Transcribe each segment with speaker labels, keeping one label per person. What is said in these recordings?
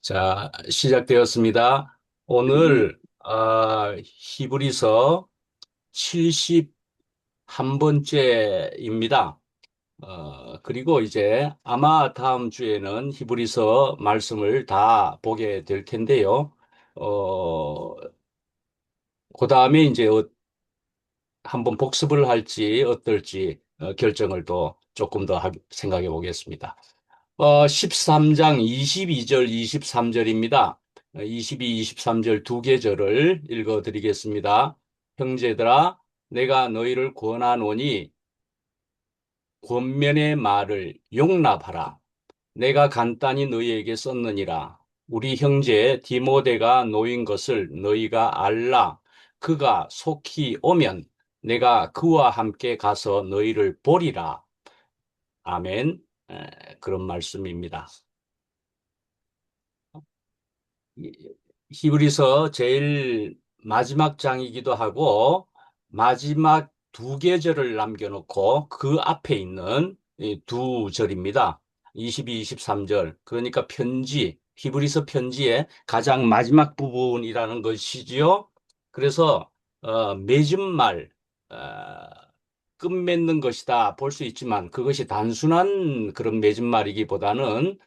Speaker 1: 자, 시작되었습니다.
Speaker 2: 네.
Speaker 1: 오늘, 히브리서 71번째입니다. 그리고 이제 아마 다음 주에는 히브리서 말씀을 다 보게 될 텐데요. 그 다음에 이제 한번 복습을 할지 어떨지 결정을 또 조금 더 생각해 보겠습니다. 13장 22절, 23절입니다. 22, 23절 두 계절을 읽어 드리겠습니다. 형제들아, 내가 너희를 권하노니 권면의 말을 용납하라. 내가 간단히 너희에게 썼느니라. 우리 형제 디모데가 놓인 것을 너희가 알라. 그가 속히 오면 내가 그와 함께 가서 너희를 보리라. 아멘. 그런 말씀입니다. 히브리서 제일 마지막 장이기도 하고 마지막 두 계절을 남겨놓고 그 앞에 있는 이두 절입니다. 22, 23절. 그러니까 편지, 히브리서 편지의 가장 마지막 부분이라는 것이지요. 그래서 맺은 말, 어, 끝맺는 것이다 볼 수 있지만 그것이 단순한 그런 맺은 말이기보다는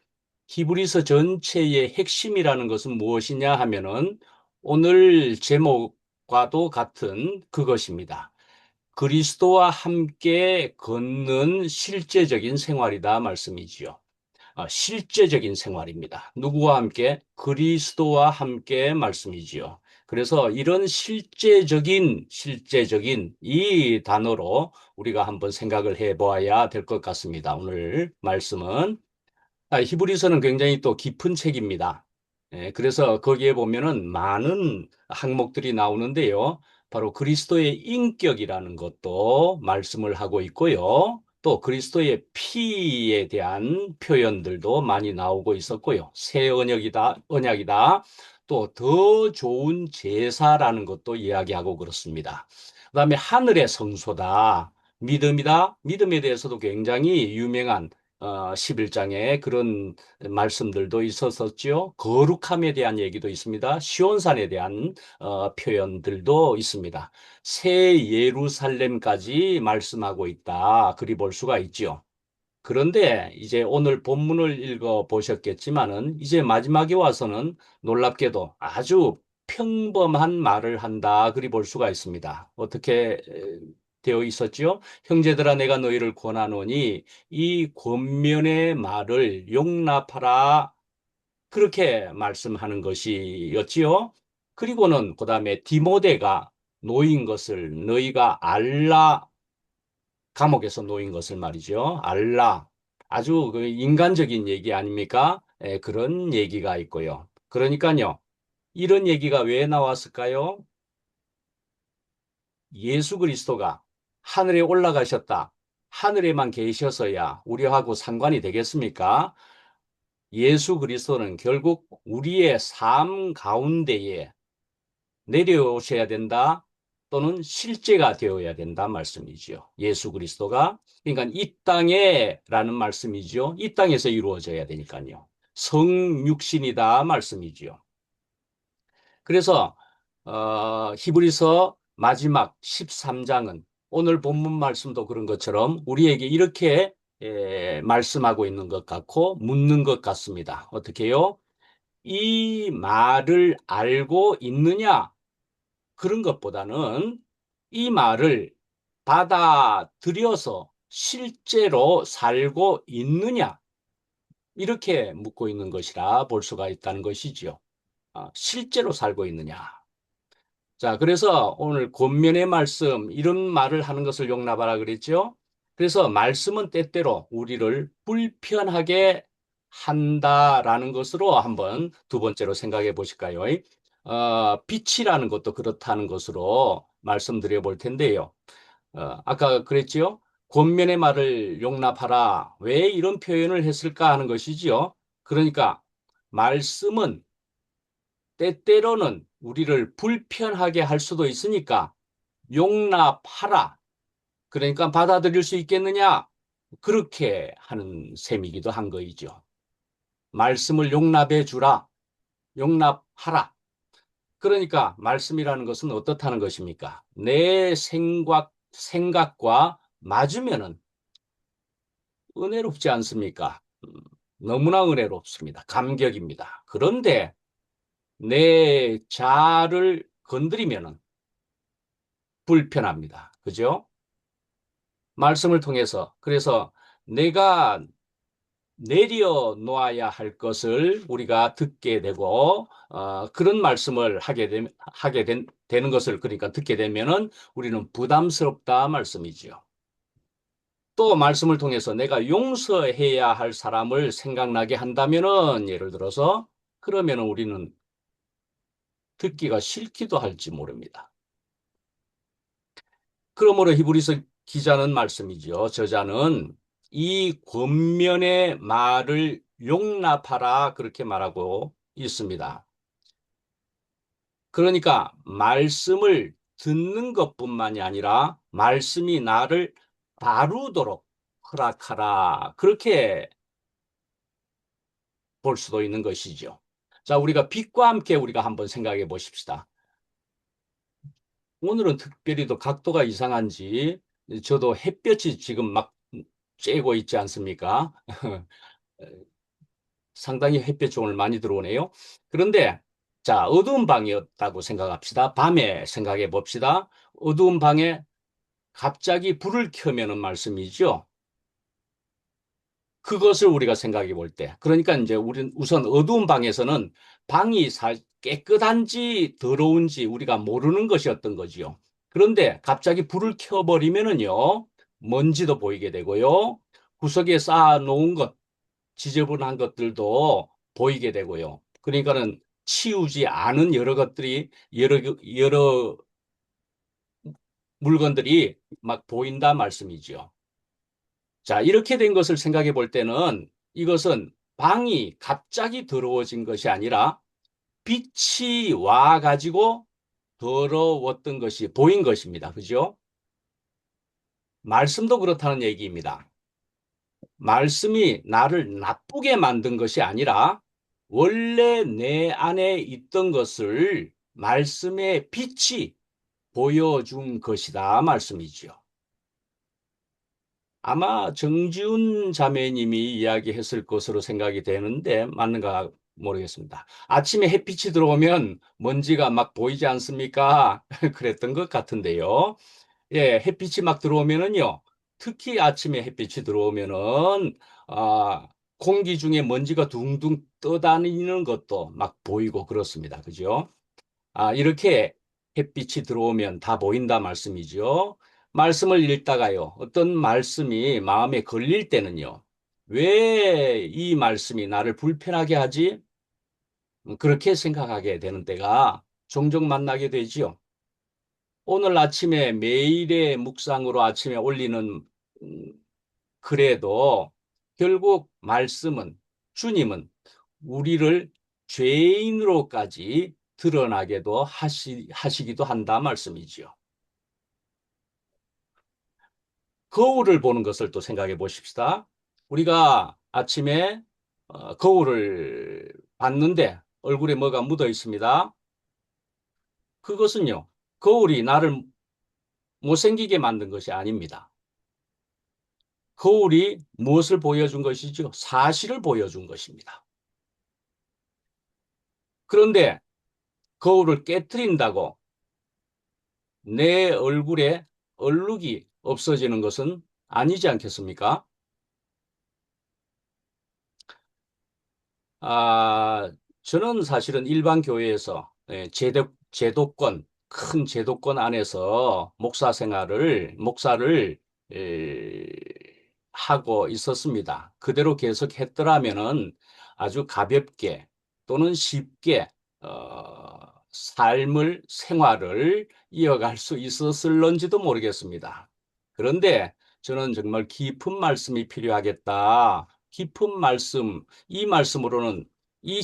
Speaker 1: 히브리서 전체의 핵심이라는 것은 무엇이냐 하면은 오늘 제목과도 같은 그것입니다. 그리스도와 함께 걷는 실제적인 생활이다 말씀이지요. 실제적인 생활입니다. 누구와 함께? 그리스도와 함께 말씀이지요. 그래서 이런 실제적인 이 단어로 우리가 한번 생각을 해 보아야 될 것 같습니다. 오늘 말씀은 히브리서는 굉장히 또 깊은 책입니다. 그래서 거기에 보면은 많은 항목들이 나오는데요. 바로 그리스도의 인격이라는 것도 말씀을 하고 있고요. 또 그리스도의 피에 대한 표현들도 많이 나오고 있었고요. 새 언약이다. 또 더 좋은 제사라는 것도 이야기하고 그렇습니다. 그다음에 하늘의 성소다. 믿음이다. 믿음에 대해서도 굉장히 유명한 11장에 그런 말씀들도 있었었죠. 거룩함에 대한 얘기도 있습니다. 시온산에 대한 표현들도 있습니다. 새 예루살렘까지 말씀하고 있다. 그리 볼 수가 있죠. 그런데 이제 오늘 본문을 읽어 보셨겠지만은 이제 마지막에 와서는 놀랍게도 아주 평범한 말을 한다. 그리 볼 수가 있습니다. 어떻게 되어 있었죠? 형제들아 내가 너희를 권하노니 이 권면의 말을 용납하라. 그렇게 말씀하는 것이었지요. 그리고는 그다음에 디모데가 놓인 것을 너희가 알라. 감옥에서 놓인 것을 말이죠. 알라. 아주 그 인간적인 얘기 아닙니까? 그런 얘기가 있고요. 그러니까요. 이런 얘기가 왜 나왔을까요? 예수 그리스도가 하늘에 올라가셨다. 하늘에만 계셔서야 우리하고 상관이 되겠습니까? 예수 그리스도는 결국 우리의 삶 가운데에 내려오셔야 된다. 또는 실제가 되어야 된다 말씀이지요. 예수 그리스도가. 그러니까 이 땅에라는 말씀이죠. 이 땅에서 이루어져야 되니까요. 성육신이다 말씀이지요. 그래서 히브리서 마지막 13장은 오늘 본문 말씀도 그런 것처럼 우리에게 이렇게 말씀하고 있는 것 같고 묻는 것 같습니다. 어떻게요? 이 말을 알고 있느냐? 그런 것보다는 이 말을 받아들여서 실제로 살고 있느냐? 이렇게 묻고 있는 것이라 볼 수가 있다는 것이지요. 실제로 살고 있느냐? 자, 그래서 오늘 권면의 말씀, 이런 말을 하는 것을 용납하라 그랬죠? 그래서 말씀은 때때로 우리를 불편하게 한다라는 것으로 한번 두 번째로 생각해 보실까요? 빛이라는 것도 그렇다는 것으로 말씀드려 볼 텐데요. 아까 그랬지요? 권면의 말을 용납하라. 왜 이런 표현을 했을까 하는 것이지요. 그러니까 말씀은 때때로는 우리를 불편하게 할 수도 있으니까 용납하라. 그러니까 받아들일 수 있겠느냐? 그렇게 하는 셈이기도 한 거이죠. 말씀을 용납해 주라. 용납하라. 그러니까 말씀이라는 것은 어떻다는 것입니까? 내 생각과 맞으면은 은혜롭지 않습니까? 너무나 은혜롭습니다. 감격입니다. 그런데 내 자아를 건드리면은 불편합니다. 그죠? 말씀을 통해서. 그래서 내가 내려놓아야 할 것을 우리가 듣게 되고, 그런 말씀을 되는 것을 그러니까 듣게 되면은 우리는 부담스럽다 말씀이지요. 또 말씀을 통해서 내가 용서해야 할 사람을 생각나게 한다면은 예를 들어서 그러면은 우리는 듣기가 싫기도 할지 모릅니다. 그러므로 히브리서 기자는 말씀이죠. 저자는 이 권면의 말을 용납하라 그렇게 말하고 있습니다. 그러니까 말씀을 듣는 것뿐만이 아니라 말씀이 나를 다루도록 허락하라. 그렇게 볼 수도 있는 것이죠. 자, 우리가 빛과 함께 우리가 한번 생각해 보십시다. 오늘은 특별히 더 각도가 이상한지 저도 햇볕이 지금 막 쬐고 있지 않습니까? 상당히 햇볕이 오늘 많이 들어오네요. 그런데 자, 어두운 방이었다고 생각합시다. 밤에 생각해 봅시다. 어두운 방에 갑자기 불을 켜면은 말씀이죠. 그것을 우리가 생각해 볼 때. 그러니까 이제 우리는 우선 어두운 방에서는 방이 깨끗한지 더러운지 우리가 모르는 것이었던 거지요. 그런데 갑자기 불을 켜버리면은요, 먼지도 보이게 되고요, 구석에 쌓아놓은 것, 지저분한 것들도 보이게 되고요. 그러니까는 치우지 않은 여러 것들이, 여러 물건들이 막 보인다 말씀이죠. 자, 이렇게 된 것을 생각해 볼 때는 이것은 방이 갑자기 더러워진 것이 아니라 빛이 와 가지고 더러웠던 것이 보인 것입니다. 그죠? 말씀도 그렇다는 얘기입니다. 말씀이 나를 나쁘게 만든 것이 아니라 원래 내 안에 있던 것을 말씀의 빛이 보여준 것이다 말씀이지요. 아마 정지훈 자매님이 이야기했을 것으로 생각이 되는데 맞는가 모르겠습니다. 아침에 햇빛이 들어오면 먼지가 막 보이지 않습니까? 그랬던 것 같은데요. 예, 햇빛이 막 들어오면은요. 특히 아침에 햇빛이 들어오면은 공기 중에 먼지가 둥둥 떠다니는 것도 막 보이고 그렇습니다. 그죠? 이렇게 햇빛이 들어오면 다 보인다 말씀이죠. 말씀을 읽다가요. 어떤 말씀이 마음에 걸릴 때는요. 왜 이 말씀이 나를 불편하게 하지? 그렇게 생각하게 되는 때가 종종 만나게 되지요. 오늘 아침에 매일의 묵상으로 아침에 올리는 음, 글에도 결국 말씀은 주님은 우리를 죄인으로까지 드러나게도 하시기도 한다 말씀이지요. 거울을 보는 것을 또 생각해 보십시다. 우리가 아침에 거울을 봤는데 얼굴에 뭐가 묻어 있습니다. 그것은요, 거울이 나를 못생기게 만든 것이 아닙니다. 거울이 무엇을 보여준 것이죠? 사실을 보여준 것입니다. 그런데 거울을 깨트린다고 내 얼굴에 얼룩이 없어지는 것은 아니지 않겠습니까? 아, 저는 사실은 일반 교회에서 큰 제도권 안에서 목사를 에, 하고 있었습니다. 그대로 계속 했더라면은 아주 가볍게 또는 쉽게, 생활을 이어갈 수 있었을런지도 모르겠습니다. 그런데 저는 정말 깊은 말씀이 필요하겠다. 깊은 말씀, 이 말씀으로는 이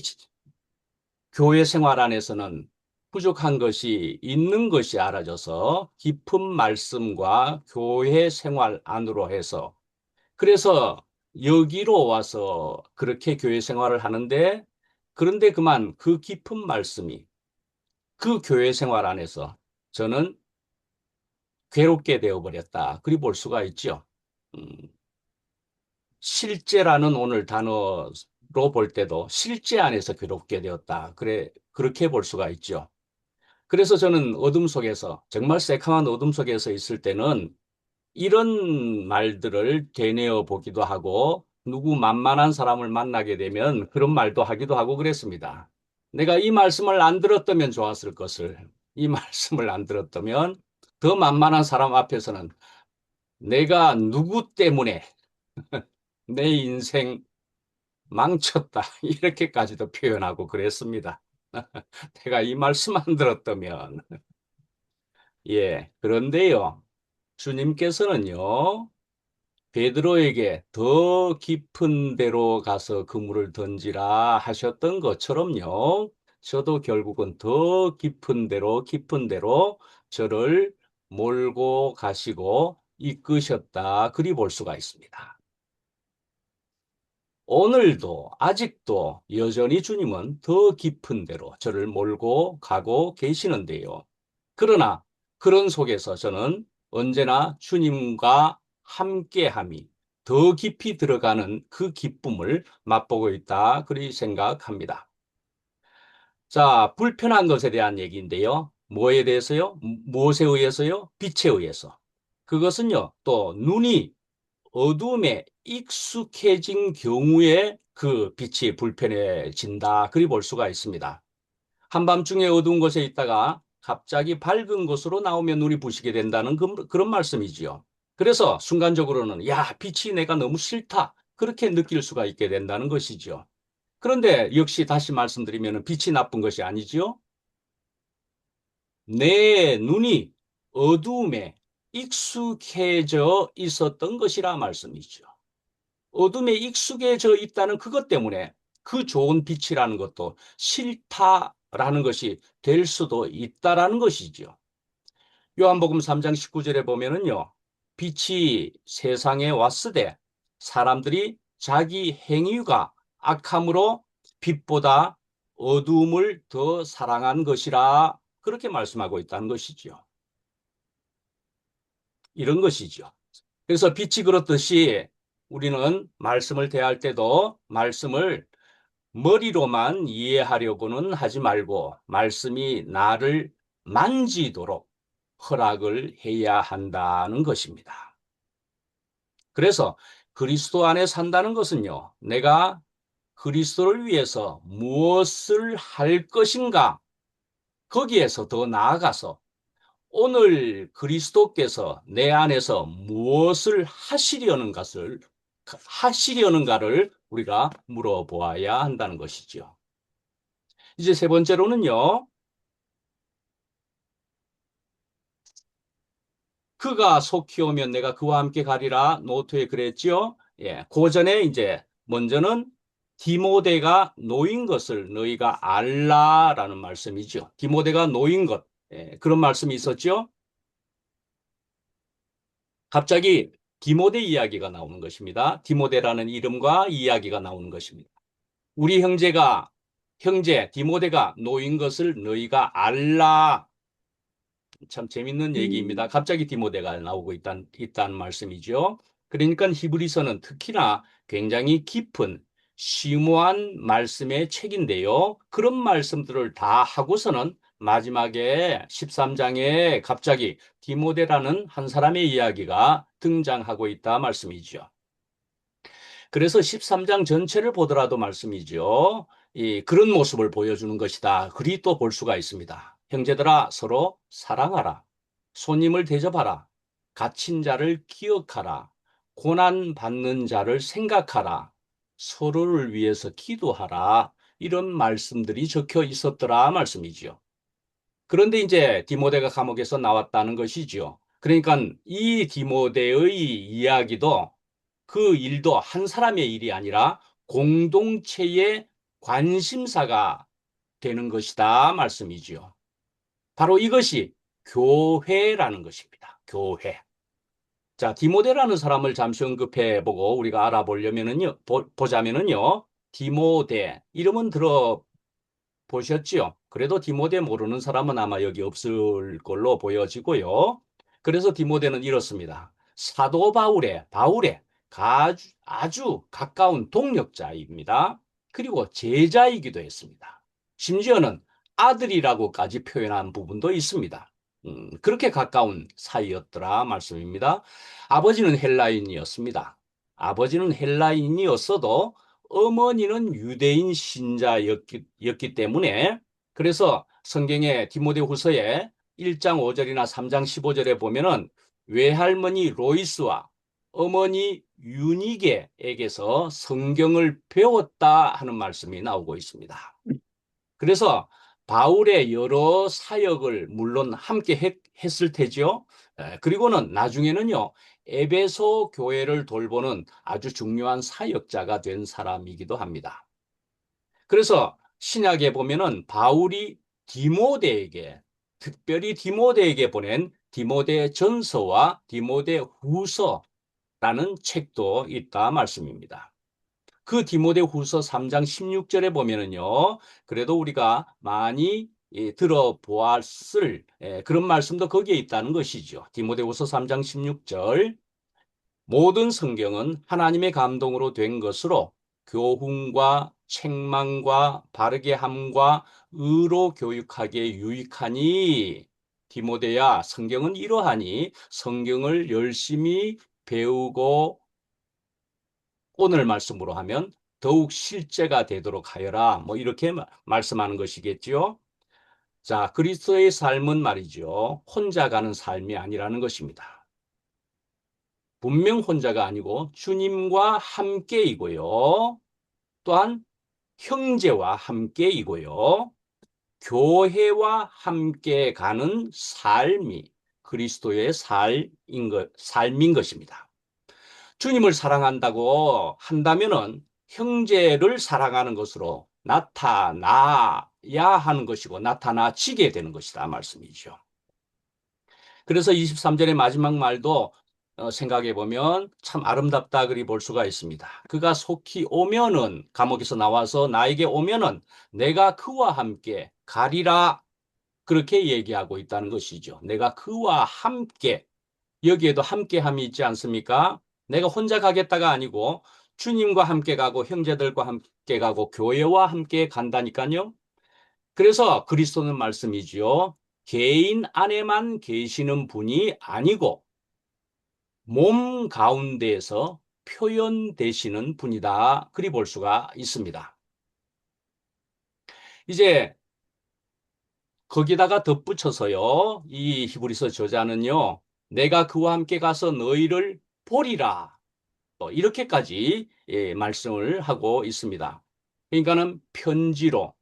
Speaker 1: 교회 생활 안에서는 부족한 것이 있는 것이 알아져서 깊은 말씀과 교회 생활 안으로 해서 그래서 여기로 와서 그렇게 교회 생활을 하는데, 그런데 그만 그 깊은 말씀이 그 교회 생활 안에서 저는 괴롭게 되어버렸다. 그리 볼 수가 있죠. 음, 실제라는 오늘 단어로 볼 때도 실제 안에서 괴롭게 되었다. 그래, 그렇게 볼 수가 있죠. 그래서 저는 어둠 속에서, 정말 새카만 어둠 속에서 있을 때는 이런 말들을 되뇌어 보기도 하고, 누구 만만한 사람을 만나게 되면 그런 말도 하기도 하고 그랬습니다. 내가 이 말씀을 안 들었다면 좋았을 것을, 이 말씀을 안 들었다면 더 만만한 사람 앞에서는 내가 누구 때문에 내 인생 망쳤다. 이렇게까지도 표현하고 그랬습니다. 내가 이 말씀 안 들었다면. 예. 그런데요, 주님께서는요, 베드로에게 더 깊은 데로 가서 그물을 던지라 하셨던 것처럼요, 저도 결국은 더 깊은 데로 저를 몰고 가시고 이끄셨다. 그리 볼 수가 있습니다. 오늘도 아직도 여전히 주님은 더 깊은 데로 저를 몰고 가고 계시는데요. 그러나 그런 속에서 저는 언제나 주님과 함께함이 더 깊이 들어가는 그 기쁨을 맛보고 있다. 그리 생각합니다. 자, 불편한 것에 대한 얘기인데요. 뭐에 대해서요? 무엇에 의해서요? 빛에 의해서. 그것은요, 또 눈이 어둠에 익숙해진 경우에 그 빛이 불편해진다. 그리 볼 수가 있습니다. 한밤중에 어두운 곳에 있다가 갑자기 밝은 곳으로 나오면 눈이 부시게 된다는 그런 말씀이지요. 그래서 순간적으로는 야, 빛이 내가 너무 싫다. 그렇게 느낄 수가 있게 된다는 것이죠. 그런데 역시 다시 말씀드리면 빛이 나쁜 것이 아니지요. 내 눈이 어두움에 익숙해져 있었던 것이라 말씀이죠. 어둠에 익숙해져 있다는 그것 때문에 그 좋은 빛이라는 것도 싫다라는 것이 될 수도 있다라는 것이죠. 요한복음 3장 19절에 보면은요, 빛이 세상에 왔으되 사람들이 자기 행위가 악함으로 빛보다 어두움을 더 사랑한 것이라 그렇게 말씀하고 있다는 것이죠. 이런 것이죠. 그래서 빛이 그렇듯이 우리는 말씀을 대할 때도 말씀을 머리로만 이해하려고는 하지 말고 말씀이 나를 만지도록 허락을 해야 한다는 것입니다. 그래서 그리스도 안에 산다는 것은요, 내가 그리스도를 위해서 무엇을 할 것인가, 거기에서 더 나아가서 오늘 그리스도께서 내 안에서 무엇을 하시려는가를 우리가 물어보아야 한다는 것이죠. 이제 세 번째로는요, 그가 속히 오면 내가 그와 함께 가리라 노트에 그랬지요. 예, 그 전에 이제 먼저는 디모데가 놓인 것을 너희가 알라라는 말씀이죠. 디모데가 놓인 것, 예, 그런 말씀이 있었죠. 갑자기 디모데 이야기가 나오는 것입니다. 디모데라는 이름과 이야기가 나오는 것입니다. 우리 형제 디모데가 놓인 것을 너희가 알라. 참 재밌는 얘기입니다. 갑자기 디모데가 나오고 있다는 말씀이죠. 그러니까 히브리서는 특히나 굉장히 깊은 심오한 말씀의 책인데요. 그런 말씀들을 다 하고서는 마지막에 13장에 갑자기 디모데라는 한 사람의 이야기가 등장하고 있다 말씀이죠. 그래서 13장 전체를 보더라도 말씀이죠. 그런 모습을 보여주는 것이다. 그리 또 볼 수가 있습니다. 형제들아 서로 사랑하라. 손님을 대접하라. 갇힌 자를 기억하라. 고난 받는 자를 생각하라. 서로를 위해서 기도하라. 이런 말씀들이 적혀 있었더라 말씀이지요. 그런데 이제 디모데가 감옥에서 나왔다는 것이지요. 그러니까 이 디모데의 이야기도 그 일도 한 사람의 일이 아니라 공동체의 관심사가 되는 것이다 말씀이지요. 바로 이것이 교회라는 것입니다. 교회. 자, 디모데라는 사람을 잠시 언급해 보고 우리가 알아보려면은요, 보자면은요, 디모데, 이름은 들어보셨지요? 그래도 디모데 모르는 사람은 아마 여기 없을 걸로 보여지고요. 그래서 디모데는 이렇습니다. 사도 바울의 아주 가까운 동력자입니다. 그리고 제자이기도 했습니다. 심지어는 아들이라고까지 표현한 부분도 있습니다. 그렇게 가까운 사이였더라 말씀입니다. 아버지는 헬라인이었습니다. 아버지는 헬라인이었어도 어머니는 유대인 신자였기 때문에 그래서 성경의 디모데후서에 1장 5절이나 3장 15절에 보면은 외할머니 로이스와 어머니 유니게에게서 성경을 배웠다 하는 말씀이 나오고 있습니다. 그래서 바울의 여러 사역을 물론 함께 했을 테죠. 그리고는 나중에는요, 에베소 교회를 돌보는 아주 중요한 사역자가 된 사람이기도 합니다. 그래서 신약에 보면은 바울이 디모데에게, 특별히 디모데에게 보낸 디모데 전서와 디모데 후서라는 책도 있다 말씀입니다. 그 디모데 후서 3장 16절에 보면은요, 그래도 우리가 많이 들어보았을 그런 말씀도 거기에 있다는 것이죠. 디모데 후서 3장 16절. 모든 성경은 하나님의 감동으로 된 것으로 교훈과 책망과 바르게 함과 의로 교육하기에 유익하니 디모데야 성경은 이러하니 성경을 열심히 배우고 오늘 말씀으로 하면 더욱 실제가 되도록 하여라. 뭐 이렇게 말씀하는 것이겠지요. 자, 그리스도의 삶은 말이죠. 혼자 가는 삶이 아니라는 것입니다. 분명 혼자가 아니고 주님과 함께이고요. 또한 형제와 함께이고요. 교회와 함께 가는 삶이 그리스도의 삶인 것입니다. 주님을 사랑한다고 한다면은 형제를 사랑하는 것으로 나타나야 하는 것이고 나타나지게 되는 것이다 말씀이죠. 그래서 23절의 마지막 말도 생각해 보면 참 아름답다 그리 볼 수가 있습니다. 그가 속히 오면은 감옥에서 나와서 나에게 오면은 내가 그와 함께 가리라 그렇게 얘기하고 있다는 것이죠. 내가 그와 함께 여기에도 함께함이 있지 않습니까? 내가 혼자 가겠다가 아니고 주님과 함께 가고 형제들과 함께 가고 교회와 함께 간다니까요. 그래서 그리스도는 말씀이지요. 개인 안에만 계시는 분이 아니고 몸 가운데에서 표현되시는 분이다. 그리 볼 수가 있습니다. 이제 거기다가 덧붙여서요. 이 히브리서 저자는요. 내가 그와 함께 가서 너희를 보리라. 이렇게까지 말씀을 하고 있습니다. 그러니까는 편지로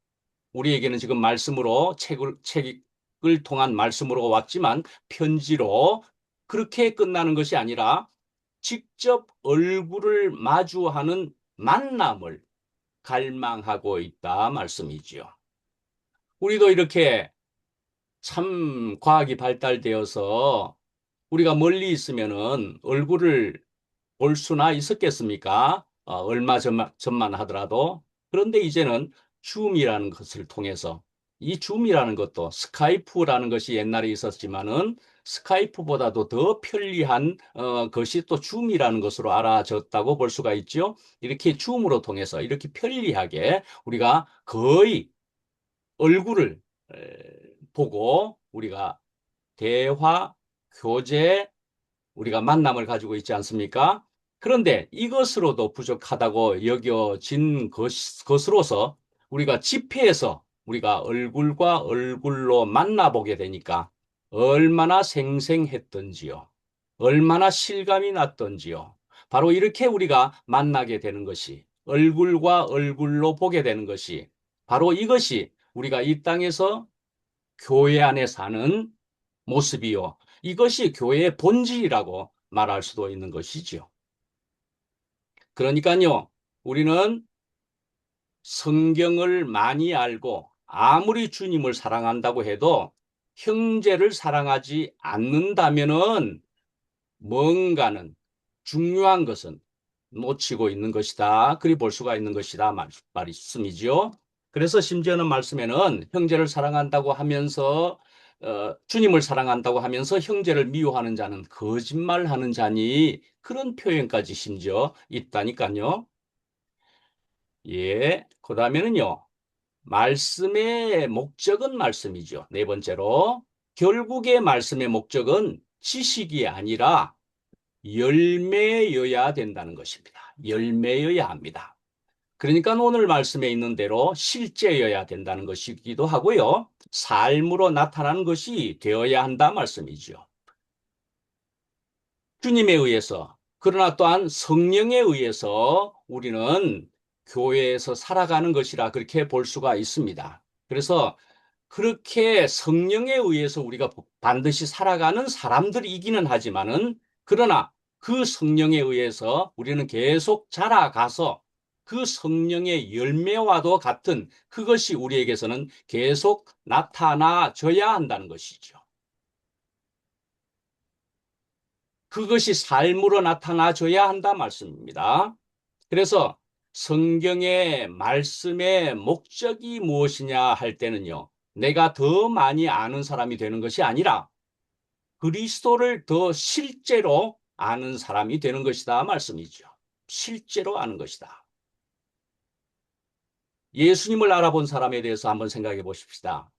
Speaker 1: 우리에게는 지금 말씀으로 책을 통한 말씀으로 왔지만 편지로 그렇게 끝나는 것이 아니라 직접 얼굴을 마주하는 만남을 갈망하고 있다 말씀이지요. 우리도 이렇게 참 과학이 발달되어서 우리가 멀리 있으면은 얼굴을 볼 수나 있었겠습니까? 얼마 전만 하더라도. 그런데 이제는 줌이라는 것을 통해서 이 줌이라는 것도 스카이프라는 것이 옛날에 있었지만은 스카이프보다도 더 편리한 것이 또 줌이라는 것으로 알아졌다고 볼 수가 있죠. 이렇게 줌으로 통해서 이렇게 편리하게 우리가 거의 얼굴을 보고 우리가 대화, 교제, 우리가 만남을 가지고 있지 않습니까? 그런데 이것으로도 부족하다고 여겨진 것으로서 우리가 집회에서 우리가 얼굴과 얼굴로 만나보게 되니까 얼마나 생생했던지요. 얼마나 실감이 났던지요. 바로 이렇게 우리가 만나게 되는 것이 얼굴과 얼굴로 보게 되는 것이 바로 이것이 우리가 이 땅에서 교회 안에 사는 모습이요. 이것이 교회의 본질이라고 말할 수도 있는 것이지요. 그러니까요, 우리는 성경을 많이 알고 아무리 주님을 사랑한다고 해도 형제를 사랑하지 않는다면은 뭔가는 중요한 것은 놓치고 있는 것이다. 그리 볼 수가 있는 것이다. 말씀이죠. 그래서 심지어는 말씀에는 형제를 사랑한다고 하면서 주님을 사랑한다고 하면서 형제를 미워하는 자는 거짓말하는 자니 그런 표현까지 심지어 있다니까요. 예. 그다음에는요. 말씀의 목적은 말씀이죠. 네 번째로 결국의 말씀의 목적은 지식이 아니라 열매여야 된다는 것입니다. 열매여야 합니다. 그러니까 오늘 말씀에 있는 대로 실제여야 된다는 것이기도 하고요. 삶으로 나타나는 것이 되어야 한다 말씀이죠. 주님에 의해서, 그러나 또한 성령에 의해서 우리는 교회에서 살아가는 것이라 그렇게 볼 수가 있습니다. 그래서 그렇게 성령에 의해서 우리가 반드시 살아가는 사람들이기는 하지만은, 그러나 그 성령에 의해서 우리는 계속 자라가서 그 성령의 열매와도 같은 그것이 우리에게서는 계속 나타나져야 한다는 것이죠. 그것이 삶으로 나타나줘야 한다 말씀입니다. 그래서 성경의 말씀의 목적이 무엇이냐 할 때는요, 내가 더 많이 아는 사람이 되는 것이 아니라 그리스도를 더 실제로 아는 사람이 되는 것이다 말씀이죠. 실제로 아는 것이다. 예수님을 알아본 사람에 대해서 한번 생각해 보십시다.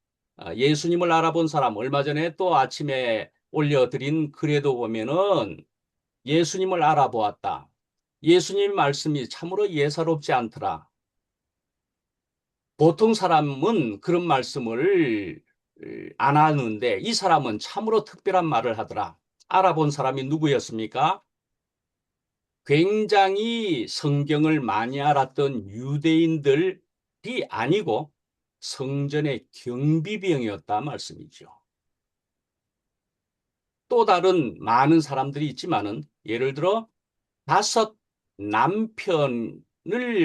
Speaker 1: 예수님을 알아본 사람, 얼마 전에 또 아침에 올려드린 글에도 보면은 예수님을 알아보았다. 예수님 말씀이 참으로 예사롭지 않더라. 보통 사람은 그런 말씀을 안 하는데 이 사람은 참으로 특별한 말을 하더라. 알아본 사람이 누구였습니까? 굉장히 성경을 많이 알았던 유대인들이 아니고 성전의 경비병이었다 말씀이죠. 또 다른 많은 사람들이 있지만은 예를 들어 다섯 남편을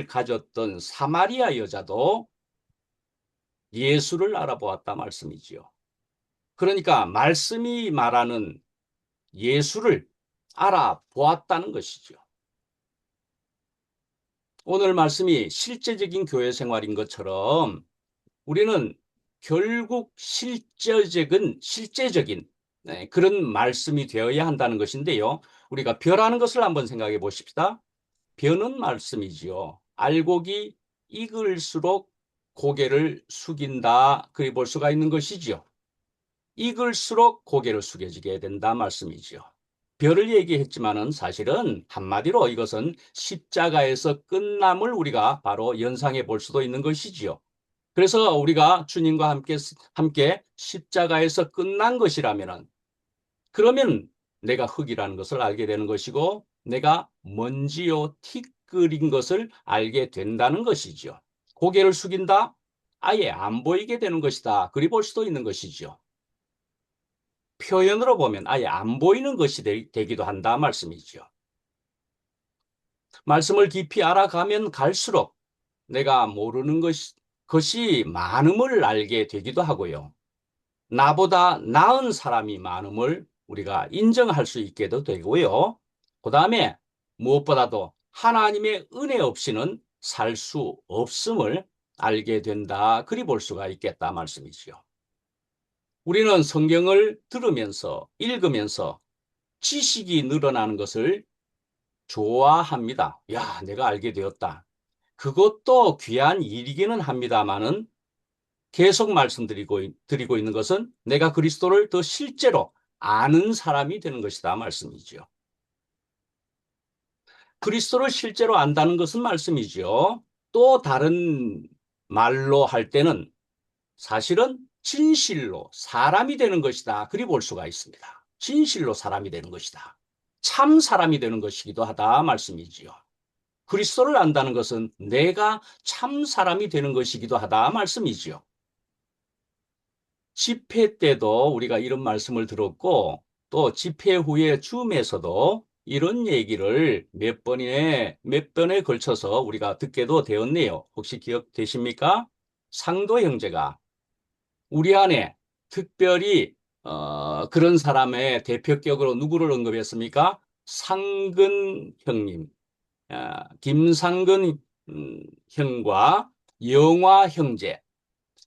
Speaker 1: 가졌던 사마리아 여자도 예수를 알아보았다 말씀이지요. 그러니까 말씀이 말하는 예수를 알아보았다는 것이죠. 오늘 말씀이 실제적인 교회 생활인 것처럼 우리는 결국 실제적인 네, 그런 말씀이 되어야 한다는 것인데요. 우리가 벼라는 것을 한번 생각해 보십시다. 벼는 말씀이지요. 알곡이 익을수록 고개를 숙인다. 그리 볼 수가 있는 것이지요. 익을수록 고개를 숙여지게 된다 말씀이지요. 별을 얘기했지만은 사실은 한마디로 이것은 십자가에서 끝남을 우리가 바로 연상해 볼 수도 있는 것이지요. 그래서 우리가 주님과 함께 십자가에서 끝난 것이라면은, 그러면 내가 흙이라는 것을 알게 되는 것이고 내가 먼지요 티끌인 것을 알게 된다는 것이죠. 고개를 숙인다? 아예 안 보이게 되는 것이다. 그리 볼 수도 있는 것이죠. 표현으로 보면 아예 안 보이는 것이 되기도 한다 말씀이죠. 말씀을 깊이 알아가면 갈수록 내가 모르는 것이 많음을 알게 되기도 하고요. 나보다 나은 사람이 많음을 우리가 인정할 수 있게도 되고요. 그 다음에 무엇보다도 하나님의 은혜 없이는 살 수 없음을 알게 된다. 그리 볼 수가 있겠다 말씀이지요. 우리는 성경을 들으면서 읽으면서 지식이 늘어나는 것을 좋아합니다. 야, 내가 알게 되었다. 그것도 귀한 일이기는 합니다만은 계속 드리고 있는 것은 내가 그리스도를 더 실제로 아는 사람이 되는 것이다 말씀이죠. 그리스도를 실제로 안다는 것은 말씀이죠. 또 다른 말로 할 때는 사실은 진실로 사람이 되는 것이다. 그리 볼 수가 있습니다. 진실로 사람이 되는 것이다. 참 사람이 되는 것이기도 하다 말씀이지요. 그리스도를 안다는 것은 내가 참 사람이 되는 것이기도 하다 말씀이지요. 집회 때도 우리가 이런 말씀을 들었고 또 집회 후에 줌에서도 이런 얘기를 몇 번에 걸쳐서 우리가 듣게도 되었네요. 혹시 기억되십니까? 상도 형제가 우리 안에 특별히 그런 사람의 대표격으로 누구를 언급했습니까? 상근 형님, 김상근 형과 영화 형제.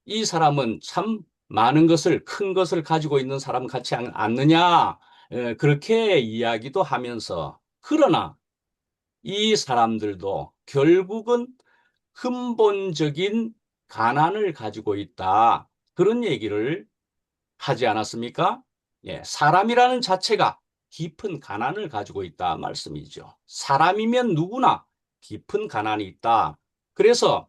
Speaker 1: 이 사람은 참 많은 것을, 큰 것을 가지고 있는 사람 같지 않느냐, 그렇게 이야기도 하면서, 그러나 이 사람들도 결국은 근본적인 가난을 가지고 있다. 그런 얘기를 하지 않았습니까? 예, 사람이라는 자체가 깊은 가난을 가지고 있다 말씀이죠. 사람이면 누구나 깊은 가난이 있다. 그래서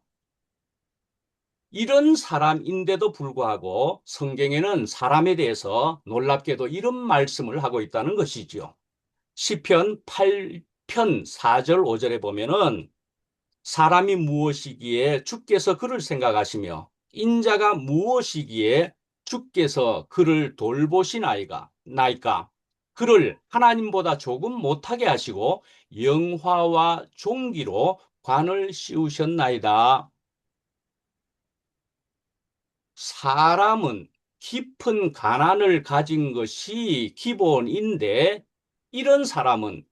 Speaker 1: 이런 사람인데도 불구하고 성경에는 사람에 대해서 놀랍게도 이런 말씀을 하고 있다는 것이죠. 시편 8편 4절 5절에 보면은 사람이 무엇이기에 주께서 그를 생각하시며 인자가 무엇이기에 주께서 그를 돌보시나이까 그를 하나님보다 조금 못하게 하시고 영화와 종기로 관을 씌우셨나이다. 사람은 깊은 가난을 가진 것이 기본인데 이런 사람은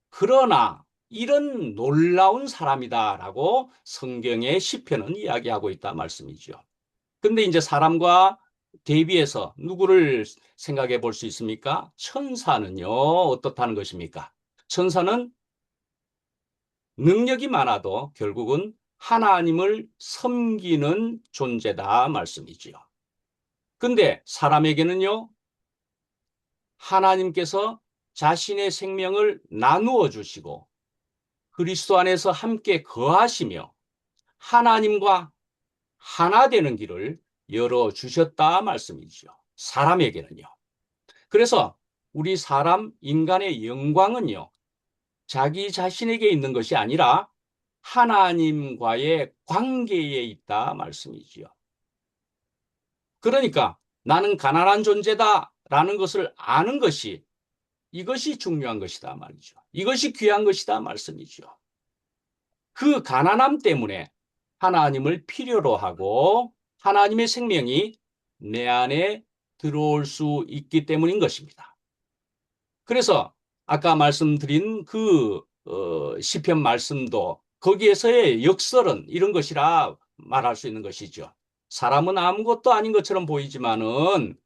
Speaker 1: 그러나 이런 놀라운 사람이다라고 성경의 시편은 이야기하고 있다 말씀이죠. 근데 이제 사람과 대비해서 누구를 생각해 볼 수 있습니까? 천사는요, 어떻다는 것입니까? 천사는 능력이 많아도 결국은 하나님을 섬기는 존재다 말씀이지요. 근데 사람에게는요, 하나님께서 자신의 생명을 나누어 주시고 그리스도 안에서 함께 거하시며 하나님과 하나 되는 길을 열어 주셨다 말씀이죠. 사람에게는요. 그래서 우리 사람 인간의 영광은요. 자기 자신에게 있는 것이 아니라 하나님과의 관계에 있다 말씀이지요. 그러니까 나는 가난한 존재다라는 것을 아는 것이 이것이 중요한 것이다 말이죠. 이것이 귀한 것이다 말씀이죠. 그 가난함 때문에 하나님을 필요로 하고 하나님의 생명이 내 안에 들어올 수 있기 때문인 것입니다. 그래서 아까 말씀드린 그 시편 말씀도 거기에서의 역설은 이런 것이라 말할 수 있는 것이죠. 사람은 아무것도 아닌 것처럼 보이지만은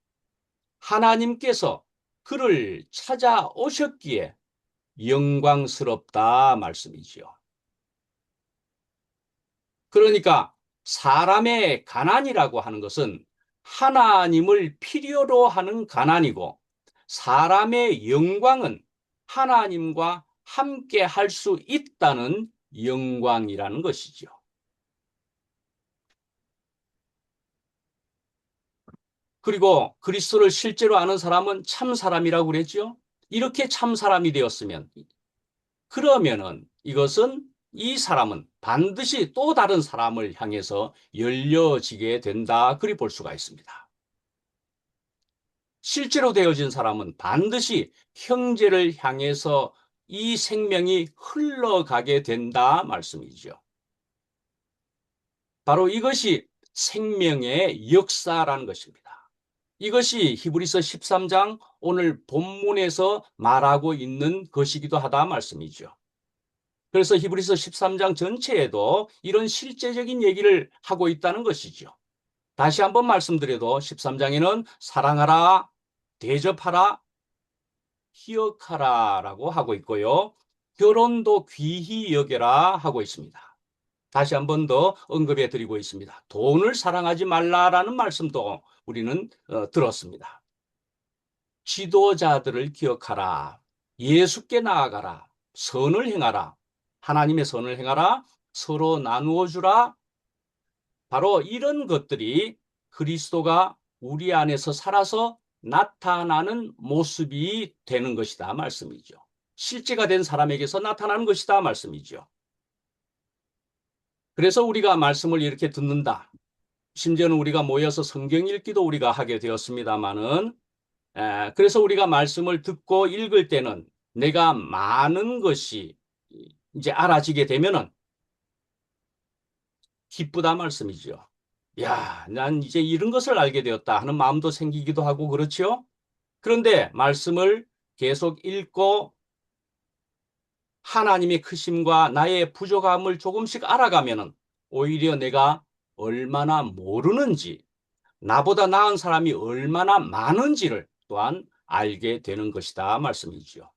Speaker 1: 하나님께서 그를 찾아오셨기에 영광스럽다 말씀이지요. 그러니까 사람의 가난이라고 하는 것은 하나님을 필요로 하는 가난이고 사람의 영광은 하나님과 함께 할 수 있다는 영광이라는 것이죠. 그리고 그리스도를 실제로 아는 사람은 참 사람이라고 그랬죠. 이렇게 참 사람이 되었으면 그러면은 이것은 이 사람은 반드시 또 다른 사람을 향해서 열려지게 된다. 그리 볼 수가 있습니다. 실제로 되어진 사람은 반드시 형제를 향해서 이 생명이 흘러가게 된다 말씀이죠. 바로 이것이 생명의 역사라는 것입니다. 이것이 히브리서 13장 오늘 본문에서 말하고 있는 것이기도 하다 말씀이죠. 그래서 히브리서 13장 전체에도 이런 실제적인 얘기를 하고 있다는 것이죠. 다시 한번 말씀드려도 13장에는 사랑하라, 대접하라, 기억하라라고 하고 있고요. 결혼도 귀히 여겨라 하고 있습니다. 다시 한번 더 언급해 드리고 있습니다. 돈을 사랑하지 말라라는 말씀도 우리는 들었습니다. 지도자들을 기억하라. 예수께 나아가라. 선을 행하라. 하나님의 선을 행하라. 서로 나누어 주라. 바로 이런 것들이 그리스도가 우리 안에서 살아서 나타나는 모습이 되는 것이다 말씀이죠. 실제가 된 사람에게서 나타나는 것이다 말씀이죠. 그래서 우리가 말씀을 이렇게 듣는다. 심지어는 우리가 모여서 성경 읽기도 우리가 하게 되었습니다마는 그래서 우리가 말씀을 듣고 읽을 때는 내가 많은 것이 이제 알아지게 되면은 기쁘다 말씀이죠. 야, 난 이제 이런 것을 알게 되었다 하는 마음도 생기기도 하고 그렇지요? 그런데 말씀을 계속 읽고 하나님의 크심과 나의 부족함을 조금씩 알아가면은 오히려 내가 얼마나 모르는지, 나보다 나은 사람이 얼마나 많은지를 또한 알게 되는 것이다 말씀이지요.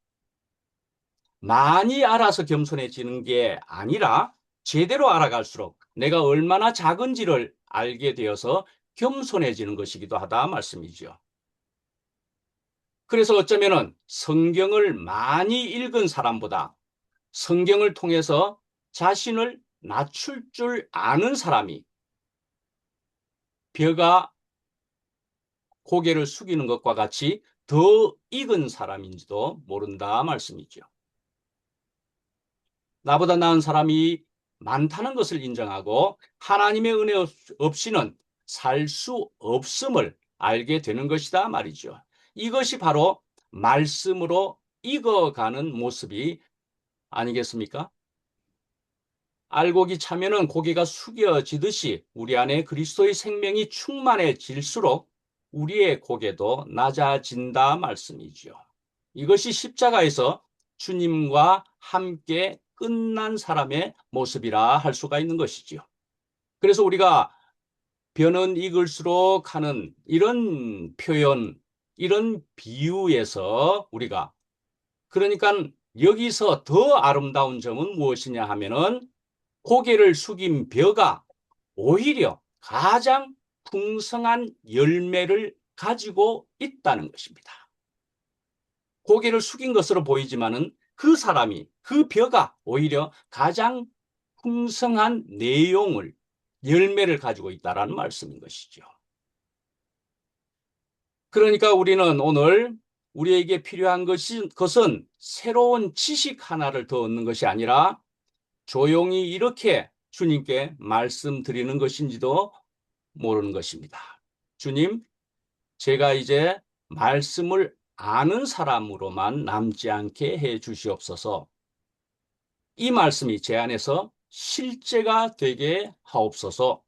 Speaker 1: 많이 알아서 겸손해지는 게 아니라 제대로 알아갈수록 내가 얼마나 작은지를 알게 되어서 겸손해지는 것이기도 하다 말씀이지요. 그래서 어쩌면은 성경을 많이 읽은 사람보다 성경을 통해서 자신을 낮출 줄 아는 사람이 벼가 고개를 숙이는 것과 같이 더 익은 사람인지도 모른다 말씀이죠. 나보다 나은 사람이 많다는 것을 인정하고 하나님의 은혜 없이는 살 수 없음을 알게 되는 것이다 말이죠. 이것이 바로 말씀으로 익어가는 모습이 아니겠습니까? 알곡이 차면은 고개가 숙여지듯이 우리 안에 그리스도의 생명이 충만해질수록 우리의 고개도 낮아진다 말씀이죠. 이것이 십자가에서 주님과 함께 끝난 사람의 모습이라 할 수가 있는 것이지요. 그래서 우리가 벼는 익을수록 하는 이런 표현, 이런 비유에서 우리가 그러니까 여기서 더 아름다운 점은 무엇이냐 하면은 고개를 숙인 벼가 오히려 가장 풍성한 열매를 가지고 있다는 것입니다. 고개를 숙인 것으로 보이지만은 그 사람이, 그 벼가 오히려 가장 풍성한 내용을, 열매를 가지고 있다는 말씀인 것이죠. 그러니까 우리는 오늘 우리에게 필요한 것은 새로운 지식 하나를 더 얻는 것이 아니라 조용히 이렇게 주님께 말씀드리는 것인지도 모르는 것입니다. 주님, 제가 이제 말씀을 아는 사람으로만 남지 않게 해 주시옵소서. 이 말씀이 제 안에서 실제가 되게 하옵소서.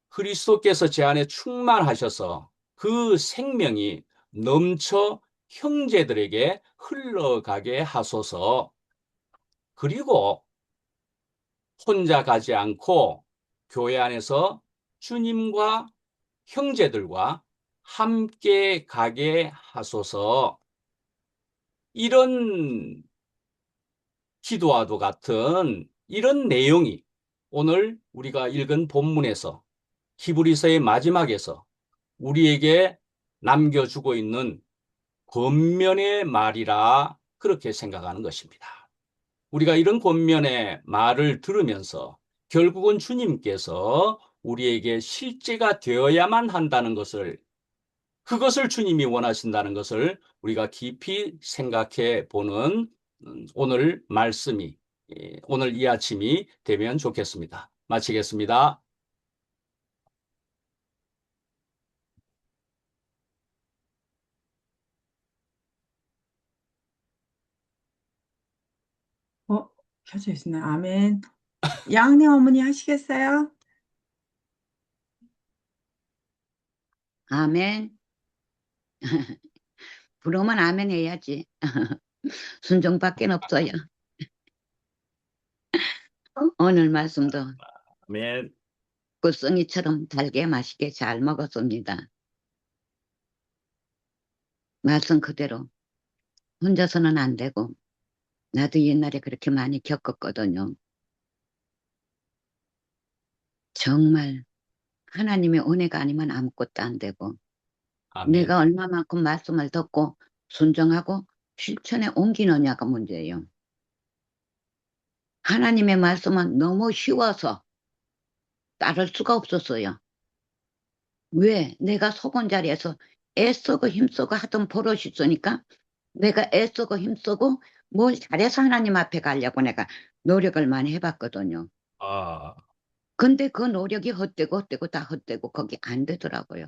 Speaker 1: 그리스도께서 제 안에 충만하셔서 그 생명이 넘쳐 형제들에게 흘러가게 하소서. 그리고 혼자 가지 않고 교회 안에서 주님과 형제들과 함께 가게 하소서. 이런 기도와도 같은 이런 내용이 오늘 우리가 읽은 본문에서 히브리서의 마지막에서 우리에게 남겨주고 있는 권면의 말이라 그렇게 생각하는 것입니다. 우리가 이런 권면의 말을 들으면서 결국은 주님께서 우리에게 실제가 되어야만 한다는 것을, 그것을 주님이 원하신다는 것을 우리가 깊이 생각해 보는 오늘 말씀이, 오늘 이 아침이 되면 좋겠습니다. 마치겠습니다.
Speaker 2: 어, 켜져 있네. 아멘. 양내 어머니 하시겠어요?
Speaker 3: 아멘. 부르면 아멘 해야지. 순종밖에 없어요. 오늘 말씀도
Speaker 1: 아멘.
Speaker 3: 굿성이처럼 달게 맛있게 잘 먹었습니다. 말씀 그대로 혼자서는 안 되고 나도 옛날에 그렇게 많이 겪었거든요. 정말 하나님의 은혜가 아니면 아무것도 안 되고
Speaker 1: 아멘.
Speaker 3: 내가 얼마만큼 말씀을 듣고 순종하고 실천에 옮기느냐가 문제예요. 하나님의 말씀은 너무 쉬워서 따를 수가 없었어요. 왜? 내가 속은 자리에서 애쓰고 힘쓰고 하던 버릇이 있으니까 내가 애쓰고 힘쓰고 뭘 잘해서 하나님 앞에 가려고 내가 노력을 많이 해봤거든요.
Speaker 1: 아,
Speaker 3: 근데 그 노력이 헛되고 다 헛되고 거기 안 되더라고요.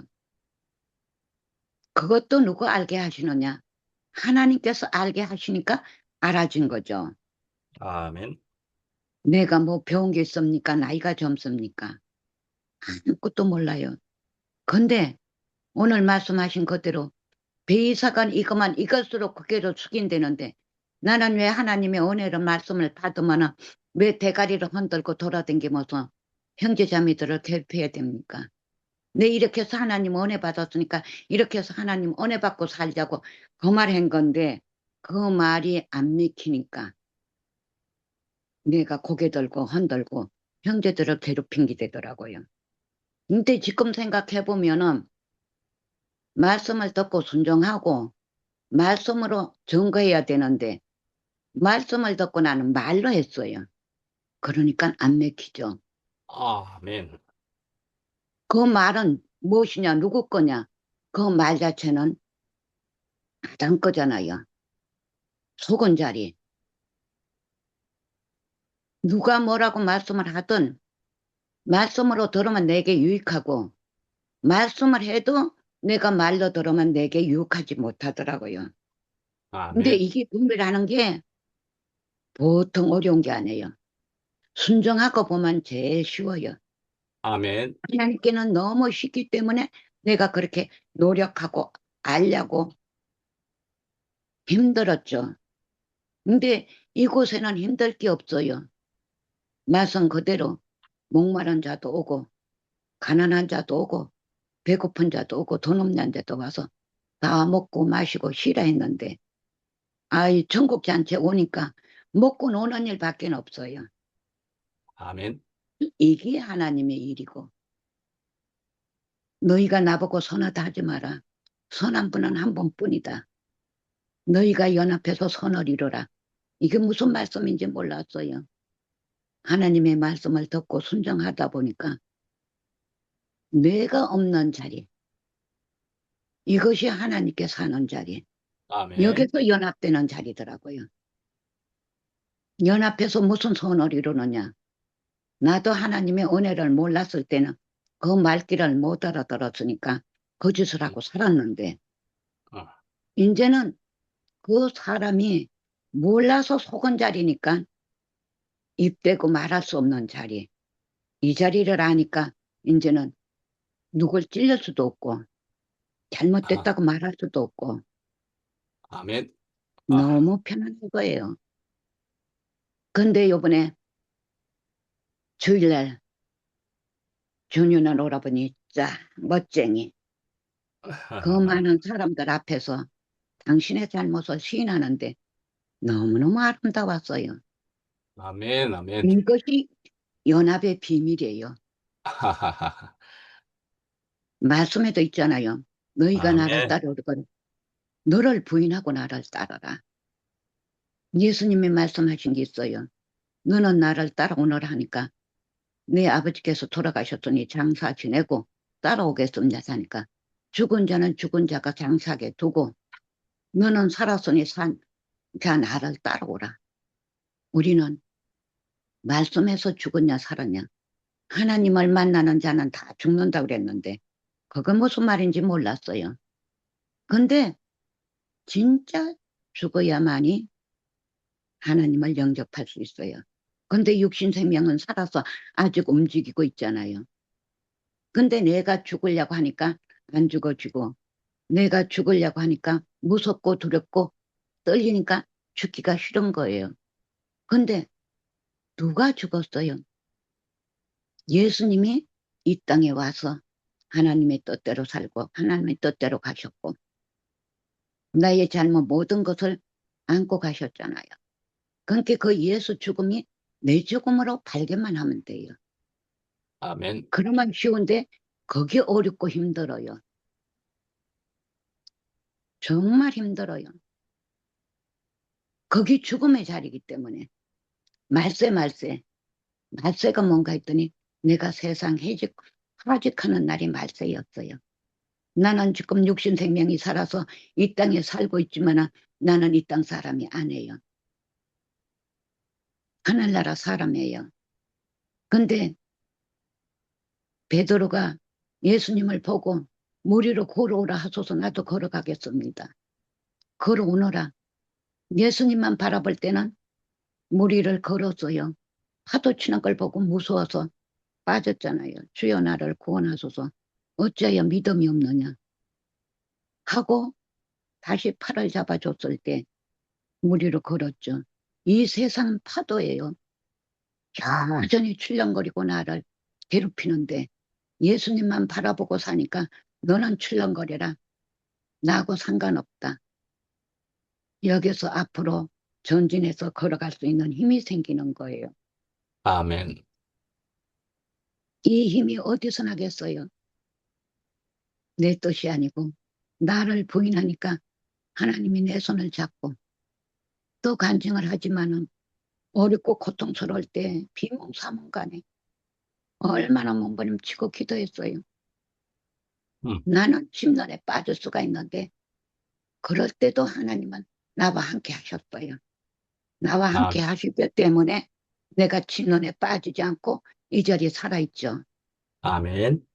Speaker 3: 그것도 누구 알게 하시느냐? 하나님께서 알게 하시니까 알아진 거죠.
Speaker 1: 아멘.
Speaker 3: 내가 뭐 배운 게 있습니까? 나이가 젊습니까? 아무것도 몰라요. 근데 오늘 말씀하신 그대로 베이사간 이것만 이것으로 고개를 숙인다는데 나는 왜 하나님의 은혜로 말씀을 받으면 왜 대가리를 흔들고 돌아다니면서 형제자매들을 괴롭혀야 됩니까? 내 이렇게 해서 하나님 은혜 받았으니까 이렇게 해서 하나님 은혜 받고 살자고 그 말 한 건데 그 말이 안 믿기니까 내가 고개 들고 흔들고 형제들을 괴롭힌 게 되더라고요. 근데 지금 생각해 보면은 말씀을 듣고 순종하고 말씀으로 증거해야 되는데 말씀을 듣고 나는 말로 했어요. 그러니까 안 맥히죠.
Speaker 1: 아멘.
Speaker 3: 그 말은 무엇이냐, 누구 거냐? 그 말 자체는 아담 거잖아요. 속은 자리. 누가 뭐라고 말씀을 하든 말씀으로 들으면 내게 유익하고 말씀을 해도 내가 말로 들으면 내게 유익하지 못하더라고요. 근데
Speaker 1: 아멘.
Speaker 3: 이게 분별하는 게 보통 어려운 게 아니에요. 순종하고 보면 제일 쉬워요.
Speaker 1: 아멘.
Speaker 3: 하나님께는 너무 쉽기 때문에 내가 그렇게 노력하고 알려고 힘들었죠. 근데 이곳에는 힘들 게 없어요. 말씀 그대로 목마른 자도 오고 가난한 자도 오고 배고픈 자도 오고 돈 없는 자도 와서 다 먹고 마시고 쉬라 했는데 아이 천국 잔치 오니까 먹고 노는 일밖에 없어요.
Speaker 1: 아멘.
Speaker 3: 이게 하나님의 일이고 너희가 나보고 선하다 하지 마라. 선한 분은 한 번뿐이다. 너희가 연합해서 선을 이루라. 이게 무슨 말씀인지 몰랐어요. 하나님의 말씀을 듣고 순종하다 보니까 뇌가 없는 자리, 이것이 하나님께 사는 자리,
Speaker 1: 아멘.
Speaker 3: 여기서 연합되는 자리더라고요. 연합해서 무슨 선을 이루느냐. 나도 하나님의 은혜를 몰랐을 때는 그 말귀를 못 알아들었으니까 거짓을
Speaker 1: 음,
Speaker 3: 하고 살았는데
Speaker 1: 어,
Speaker 3: 이제는 그 사람이 몰라서 속은 자리니까 입대고 말할 수 없는 자리. 이 자리를 아니까 이제는 누굴 찔릴 수도 없고
Speaker 1: 아,
Speaker 3: 잘못됐다고 말할 수도 없고
Speaker 1: 아멘. 아,
Speaker 3: 너무 편한 거예요. 근데 요번에 주일날 준유는 오라버니 짜 멋쟁이 그 많은 사람들 앞에서 당신의 잘못을 시인하는데 너무너무 아름다웠어요.
Speaker 1: 아멘. 아멘.
Speaker 3: 이것이 연합의 비밀이에요. 말씀에도 있잖아요. 너희가 나를
Speaker 1: 아멘.
Speaker 3: 따르거든 너를 부인하고 나를 따르라. 예수님이 말씀하신 게 있어요. 너는 나를 따라오너라 하니까 네 아버지께서 돌아가셨더니 장사 지내고 따라오겠습니다 하니까 죽은 자는 죽은 자가 장사하게 두고 너는 살았으니 자 나를 따라오라. 우리는 말씀에서 죽었냐 살았냐. 하나님을 만나는 자는 다 죽는다고 그랬는데 그건 무슨 말인지 몰랐어요. 근데 진짜 죽어야만이 하나님을 영접할 수 있어요. 근데 육신 생명은 살아서 아직 움직이고 있잖아요. 근데 내가 죽으려고 하니까 안 죽어지고 내가 죽으려고 하니까 무섭고 두렵고 떨리니까 죽기가 싫은 거예요. 근데 누가 죽었어요? 예수님이 이 땅에 와서 하나님의 뜻대로 살고 하나님의 뜻대로 가셨고 나의 잘못 모든 것을 안고 가셨잖아요. 그러니까 그 예수 죽음이 내 죽음으로 발견만 하면 돼요.
Speaker 1: 아멘.
Speaker 3: 그러면 쉬운데 그게 어렵고 힘들어요. 정말 힘들어요. 거기 죽음의 자리이기 때문에 말세가 뭔가 했더니 내가 세상 하직하는 날이 말세였어요. 나는 지금 육신 생명이 살아서 이 땅에 살고 있지만 나는 이 땅 사람이 아니에요. 하늘나라 사람이에요. 근데 베드로가 예수님을 보고 물 위로 걸어오라 하소서 나도 걸어가겠습니다. 걸어오너라. 예수님만 바라볼 때는 물 위를 걸었어요. 파도 치는 걸 보고 무서워서 빠졌잖아요. 주여 나를 구원하소서. 어찌하여 믿음이 없느냐 하고 다시 팔을 잡아줬을 때 물 위로 걸었죠. 이 세상 파도예요. 여전히 출렁거리고 나를 괴롭히는데 예수님만 바라보고 사니까 너는 출렁거려라. 나하고 상관없다. 여기서 앞으로 전진해서 걸어갈 수 있는 힘이 생기는 거예요.
Speaker 1: 아멘.
Speaker 3: 이 힘이 어디서 나겠어요? 내 뜻이 아니고 나를 부인하니까 하나님이 내 손을 잡고 또 간증을 하지만은 어렵고 고통스러울 때 비몽사몽간에 얼마나 몸부림치고 기도했어요.
Speaker 1: 음,
Speaker 3: 나는 심란에 빠질 수가 있는데 그럴 때도 하나님은 나와 함께 하셨어요. 나와
Speaker 1: 아,
Speaker 3: 함께 하시기 때문에 내가 침론에 빠지지 않고 이 자리에 살아있죠.
Speaker 1: 아멘.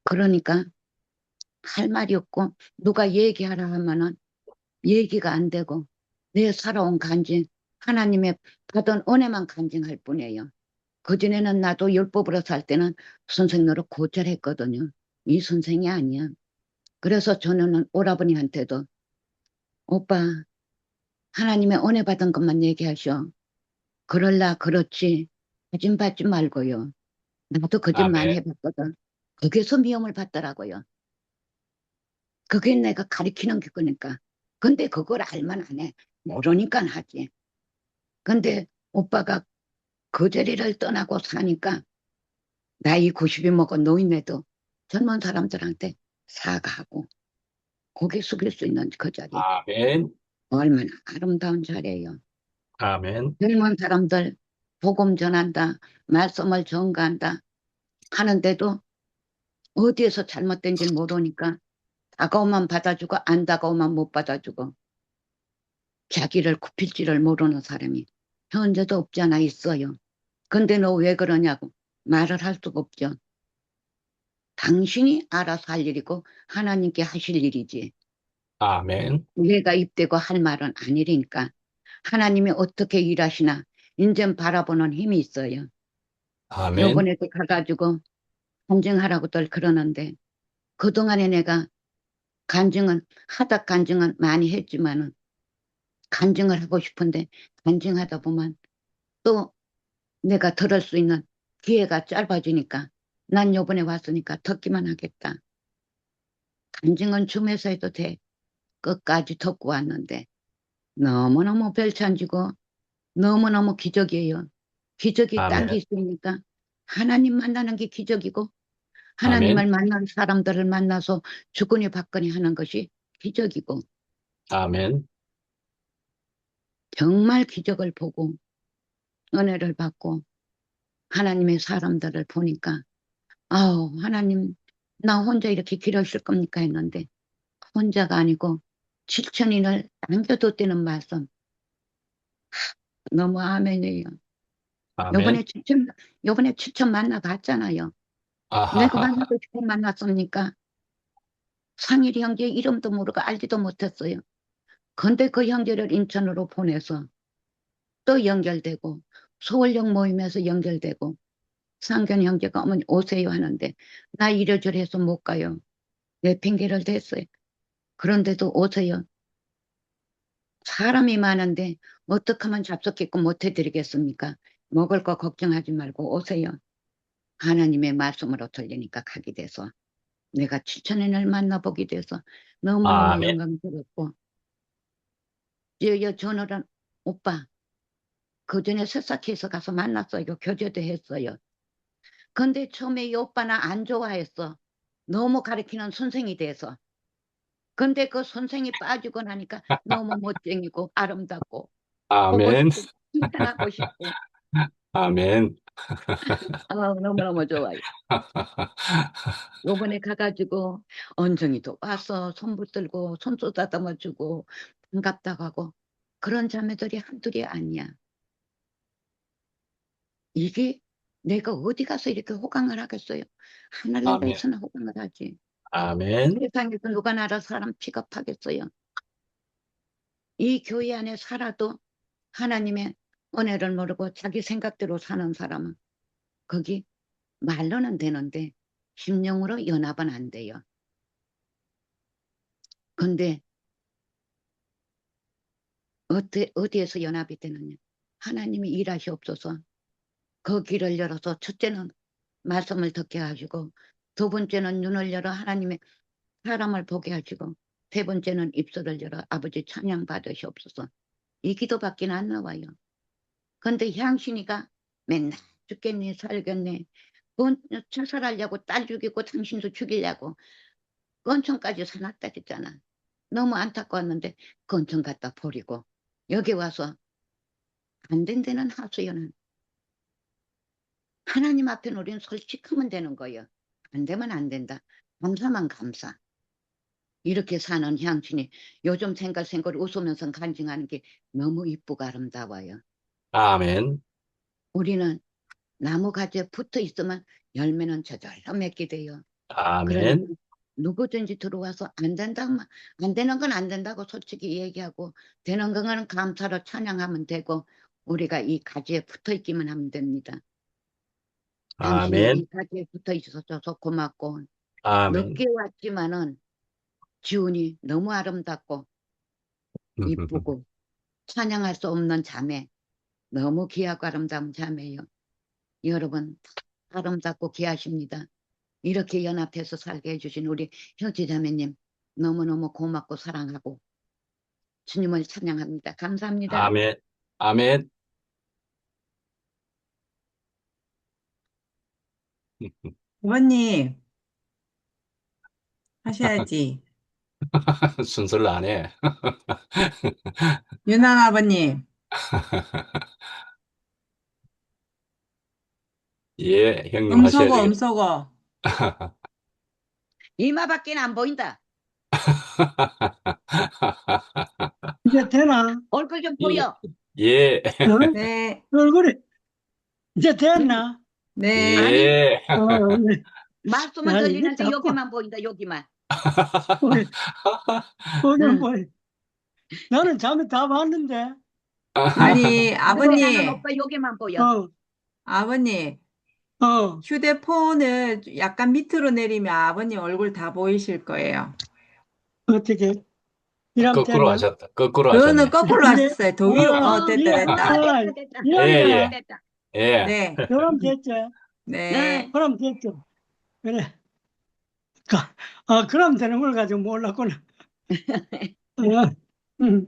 Speaker 3: 그러니까 할 말이 없고 누가 얘기하라 하면은 얘기가 안 되고 내 살아온 간증 하나님의 받은 은혜만 간증할 뿐이에요. 그전에는 나도 율법으로 살 때는 선생 노릇 고절했거든요. 이 선생이 아니야. 그래서 저는 오라버니한테도 오빠 하나님의 은혜 받은 것만 얘기하셔. 그럴라 그렇지. 거짓 받지 말고요. 나도 거짓 많이
Speaker 1: 아멘.
Speaker 3: 해봤거든. 거기서 미움을 받더라고요. 그게 내가 가리키는 게 그러니까. 근데 그걸 알면 안 해. 모르니까 하지. 근데 오빠가 그 자리를 떠나고 사니까 나이 90이 먹은 노인네도 젊은 사람들한테 사과하고 고개 숙일 수 있는 그 자리.
Speaker 1: 아멘.
Speaker 3: 얼마나 아름다운 자리예요.
Speaker 1: 아멘.
Speaker 3: 젊은 사람들 복음 전한다, 말씀을 전가한다 하는데도 어디에서 잘못된지 모르니까 다가오면 받아주고 안 다가오면 못 받아주고 자기를 굽힐 줄을 모르는 사람이 현재도 없지 않아 있어요. 근데 너 왜 그러냐고 말을 할 수가 없죠. 당신이 알아서 할 일이고 하나님께 하실 일이지.
Speaker 1: 아멘.
Speaker 3: 내가 입대고 할 말은 아니니까. 하나님이 어떻게 일하시나 인전 바라보는 힘이 있어요.
Speaker 1: 아멘.
Speaker 3: 요번에도 가가지고 간증하라고들 그러는데 그동안에 내가 간증은 하다 간증은 많이 했지만은 간증을 하고 싶은데 간증하다 보면 또 내가 들을 수 있는 기회가 짧아지니까 난 요번에 왔으니까 듣기만 하겠다. 간증은 줌에서 해도 돼. 끝까지 듣고 왔는데 너무너무 별찬지고 너무너무 기적이에요. 기적이 딴 게
Speaker 1: 아멘.
Speaker 3: 있으니까 하나님 만나는 게 기적이고
Speaker 1: 아멘.
Speaker 3: 하나님을 만난 사람들을 만나서 주거니 받거니 하는 것이 기적이고
Speaker 1: 아멘.
Speaker 3: 정말 기적을 보고 은혜를 받고 하나님의 사람들을 보니까 아우 하나님 나 혼자 이렇게 길으실 겁니까 했는데 혼자가 아니고 7천인을 남겨뒀다는 말씀 너무 아멘이에요.
Speaker 1: 아멘.
Speaker 3: 요번에 7천 요번에 7천 만나봤잖아요. 내가
Speaker 1: 아하하하.
Speaker 3: 만나고 싶어 만났습니까? 상일 형제 이름도 모르고 알지도 못했어요. 근데 그 형제를 인천으로 보내서 또 연결되고 서울역 모임에서 연결되고 상견 형제가 어머니 오세요 하는데 나 이래저래 해서 못 가요. 내 핑계를 댔어요. 그런데도 오세요. 사람이 많은데 어떻게 하면 잡숫겠고 못 해드리겠습니까? 먹을 거 걱정하지 말고 오세요. 하나님의 말씀으로 들리니까 가게 돼서 내가 7천엔을 만나보게 돼서 너무너무
Speaker 1: 아멘.
Speaker 3: 영광스럽고 저는 오빠 그전에 새싹해서 가서 만났어요. 교제도 했어요. 근데 처음에 이 오빠는 안 좋아했어. 너무 가르치는 선생이 돼서. 근데 그 선생이 빠지고 나니까 너무 멋쟁이고 아름답고 보고
Speaker 1: 아멘.
Speaker 3: 싶고 칭찬하고 싶고
Speaker 1: 아멘.
Speaker 3: 너무너무 좋아요. 요번에 가가지고 언정이도 와서 손 붙들고 손 쏟아담아 주고 반갑다고 하고 그런 자매들이 한둘이 아니야. 이게 내가 어디 가서 이렇게 호강을 하겠어요.
Speaker 1: 아멘.
Speaker 3: 하늘나라에서나 호강을 하지.
Speaker 1: 아멘.
Speaker 3: 세상에서 누가 나라 사람 취급하겠어요. 이 교회 안에 살아도 하나님의 은혜를 모르고 자기 생각대로 사는 사람은 거기 말로는 되는데 심령으로 연합은 안 돼요. 근데 어디에서 연합이 되느냐? 하나님이 일하시옵소서. 그 길을 열어서 첫째는 말씀을 듣게 하시고, 두 번째는 눈을 열어 하나님의 사람을 보게 하시고, 세 번째는 입술을 열어 아버지 찬양 받으시옵소서. 이 기도밖에 안 나와요. 근데 향신이가 맨날 죽겠네 살겠네, 자살하려고 딸 죽이고 당신도 죽이려고 건천까지 사놨다 했잖아. 너무 안타까웠는데 건천 갖다 버리고 여기 와서 안 된다는 하소연은, 하나님 앞에는 우리는 솔직하면 되는 거예요. 안 되면 안 된다. 감사만 감사. 이렇게 사는 향신이 요즘 생글생글 웃으면서 간증하는 게 너무 이쁘고 아름다워요.
Speaker 1: 아멘.
Speaker 3: 우리는 나무 가지에 붙어 있으면 열매는 저절로 맺게 돼요. 그러니까
Speaker 1: 아멘.
Speaker 3: 누구든지 들어와서 안 된다면 안 되는 건 안 된다고 솔직히 얘기하고, 되는 거는 감사로 찬양하면 되고, 우리가 이 가지에 붙어 있기만 하면 됩니다. 당신이
Speaker 1: 아멘.
Speaker 3: 이 가지에 붙어 있어서 고맙고,
Speaker 1: 아멘.
Speaker 3: 늦게 왔지만은 기운이 너무 아름답고 이쁘고 찬양할 수 없는 자매, 너무 귀하고 아름다운 자매요. 여러분 아름답고 귀하십니다. 이렇게 연합해서 살게 해주신 우리 형제자매님 너무너무 고맙고 사랑하고 주님을 찬양합니다. 감사합니다.
Speaker 1: 아멘. 아멘.
Speaker 2: 아버님, 하셔야지.
Speaker 1: 순서를 안 해.
Speaker 2: 유난 아버님,
Speaker 1: 예, 형님 하셔야
Speaker 2: 음소거,
Speaker 1: 되겠다.
Speaker 2: 음소거.
Speaker 3: 이마밖에 안 보인다.
Speaker 4: 이제 되나?
Speaker 3: 얼굴 좀
Speaker 1: 예,
Speaker 3: 보여.
Speaker 1: 예,
Speaker 4: 어?
Speaker 2: 네,
Speaker 4: 얼굴이 이제 됐나?
Speaker 2: 네.
Speaker 3: 아니
Speaker 1: 예.
Speaker 4: 네.
Speaker 3: 말씀은
Speaker 4: 야, 이게
Speaker 3: 들리는데
Speaker 4: 자꾸
Speaker 3: 여기만 보인다. 여기만.
Speaker 4: 보기
Speaker 3: 응.
Speaker 4: 뭐 나는 잠이 다 봤는데.
Speaker 2: 아니,
Speaker 3: 아버지 나는
Speaker 2: 아버님,
Speaker 3: 오빠 여기만 보여.
Speaker 4: 어,
Speaker 2: 아버님,
Speaker 4: 어,
Speaker 2: 휴대폰을 약간 밑으로 내리면 아버님 얼굴 다 보이실 거예요.
Speaker 4: 어떻게 이러면
Speaker 1: 거꾸로
Speaker 4: 됐나?
Speaker 1: 하셨다. 거꾸로
Speaker 2: 그거는
Speaker 1: 하셨네.
Speaker 2: 거꾸로
Speaker 4: 이제
Speaker 2: 하셨어요. 더 위로, 됐다,
Speaker 4: 예,
Speaker 2: 됐다.
Speaker 4: 아,
Speaker 3: 됐다 됐다.
Speaker 1: 예,
Speaker 4: 이러면 되나?
Speaker 1: 예,
Speaker 3: 됐다.
Speaker 1: 예.
Speaker 2: 네,
Speaker 4: 그럼 됐지.
Speaker 2: 네.
Speaker 3: 네.
Speaker 4: 그럼 됐죠. 그래. 그럼 되는 걸 가지고 몰랐구나. 어, 음,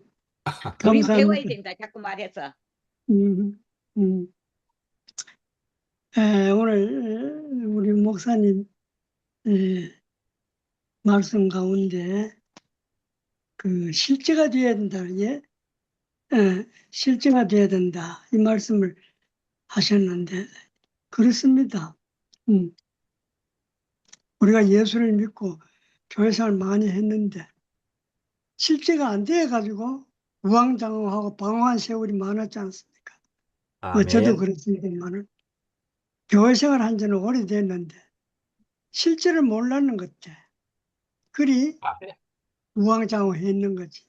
Speaker 3: 우린 배워야
Speaker 4: 감사합니다.
Speaker 3: 된다. 자꾸 말해서.
Speaker 4: 음, 음. 오늘 우리 목사님 에, 말씀 가운데 그 실제가 돼야 된다, 예? 실제가 돼야 된다 이 말씀을 하셨는데 그렇습니다. 음, 우리가 예수를 믿고 교회생활 많이 했는데 실제가 안 돼 가지고 우왕좌왕하고 방황한 세월이 많았지 않습니까? 저도
Speaker 1: 아멘.
Speaker 4: 그렇습니다만은 교회생활 한 지는 오래됐는데 실제를 몰랐는 것 같아. 그리
Speaker 1: 아멘.
Speaker 4: 우왕좌왕했는 거지.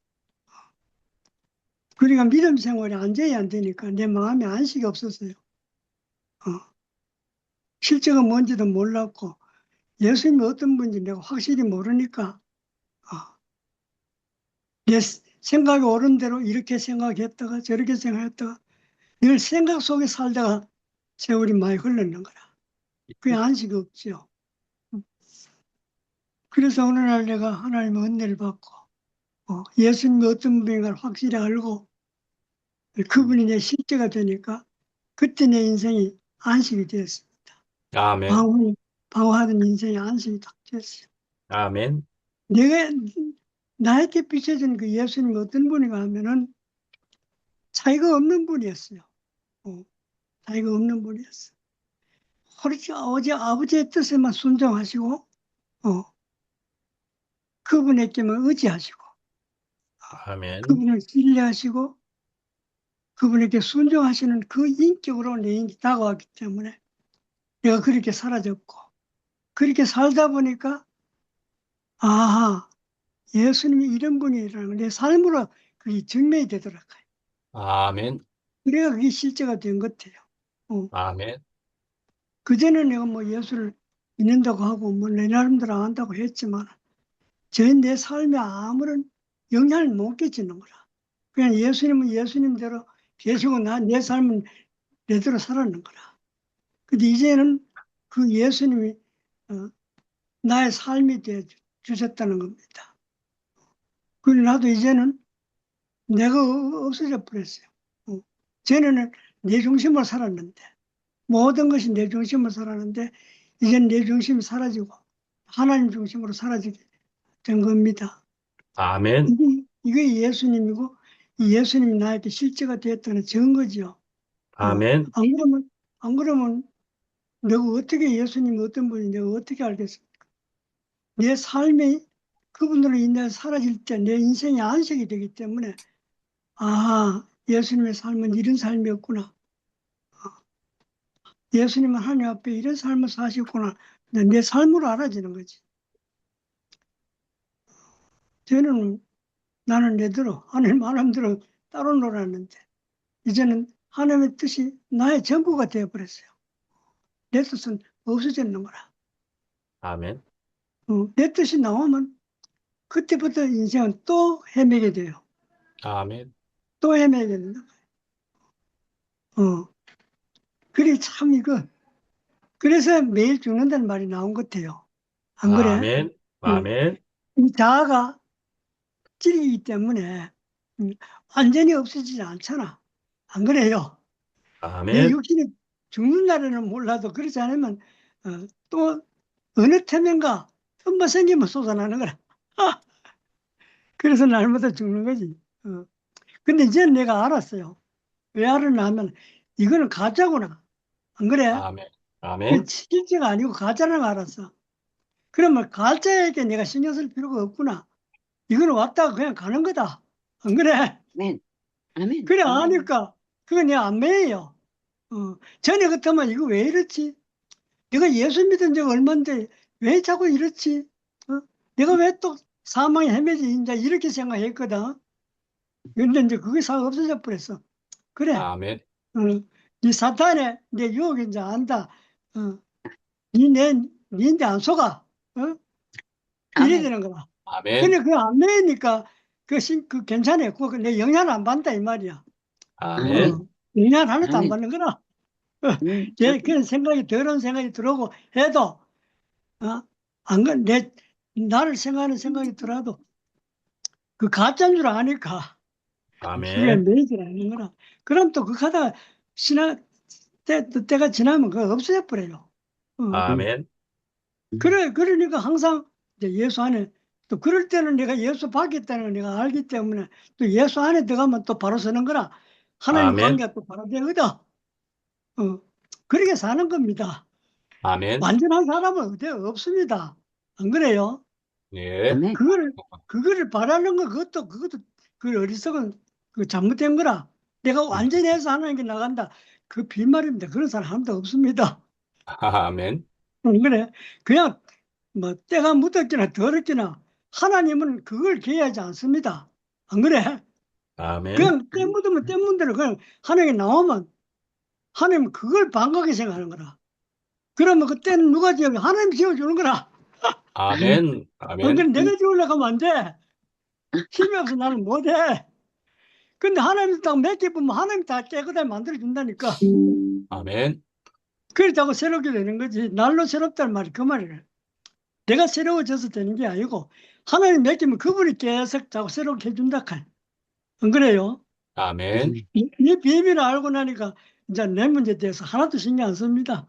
Speaker 4: 그러니까 믿음 생활이 안전이 안 되니까 내 마음에 안식이 없었어요. 어. 실제가 뭔지도 몰랐고 예수님이 어떤 분인지 내가 확실히 모르니까 내 생각이 옳은 대로 이렇게 생각했다가 저렇게 생각했다가 늘 생각 속에 살다가 세월이 많이 흘렀는 거라. 그게 안식이 없죠. 그래서 어느 날 내가 하나님의 은혜를 받고 예수님이 어떤 분인가를 확실히 알고 그분이 내 실제가 되니까 그때 내 인생이 안식이 되었습니다.
Speaker 1: 아멘.
Speaker 4: 방황하던 인생이 안식이 딱 됐어요.
Speaker 1: 아멘.
Speaker 4: 내가 나에게 비춰진 그 예수님이 어떤 분인가 하면은 차이가 없는 분이었어요. 차이가 없는 분이었어. 오로지 어제 아버지의 뜻에만 순종하시고, 그분에게만 의지하시고,
Speaker 1: 아멘.
Speaker 4: 그분을 신뢰하시고, 그분에게 순종하시는 그 인격으로 내 인격이 다가왔기 때문에 내가 그렇게 사라졌고, 그렇게 살다 보니까, 아하, 예수님이 이런 분이라는 걸 내 삶으로 그게 증명이 되더라고요.
Speaker 1: 아멘.
Speaker 4: 그래야 그게 실제가 된 것 같아요. 어.
Speaker 1: 아멘.
Speaker 4: 그전에 내가 뭐 예수를 믿는다고 하고 뭐 내 나름대로 안 한다고 했지만 내 삶에 아무런 영향을 못 끼치는 거라. 그냥 예수님은 예수님대로 계시고 내 삶은 내대로 살았는 거라. 근데 이제는 그 예수님이 어, 나의 삶이 되어 주셨다는 겁니다. 그리고 나도 이제는 내가 없어져 버렸어요. 전에는 내 중심으로 살았는데 모든 것이 내 중심으로 살았는데 이제는 내 중심이 사라지고 하나님 중심으로 사라지게 된 겁니다.
Speaker 1: 아멘.
Speaker 4: 이게 예수님이고 이 예수님이 나에게 실제가 되었다는 증거지요.
Speaker 1: 아멘.
Speaker 4: 안 그러면 내가 어떻게 예수님이 어떤 분인지 내가 어떻게 알겠습니까? 내 삶이 그분으로 인해 사라질 때 내 인생이 안식이 되기 때문에 예수님의 삶은 이런 삶이었구나. 예수님은 하나님 앞에 이런 삶을 사셨구나. 내 삶으로 알아지는 거지. 저는 나는 내대로 하나님 마음대로 따로 놀았는데 이제는 하나님의 뜻이 나의 전부가 되어버렸어요. 내 뜻은 없어지는 거라.
Speaker 1: 아멘.
Speaker 4: 내 뜻이 나오면 그때부터 인생은 또 헤매게 돼요.
Speaker 1: 아멘.
Speaker 4: 또 헤매게 된다. 그래 참 이거 그래서 매일 죽는다는 말이 나온 것 같아요. 안 그래?
Speaker 1: 아멘.
Speaker 4: 응.
Speaker 1: 아멘.
Speaker 4: 이 자아가 찔리기 때문에 완전히 없어지지 않잖아. 안 그래요? 내
Speaker 1: 아멘.
Speaker 4: 육신이 죽는 날에는 몰라도 그렇지 않으면 또 어느 태면가 흠만 생기면 솟아나는 거라. 그래서 날마다 죽는 거지. 근데 이제 내가 알았어요. 왜 알았나 하면 이거는 가짜구나. 안 그래?
Speaker 1: 아멘.
Speaker 4: 그
Speaker 1: 아멘.
Speaker 4: 실제가 아니고 가짜라는 걸 알았어. 그러면 가짜에게 내가 신경 쓸 필요가 없구나. 이거는 왔다가 그냥 가는 거다. 안 그래?
Speaker 3: 아멘. 아멘.
Speaker 4: 그래 아니까 그거 내가 안 매예요. 전에 같으면 이거 왜 이렇지? 내가 예수 믿은 지 얼만데 왜 자꾸 이렇지? 내가 왜 또 사망에 헤매지? 이제 이렇게 생각했거든. 근데 이제 그게 다 없어져 버렸어. 그래.
Speaker 1: 아멘.
Speaker 4: 어, 네 사탄의 내 유혹이 이제 안다. 어, 니인데 안 속아. 이래
Speaker 3: 아멘.
Speaker 4: 되는 거다.
Speaker 1: 아멘.
Speaker 4: 근데 그거 안 매니까 그 괜찮아요. 그거 내 영향 안 받는다 이 말이야.
Speaker 1: 아멘.
Speaker 3: 아멘.
Speaker 4: 영향 하나도 안
Speaker 3: 아멘.
Speaker 4: 받는 거라.
Speaker 3: 아멘.
Speaker 4: 그런 생각이 더러운 생각이 들어오고 해도 안 나를 생각하는 생각이 들어도 그 가짜인 줄 아니까 그게
Speaker 1: 아멘.
Speaker 4: 매이질 않는 거라. 그럼 또 그거 하다가 때가 지나면 그거 없어져 버려요. 어.
Speaker 1: 아멘.
Speaker 4: 그러니까 항상 이제 예수 안에 또 그럴 때는 내가 예수 받겠다는 걸 내가 알기 때문에 또 예수 안에 들어가면 또 바로 서는 거라. 하나님
Speaker 1: 아멘.
Speaker 4: 관계가 또 바로 되거든. 그렇게 사는 겁니다.
Speaker 1: 아멘.
Speaker 4: 완전한 사람은 어디 없습니다. 안 그래요?
Speaker 1: 네.
Speaker 3: 아멘.
Speaker 4: 그거를 바라는 거, 그것도, 그 어리석은, 그 잘못된 거라. 내가 완전히 해서 하나님께 나간다. 그 빈말입니다. 그런 사람 한 명도 없습니다.
Speaker 1: 아멘.
Speaker 4: 안 그래? 그냥, 뭐, 때가 묻었기나 더럽기나, 하나님은 그걸 기회하지 않습니다. 안 그래?
Speaker 1: 아멘.
Speaker 4: 그냥 때 묻으면 때 묻은 대로 그냥 하나님께 나오면, 하나님은 그걸 반갑게 생각하는 거라. 그러면 그때는 누가 지어요? 하나님 지어주는 거라.
Speaker 1: 아멘.
Speaker 4: 그래,
Speaker 1: 아멘.
Speaker 4: 내가 지으려고 하면 안 돼. 힘이 없어 나는 못해. 근데 하나님 딱 맡겨보면 하나님 다 깨끗하게 만들어준다니까.
Speaker 1: 아멘.
Speaker 4: 그렇다고 새롭게 되는 거지. 날로 새롭다는 말이 그 말이래. 내가 새로워져서 되는 게 아니고 하나님 맡기면 그분이 계속 자꾸 새롭게 해준다. 안 그래요?
Speaker 1: 아멘.
Speaker 4: 이 비밀을 알고 나니까 이제 내 문제에 대해서 하나도 신경 안 씁니다.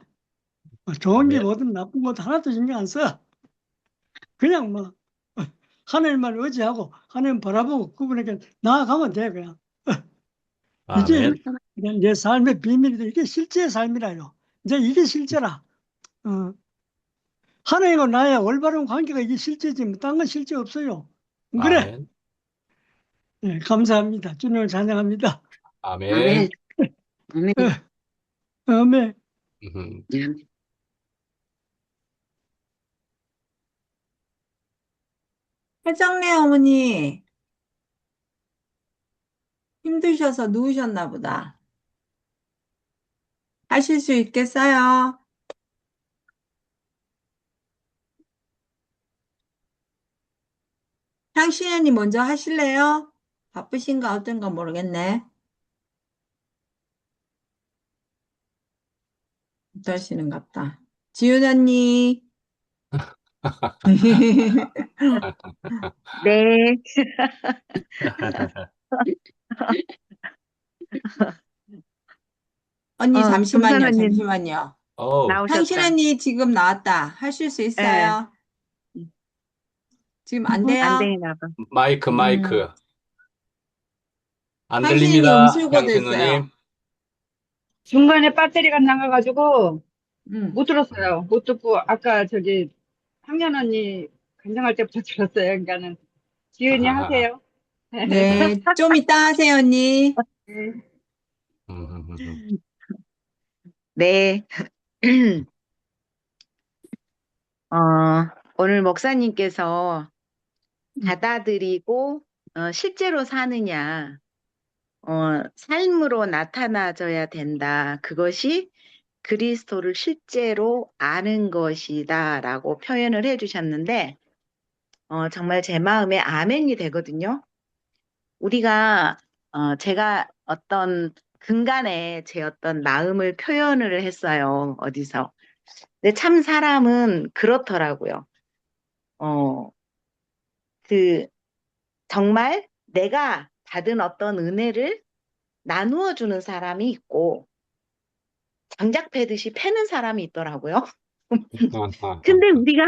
Speaker 4: 뭐 좋은 게
Speaker 1: 아멘.
Speaker 4: 뭐든 나쁜 것도 하나도 신경 안 써. 그냥 뭐 하나님만 의지하고 하나님 바라보고 그분에게 나아가면 돼 그냥. 이게
Speaker 1: 아멘.
Speaker 4: 그냥 내 삶의 비밀이다. 이게 실제의 삶이라요. 이제 이게 실제라. 어. 하나님과 나의 올바른 관계가 이게 실제지, 뭐, 딴 건 실제 없어요. 그래.
Speaker 1: 아멘.
Speaker 4: 네, 감사합니다. 주님을 찬양합니다.
Speaker 1: 아멘.
Speaker 3: 아멘. 아멘.
Speaker 4: 아멘.
Speaker 1: 음.
Speaker 2: 해정래 어머니, 힘드셔서 누우셨나 보다. 하실 수 있겠어요? 향신현이 먼저 하실래요? 바쁘신가 어떤가 모르겠네. 어떠시는갑다. 지윤 언니.
Speaker 5: 네,
Speaker 2: 언니 잠시만요.
Speaker 5: 금선호님
Speaker 2: 잠시만요.
Speaker 1: 어우,
Speaker 2: 향신
Speaker 5: 나오셨다.
Speaker 2: 언니 지금 나왔다. 하실 수
Speaker 5: 예,
Speaker 2: 있어요? 지금 안
Speaker 5: 안
Speaker 2: 돼요?
Speaker 5: 되나 봐.
Speaker 1: 마이크,
Speaker 2: 음.
Speaker 1: 마이크. 안
Speaker 2: 향신이
Speaker 1: 들립니다,
Speaker 2: 음술고 됐어요.
Speaker 1: 향신우님.
Speaker 6: 중간에 배터리가 나가가지고
Speaker 2: 음.
Speaker 6: 못 들었어요. 못 듣고 아까 저기 학년 언니 간증할 때부터 들었어요. 그러니까는 지은이
Speaker 1: 아하하.
Speaker 6: 하세요.
Speaker 2: 네, 좀 이따 하세요, 언니.
Speaker 6: 네.
Speaker 1: 음.
Speaker 5: 네. 어, 오늘 목사님께서 받아들이고 실제로 사느냐, 삶으로 나타나져야 된다. 그것이 그리스도를 실제로 아는 것이다라고 표현을 해주셨는데, 정말 제 마음에 아멘이 되거든요. 우리가, 제가 어떤 근간에 제 어떤 마음을 표현을 했어요. 어디서. 근데 참 사람은 그렇더라고요. 어, 그, 정말 내가 받은 어떤 은혜를 나누어 주는 사람이 있고, 장작 패듯이 패는 사람이 있더라고요. 근데 우리가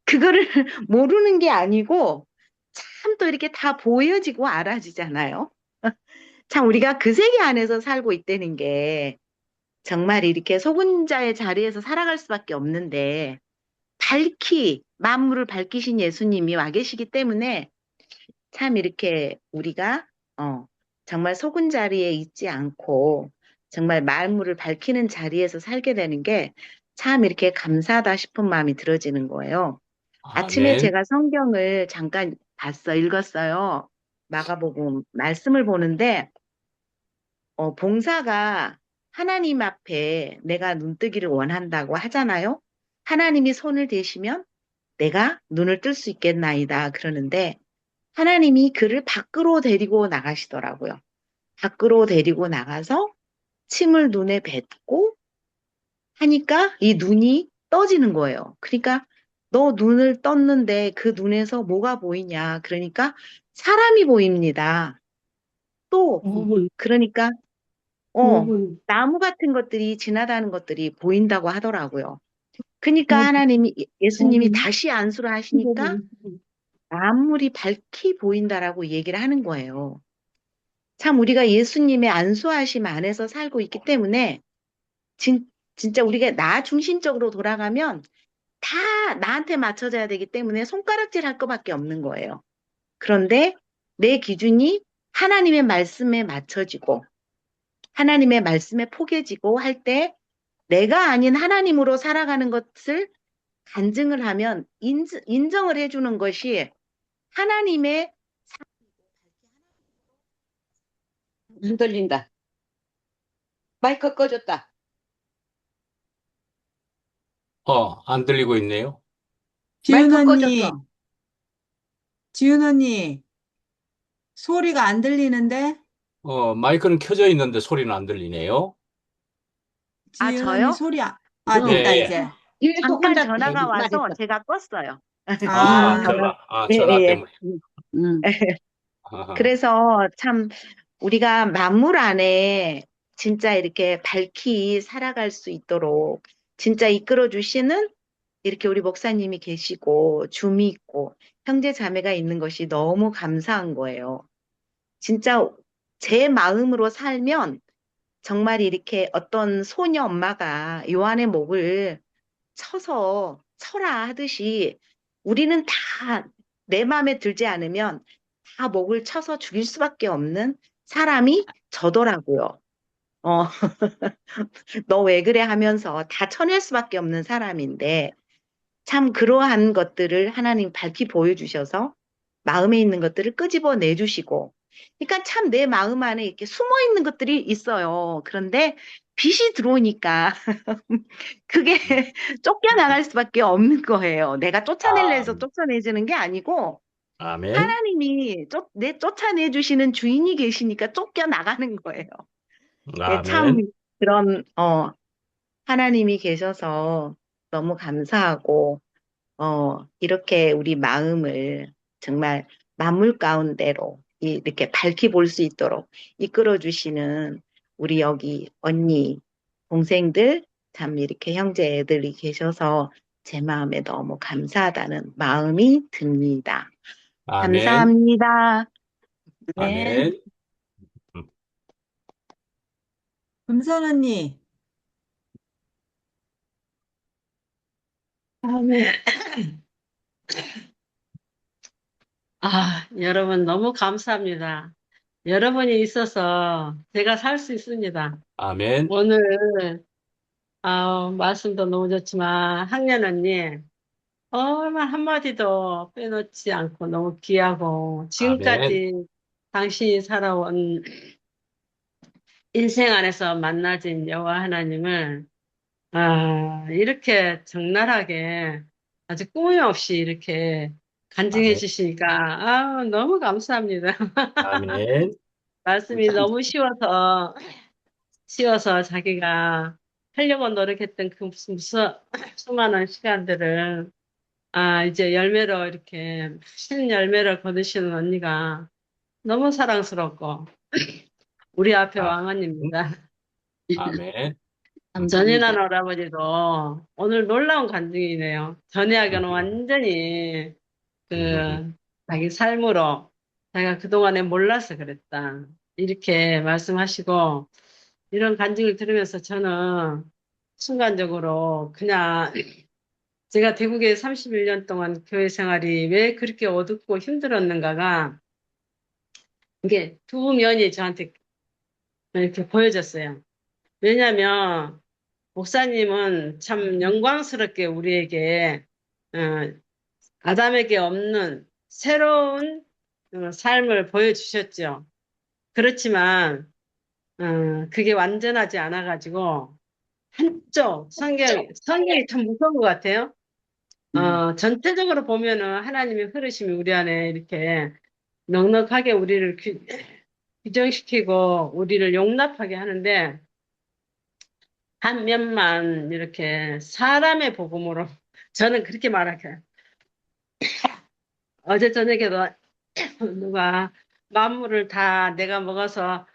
Speaker 5: 그거를 모르는 게 아니고, 참 또 이렇게 다 보여지고 알아지잖아요. 참 우리가 그 세계 안에서 살고 있다는 게 정말 이렇게 속은자의 자리에서 살아갈 수밖에 없는데, 밝히 만물을 밝히신 예수님이 와 계시기 때문에 참 이렇게 우리가 정말 속은 자리에 있지 않고 정말 만물을 밝히는 자리에서 살게 되는 게 참 이렇게 감사하다 싶은 마음이 들어지는 거예요. 아침에
Speaker 1: 아멘.
Speaker 5: 제가 성경을 잠깐 읽었어요. 마가복음 말씀을 보는데 봉사가 하나님 앞에 내가 눈뜨기를 원한다고 하잖아요. 하나님이 손을 대시면 내가 눈을 뜰 수 있겠나이다 그러는데 하나님이 그를 밖으로 데리고 나가시더라고요. 밖으로 데리고 나가서 침을 눈에 뱉고 하니까 이 눈이 떠지는 거예요. 그러니까 너 눈을 떴는데 그 눈에서 뭐가 보이냐? 그러니까 사람이 보입니다. 또
Speaker 4: 5분,
Speaker 5: 그러니까
Speaker 4: 오 분
Speaker 5: 나무 같은 것들이 지나가는 것들이 보인다고 하더라고요. 그러니까
Speaker 4: 5분,
Speaker 5: 예수님이
Speaker 4: 5분,
Speaker 5: 다시 안수를 하시니까
Speaker 4: 15분.
Speaker 5: 만물이 밝히 보인다라고 얘기를 하는 거예요. 참 우리가 예수님의 안수하심 안에서 살고 있기 때문에 진짜 우리가 나 중심적으로 돌아가면 다 나한테 맞춰져야 되기 때문에 손가락질 할 것밖에 없는 거예요. 그런데 내 기준이 하나님의 말씀에 맞춰지고 하나님의 말씀에 포개지고 할 때 내가 아닌 하나님으로 살아가는 것을 간증을 하면 인정을 해주는 것이 하나님의
Speaker 3: 안 들린다. 마이크 꺼졌다.
Speaker 1: 안 들리고 있네요.
Speaker 2: 지윤
Speaker 3: 마이크
Speaker 2: 언니,
Speaker 3: 꺼졌어.
Speaker 2: 지윤 언니, 소리가 안 들리는데?
Speaker 1: 마이크는 켜져 있는데 소리는 안 들리네요.
Speaker 2: 지윤 언니
Speaker 5: 저요?
Speaker 2: 소리,
Speaker 1: 예,
Speaker 2: 됐다,
Speaker 1: 예.
Speaker 2: 이제.
Speaker 3: 계속
Speaker 5: 잠깐
Speaker 3: 한다.
Speaker 5: 전화가 와서
Speaker 3: 말했어.
Speaker 5: 제가 껐어요.
Speaker 2: 아,
Speaker 5: 예,
Speaker 1: 전화
Speaker 5: 예, 예.
Speaker 1: 때문에.
Speaker 3: 응.
Speaker 1: 아하.
Speaker 5: 그래서 참 우리가 만물 안에 진짜 이렇게 밝히 살아갈 수 있도록 진짜 이끌어 주시는 이렇게 우리 목사님이 계시고 줌이 있고 형제 자매가 있는 것이 너무 감사한 거예요. 진짜 제 마음으로 살면 정말 이렇게 어떤 소녀 엄마가 요한의 목을 쳐라 하듯이 우리는 다 내 마음에 들지 않으면 다 목을 쳐서 죽일 수밖에 없는 사람이 저더라고요. 어, 너 왜 그래 하면서 다 쳐낼 수밖에 없는 사람인데 참 그러한 것들을 하나님 밝히 보여주셔서 마음에 있는 것들을 끄집어 내주시고 그러니까 참 내 마음 안에 이렇게 숨어 있는 것들이 있어요. 그런데 빛이 들어오니까 그게 쫓겨나갈 수밖에 없는 거예요. 내가 쫓아내려
Speaker 1: 아,
Speaker 5: 해서 쫓아내지는 게 아니고
Speaker 1: 아멘.
Speaker 5: 하나님이 쫓아내 주시는 주인이 계시니까 쫓겨나가는 거예요. 예, 참
Speaker 1: 아멘.
Speaker 5: 그런 하나님이 계셔서 너무 감사하고 이렇게 우리 마음을 정말 만물 가운데로 이렇게 밝히 볼 수 있도록 이끌어 주시는 우리 여기 언니, 동생들, 참 이렇게 형제들이 계셔서 제 마음에 너무 감사하다는 마음이 듭니다.
Speaker 1: 아멘.
Speaker 5: 감사합니다.
Speaker 2: 네.
Speaker 1: 아멘. 음,
Speaker 2: 금선 언니,
Speaker 7: 아멘. 여러분 너무 감사합니다. 여러분이 있어서 제가 살 수 있습니다.
Speaker 1: 아멘.
Speaker 7: 오늘 말씀도 너무 좋지만 학년 언니 얼마 한마디도 빼놓지 않고 너무 귀하고
Speaker 1: 아멘.
Speaker 7: 지금까지 당신이 살아온 인생 안에서 만나진 여호와 하나님을 이렇게 적나라하게 아주 꾸밈 없이 이렇게 간증해
Speaker 1: 아멘.
Speaker 7: 주시니까 너무 감사합니다.
Speaker 1: 아멘.
Speaker 7: 말씀이 너무 쉬워서 자기가 하려고 노력했던 그 수많은 시간들을 이제 열매로 이렇게 신 열매를 거두시는 언니가 너무 사랑스럽고 우리 앞에
Speaker 1: 아,
Speaker 7: 왕언니입니다.
Speaker 1: 아멘.
Speaker 7: 전인한
Speaker 3: 감사합니다.
Speaker 7: 할아버지도 오늘 놀라운 간증이네요. 전에하고는
Speaker 1: 음,
Speaker 7: 완전히
Speaker 1: 음,
Speaker 7: 그 자기 삶으로 자기가 그동안에 몰라서 그랬다. 이렇게 말씀하시고 이런 간증을 들으면서 저는 순간적으로 그냥 제가 대구에 31년 동안 교회 생활이 왜 그렇게 어둡고 힘들었는가가 이게 두 면이 저한테 이렇게 보여졌어요. 왜냐하면 목사님은 참 영광스럽게 우리에게 어, 아담에게 없는 새로운 삶을 보여주셨죠. 그렇지만 그게 완전하지 않아가지고 한쪽 성경이 참 무서운 것 같아요. 전체적으로 보면은 하나님의 흐르심이 우리 안에 이렇게 넉넉하게 우리를 규정시키고 우리를 용납하게 하는데 한 면만 이렇게 사람의 복음으로 저는 그렇게 말할게요. 어제 저녁에도 누가 만물을 다 내가 먹어서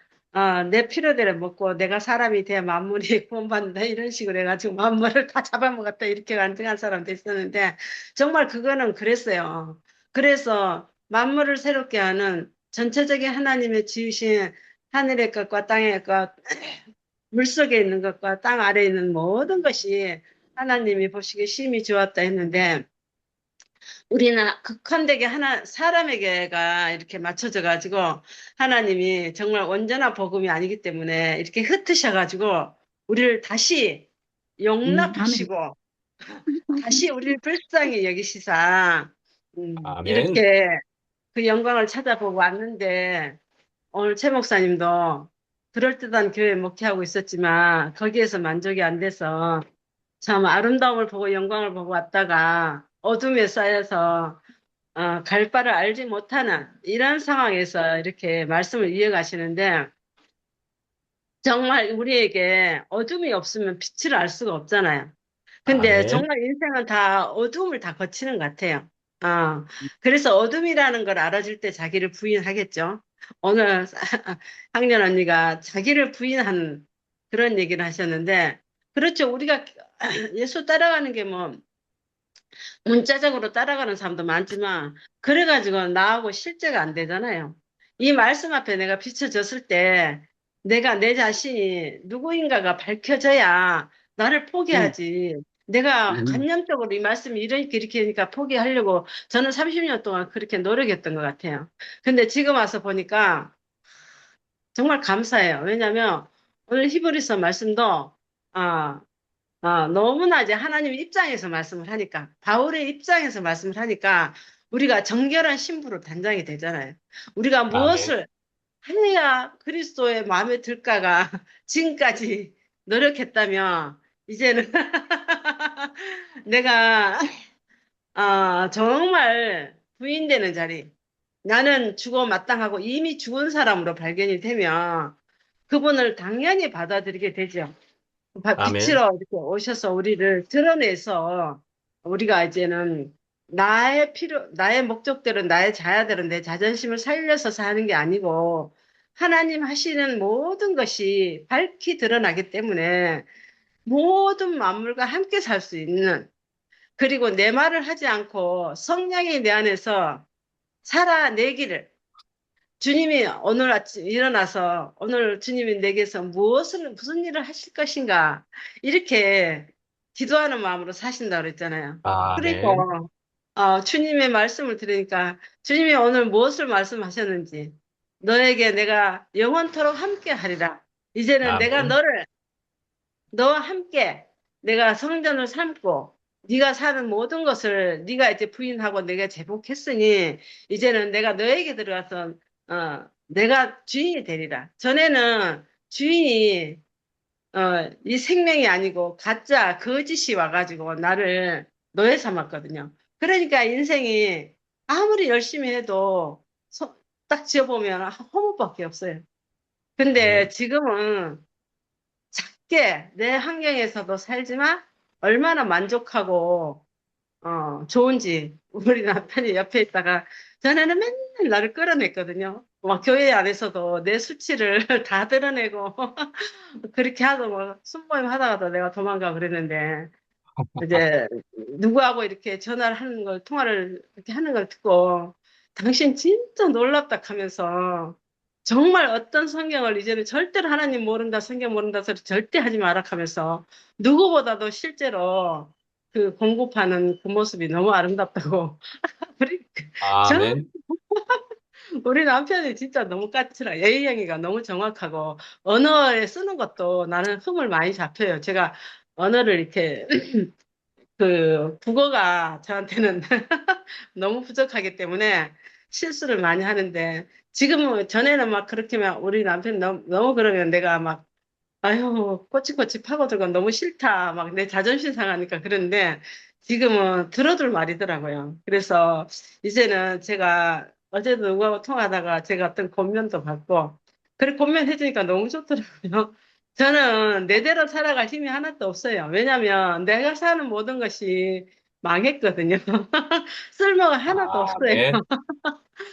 Speaker 7: 내 필요대로 먹고 내가 사람이 돼야 만물이 구원받는다 이런 식으로 해가지고 만물을 다 잡아먹었다 이렇게 간증한 사람도 있었는데 정말 그거는 그랬어요. 그래서 만물을 새롭게 하는 전체적인 하나님의 지으신 하늘의 것과 땅의 것, 물속에 있는 것과 땅 아래에 있는 모든 것이 하나님이 보시기에 심히 좋았다 했는데 우리는 극한되게 사람에게가 이렇게 맞춰져 가지고 하나님이 정말 온전한 복음이 아니기 때문에 이렇게 흩으셔 가지고 우리를 다시
Speaker 3: 아멘.
Speaker 7: 용납하시고 다시 우리를 불쌍히 여기시사
Speaker 1: 아멘.
Speaker 7: 이렇게 그 영광을 찾아보고 왔는데 오늘 최 목사님도 그럴듯한 교회 목회하고 있었지만 거기에서 만족이 안 돼서 참 아름다움을 보고 영광을 보고 왔다가 어둠에 쌓여서 갈 바를 알지 못하는 이런 상황에서 이렇게 말씀을 이어가시는데 정말 우리에게 어둠이 없으면 빛을 알 수가 없잖아요. 근데
Speaker 1: 아멘.
Speaker 7: 정말 인생은 다 어둠을 다 거치는 것 같아요. 어, 그래서 어둠이라는 걸 알아줄 때 자기를 부인하겠죠. 오늘 학년 언니가 자기를 부인한 그런 얘기를 하셨는데 그렇죠. 우리가 예수 따라가는 게 뭐 문자적으로 따라가는 사람도 많지만 그래가지고 나하고 실제가 안 되잖아요. 이 말씀 앞에 내가 비춰졌을 때 내가 내 자신이 누구인가가 밝혀져야 나를
Speaker 3: 음,
Speaker 7: 포기하지. 내가
Speaker 3: 아멘.
Speaker 7: 관념적으로 이 말씀이 이렇게 하니까 포기하려고 저는 30년 동안 그렇게 노력했던 것 같아요. 근데 지금 와서 보니까 정말 감사해요. 왜냐하면 오늘 히브리서 말씀도 아, 너무나 이제 하나님 입장에서 말씀을 하니까, 바울의 입장에서 말씀을 하니까, 우리가 정결한 신부로 단장이 되잖아요. 우리가
Speaker 1: 아멘.
Speaker 7: 무엇을 해야 그리스도의 마음에 들까가 지금까지 노력했다면, 이제는 내가, 정말 부인되는 자리, 나는 죽어 마땅하고 이미 죽은 사람으로 발견이 되면 그분을 당연히 받아들이게 되죠.
Speaker 1: 아멘.
Speaker 7: 빛으로 이렇게 오셔서 우리를 드러내서 우리가 이제는 나의 목적대로, 나의 자아대로 내 자존심을 살려서 사는 게 아니고 하나님 하시는 모든 것이 밝히 드러나기 때문에 모든 만물과 함께 살 수 있는, 그리고 내 말을 하지 않고 성령이 내 안에서 살아내기를, 주님이 오늘 아침 일어나서 오늘 주님이 내게서 무슨 일을 하실 것인가 이렇게 기도하는 마음으로 사신다고 그랬잖아요. 그러니까
Speaker 1: 아멘.
Speaker 7: 주님의 말씀을 들으니까 주님이 오늘 무엇을 말씀하셨는지, 너에게 내가 영원토록 함께 하리라. 이제는 내가
Speaker 1: 아멘.
Speaker 7: 너와 함께 내가 성전을 삼고 네가 사는 모든 것을 네가 이제 부인하고 내가 제복했으니 이제는 내가 너에게 들어가서 내가 주인이 되리라. 전에는 주인이 이 생명이 아니고 가짜 거짓이 와가지고 나를 노예 삼았거든요. 그러니까 인생이 아무리 열심히 해도 딱 지어보면 허무밖에 없어요. 근데
Speaker 1: 아멘.
Speaker 7: 지금은 작게 내 환경에서도 살지만 얼마나 만족하고 좋은지 우리 남편이 옆에 있다가 전에는 맨날 나를 끌어냈거든요. 막 교회 안에서도 내 수치를 다 드러내고 그렇게 하고 뭐 순모임 하다가도 내가 도망가 그랬는데 이제 누구하고 이렇게 전화를 하는 걸 통화를 이렇게 하는 걸 듣고 당신 진짜 놀랍다 하면서 정말 어떤 성경을 이제는 절대로 하나님 모른다 성경 모른다 소리 절대 하지 마라 하면서 누구보다도 실제로 그 공급하는 그 모습이 너무 아름답다고 우리 저
Speaker 1: 아멘.
Speaker 7: 우리 남편이 진짜 너무 까칠해. A형이가 너무 정확하고 언어에 쓰는 것도 나는 흠을 많이 잡혀요. 제가 언어를 이렇게 그 국어가 저한테는 너무 부족하기 때문에 실수를 많이 하는데 지금은 전에는 막 그렇게 막 우리 남편이 너무 그러면 내가 막 아유 꼬치꼬치 파고들고 너무 싫다 막 내 자존심 상하니까 그런데 지금은 들어줄 말이더라고요. 그래서 이제는 제가 어제도 누구하고 통화하다가 제가 어떤 권면도 받고 그래 권면해 주니까 너무 좋더라고요. 저는 내대로 살아갈 힘이 하나도 없어요. 왜냐면 내가 사는 모든 것이 망했거든요. 쓸모가 하나도 없어요.
Speaker 1: 아멘.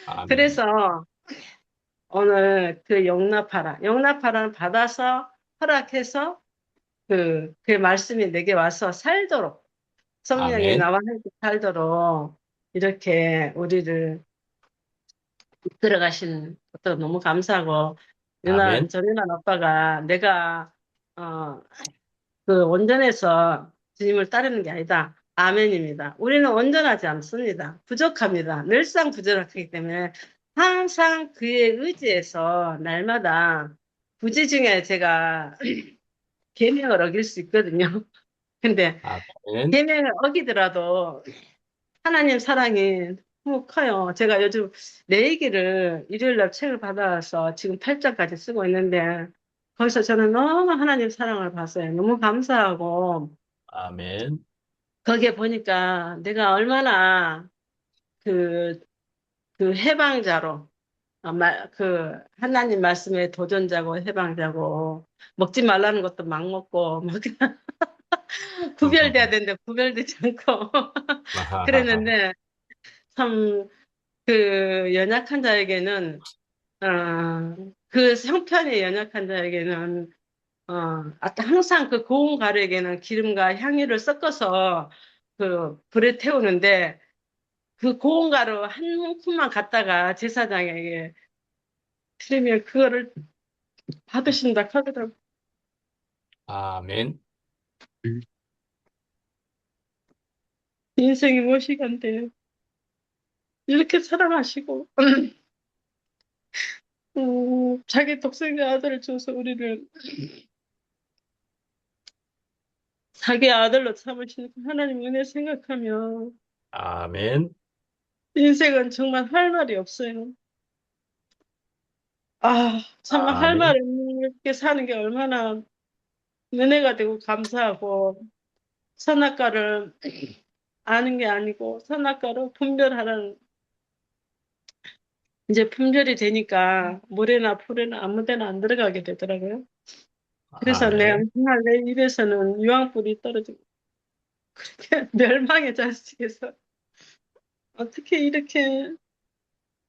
Speaker 1: 아멘.
Speaker 7: 그래서 오늘 그 용납하라는 받아서 허락해서 그 말씀이 내게 와서 살도록 성령이
Speaker 1: 아멘.
Speaker 7: 나와 함께 살도록 이렇게 우리를 들어가신 것도 너무 감사하고
Speaker 1: 아멘.
Speaker 7: 전윤아 아빠가 내가 어, 그 온전해서 주님을 따르는 게 아니다. 아멘입니다. 우리는 온전하지 않습니다. 부족합니다. 늘상 부족하기 때문에 항상 그의 의지에서 날마다 부지 중에 제가 계명을 어길 수 있거든요. 근데
Speaker 1: 아멘.
Speaker 7: 계명을 어기더라도 하나님 사랑이 너무 커요. 제가 요즘 내 얘기를 일요일 날 책을 받아서 지금 8장까지 쓰고 있는데 거기서 저는 너무 하나님 사랑을 봤어요. 너무 감사하고
Speaker 1: 아멘.
Speaker 7: 거기에 보니까 내가 얼마나 그, 그 해방자로 하나님 말씀의 도전자고 해방자고 먹지 말라는 것도 막 먹고 막 구별돼야 되는데 구별되지 않고 그랬는데 참 그 연약한 자에게는 그 형편이 연약한 자에게는 항상 그 고운 가루에게는 기름과 향유를 섞어서 그 불에 태우는데 그 고운 가루 한 움큼만 갖다가 제사장에게 드리면 그거를 받으신다 하더라고요.
Speaker 1: 아멘.
Speaker 7: 인생이 무엇이간데 이렇게 사랑하시고 자기 독생자 아들을 줘서 우리를 자기 아들로 삼으신 그 하나님 은혜 생각하면
Speaker 1: 아멘.
Speaker 7: 인생은 정말 할 말이 없어요. 정말 할
Speaker 1: 아멘.
Speaker 7: 말이 없는 게 사는 게 얼마나 은혜가 되고 감사하고 선악과를 아는 게 아니고 선악과로 분별하라는 이제 품절이 되니까 물에나 풀에나 아무 데나 안 들어가게 되더라고요. 그래서 내가
Speaker 1: 아멘.
Speaker 7: 정말 내 입에서는 유황불이 떨어지고 그렇게 멸망의 자식에서 어떻게 이렇게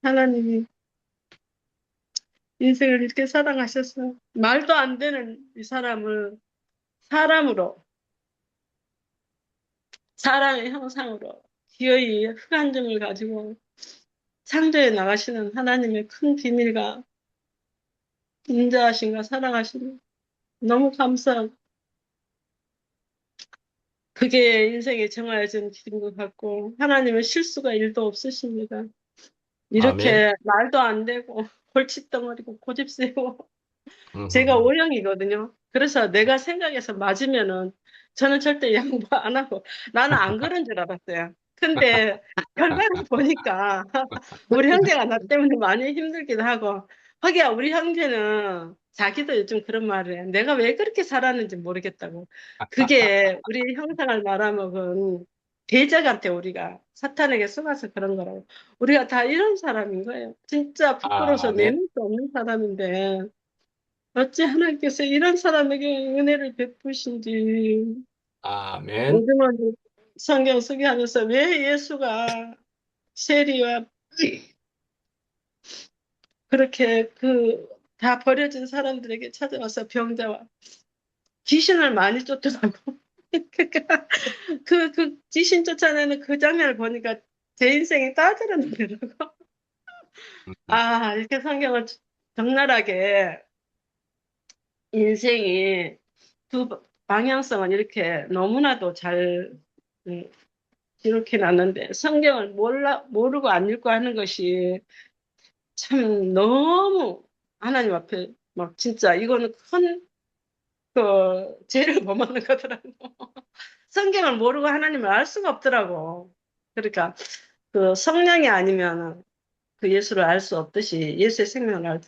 Speaker 7: 하나님이 인생을 이렇게 사랑하셨어요. 말도 안 되는 이 사람을 사람으로, 사람의 형상으로 기어이 흑암점을 가지고 창조해 나가시는 하나님의 큰 비밀과 인자하심과 사랑하심 너무 감사하고 그게 인생에 정해진 길인 것 같고 하나님은 실수가 일도 없으십니다.
Speaker 1: 아멘.
Speaker 7: 이렇게 말도 안 되고 골칫덩어리고 고집세고 제가
Speaker 1: 음,
Speaker 7: O형이거든요. 그래서 내가 생각해서 맞으면은 저는 절대 양보 안 하고 나는 안 그런 줄 알았어요. 근데 결과를 보니까 우리 형제가 나 때문에 많이 힘들기도 하고 하기야 우리 형제는 자기도 요즘 그런 말을 해. 내가 왜 그렇게 살았는지 모르겠다고. 그게 우리 형상을 말아먹은 대적한테 우리가 사탄에게 속아서 그런 거라고. 우리가 다 이런 사람인 거예요. 진짜 부끄러워서
Speaker 1: 아멘.
Speaker 7: 내놓을 수 없는 사람인데 어찌 하나님께서 이런 사람에게 은혜를 베푸신지.
Speaker 1: 아멘.
Speaker 7: 요즘은 성경 소개하면서 왜 예수가 세리와 그렇게 그 다 버려진 사람들에게 찾아와서 병자와 귀신을 많이 쫓더라고. 그러니까 그 귀신 쫓아내는 그 장면을 보니까 제 인생이 따뜻해지더라고.
Speaker 1: 음,
Speaker 7: 아, 이렇게 성경을 적나라하게 인생이 두 방향성은 이렇게 너무나도 잘 음, 이렇게 놨는데 성경을 모르고 안 읽고 하는 것이 참 너무 하나님 앞에 막 진짜 이거는 큰 그 죄를 범하는 거더라고. 성경을 모르고 하나님을 알 수가 없더라고. 그러니까 그 성령이 아니면 그 예수를 알 수 없듯이 예수의 생명을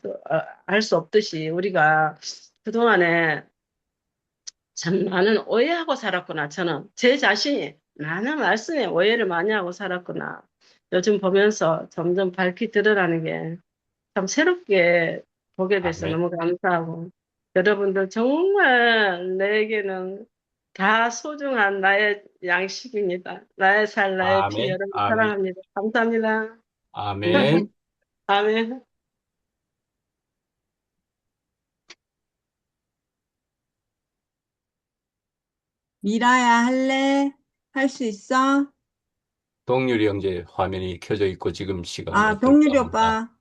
Speaker 7: 알 수 없듯이 우리가 그동안에 참 많은 오해하고 살았구나. 저는 제 자신이 많은 말씀에 오해를 많이 하고 살았구나. 요즘 보면서 점점 밝히 드러나는 게 참 새롭게 보게 돼서
Speaker 1: 아멘.
Speaker 7: 너무 감사하고 여러분들 정말 내게는 다 소중한 나의 양식입니다. 나의 살, 나의 피
Speaker 1: 아멘.
Speaker 7: 여러분
Speaker 1: 아멘.
Speaker 7: 사랑합니다. 감사합니다.
Speaker 1: 아멘.
Speaker 7: 아멘.
Speaker 2: 미라야, 할래? 할 수 있어?
Speaker 1: 동률이 형제 화면이 켜져 있고 지금 시간이
Speaker 2: 아,
Speaker 1: 어떨까
Speaker 2: 동률이
Speaker 1: 합니다.
Speaker 2: 오빠.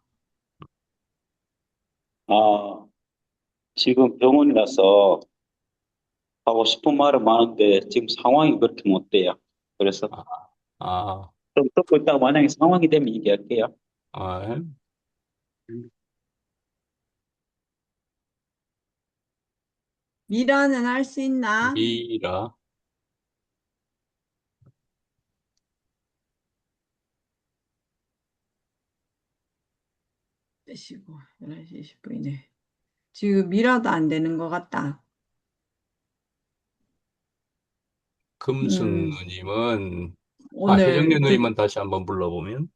Speaker 8: 아, 지금 병원이라서 하고 싶은 말은 많은데 지금 상황이 그렇게 못 돼요. 그래서
Speaker 1: 아, 아,
Speaker 8: 좀 듣고 있다가 만약에 상황이 되면 얘기할게요.
Speaker 1: 아,
Speaker 2: 미라는 할 수 있나?
Speaker 1: 미라.
Speaker 2: 시고 11시 20분이네. 지금 미라도 안 되는 것 같다.
Speaker 1: 금순
Speaker 2: 음,
Speaker 1: 누님은, 혜정래
Speaker 2: 오늘
Speaker 1: 누님은 다시 한번 불러보면,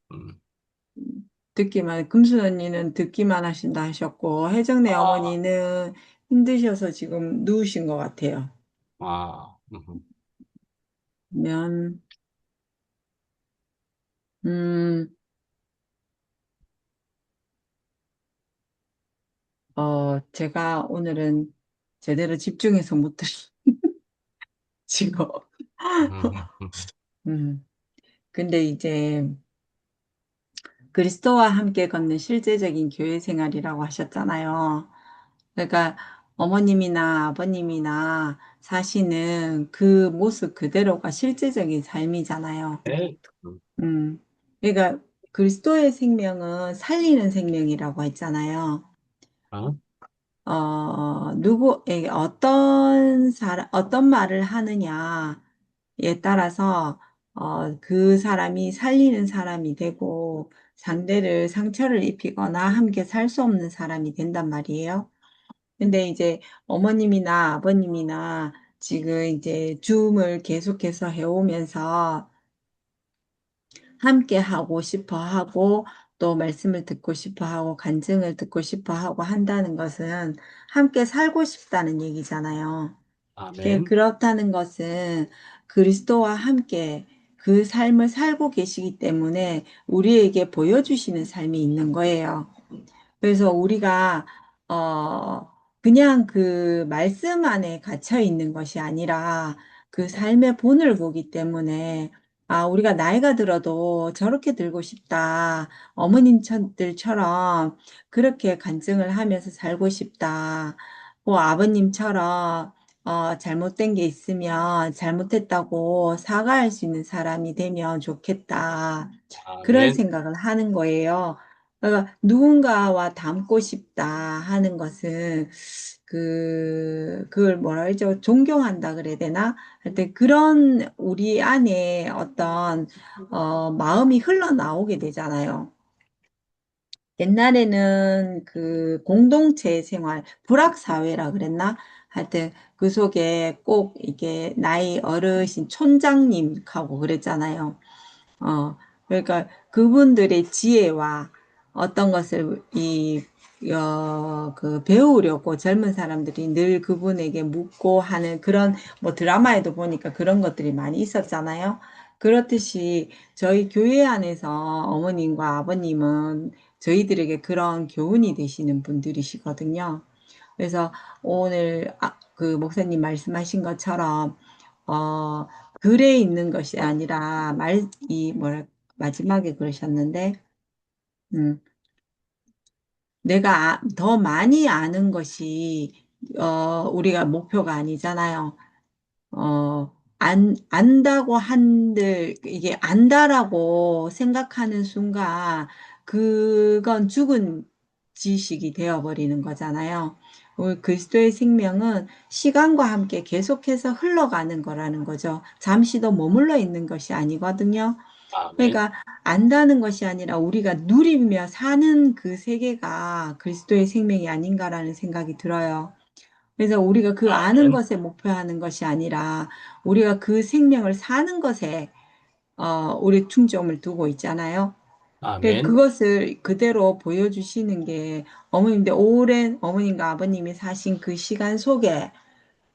Speaker 2: 금순 언니는 듣기만 하신다 하셨고, 혜정네
Speaker 1: 아,
Speaker 2: 어머니는 힘드셔서 지금 누우신 것 같아요.
Speaker 1: 아,
Speaker 2: 그러면, 음, 제가 오늘은 제대로 집중해서 못 들으시고,
Speaker 1: 음, 음,
Speaker 2: 근데 이제 그리스도와 함께 걷는 실제적인 교회 생활이라고 하셨잖아요. 그러니까 어머님이나 아버님이나 사시는 그 모습 그대로가 실제적인 삶이잖아요.
Speaker 1: 네.
Speaker 2: 그러니까 그리스도의 생명은 살리는 생명이라고 했잖아요.
Speaker 1: 어?
Speaker 2: 누구에게 어떤 말을 하느냐에 따라서, 그 사람이 살리는 사람이 되고, 상대를 상처를 입히거나 함께 살 수 없는 사람이 된단 말이에요. 근데 이제 어머님이나 아버님이나 지금 이제 줌을 계속해서 해오면서 함께 하고 싶어 하고, 또 말씀을 듣고 싶어 하고 간증을 듣고 싶어 하고 한다는 것은 함께 살고 싶다는 얘기잖아요.
Speaker 1: 아멘.
Speaker 2: 그렇다는 것은 그리스도와 함께 그 삶을 살고 계시기 때문에 우리에게 보여주시는 삶이 있는 거예요. 그래서 우리가 그냥 그 말씀 안에 갇혀 있는 것이 아니라 그 삶의 본을 보기 때문에 우리가 나이가 들어도 저렇게 들고 싶다. 어머님들처럼 그렇게 간증을 하면서 살고 싶다. 아버님처럼 잘못된 게 있으면 잘못했다고 사과할 수 있는 사람이 되면 좋겠다. 그런
Speaker 1: 아멘.
Speaker 2: 생각을 하는 거예요. 그러니까 누군가와 닮고 싶다 하는 것은 그걸 뭐라 그러죠? 존경한다 그래야 되나? 하여튼 그런 우리 안에 어떤 마음이 흘러나오게 되잖아요. 옛날에는 그 공동체 생활, 불악사회라 그랬나? 하여튼 그 속에 꼭 이게 나이 어르신 촌장님하고 그랬잖아요. 그러니까 그분들의 지혜와 어떤 것을 배우려고 젊은 사람들이 늘 그분에게 묻고 하는 그런, 뭐 드라마에도 보니까 그런 것들이 많이 있었잖아요. 그렇듯이 저희 교회 안에서 어머님과 아버님은 저희들에게 그런 교훈이 되시는 분들이시거든요. 그래서 오늘 그 목사님 말씀하신 것처럼 어, 글에 있는 것이 아니라 마지막에 그러셨는데, 음, 내가 더 많이 아는 것이 우리가 목표가 아니잖아요. 안다고 한들, 이게 안다라고 생각하는 순간, 그건 죽은 지식이 되어버리는 거잖아요. 우리 그리스도의 생명은 시간과 함께 계속해서 흘러가는 거라는 거죠. 잠시도 머물러 있는 것이 아니거든요.
Speaker 1: 아멘.
Speaker 2: 그러니까 안다는 것이 아니라 우리가 누리며 사는 그 세계가 그리스도의 생명이 아닌가라는 생각이 들어요. 그래서 우리가 그 아는
Speaker 1: 아멘.
Speaker 2: 것에 목표하는 것이 아니라 우리가 그 생명을 사는 것에 우리 중점을 두고 있잖아요.
Speaker 1: 아멘.
Speaker 2: 그것을 그대로 보여주시는 게 어머님인데 오랜 어머님과 아버님이 사신 그 시간 속에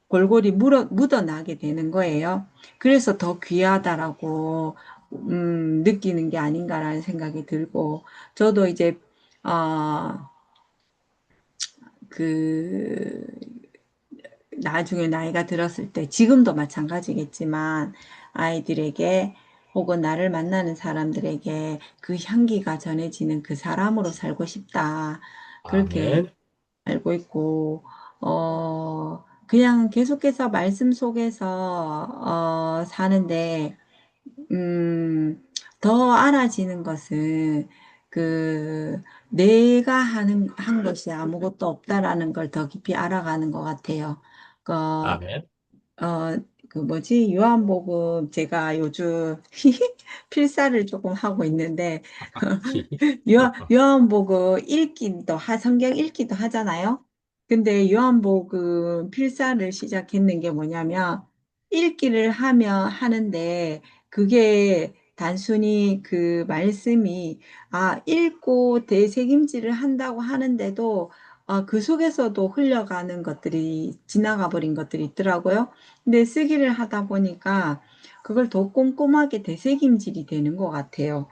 Speaker 2: 골골이 묻어나게 되는 거예요. 그래서 더 귀하다라고 느끼는 게 아닌가라는 생각이 들고 저도 이제 어, 그 나중에 나이가 들었을 때 지금도 마찬가지겠지만 아이들에게 혹은 나를 만나는 사람들에게 그 향기가 전해지는 그 사람으로 살고 싶다. 그렇게
Speaker 1: 아멘.
Speaker 2: 알고 있고 그냥 계속해서 말씀 속에서 사는데 더 알아지는 것은 그 내가 한 것이 아무것도 없다라는 걸 더 깊이 알아가는 것 같아요. 그,
Speaker 1: 아멘.
Speaker 2: 그 뭐지? 요한복음 제가 요즘 필사를 조금 하고 있는데 요한복음 성경 읽기도 하잖아요. 근데 요한복음 필사를 시작했는 게 뭐냐면 읽기를 하는데 그게 단순히 그 말씀이 읽고 대책임질을 한다고 하는데도 그 속에서도 흘려가는 것들이 지나가 버린 것들이 있더라고요. 근데 쓰기를 하다 보니까 그걸 더 꼼꼼하게 되새김질이 되는 것 같아요.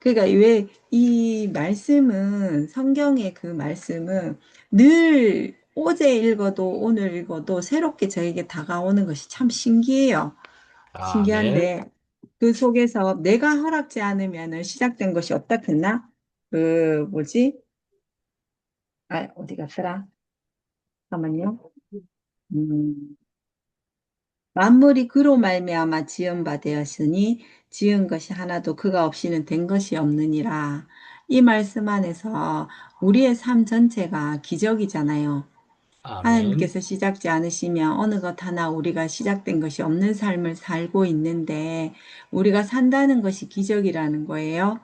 Speaker 2: 그러니까 왜 이 말씀은 성경의 그 말씀은 늘 어제 읽어도 오늘 읽어도 새롭게 저에게 다가오는 것이 참 신기해요.
Speaker 1: 아멘.
Speaker 2: 신기한데 그 속에서 내가 허락지 않으면 시작된 것이 어떻겠나? 그 뭐지? 어디 갔더라? 잠깐만요. 음, 만물이 그로 말미암아 지은 바 되었으니 지은 것이 하나도 그가 없이는 된 것이 없느니라. 이 말씀 안에서 우리의 삶 전체가 기적이잖아요.
Speaker 1: 아멘.
Speaker 2: 하나님께서 시작지 않으시면 어느 것 하나 우리가 시작된 것이 없는 삶을 살고 있는데 우리가 산다는 것이 기적이라는 거예요.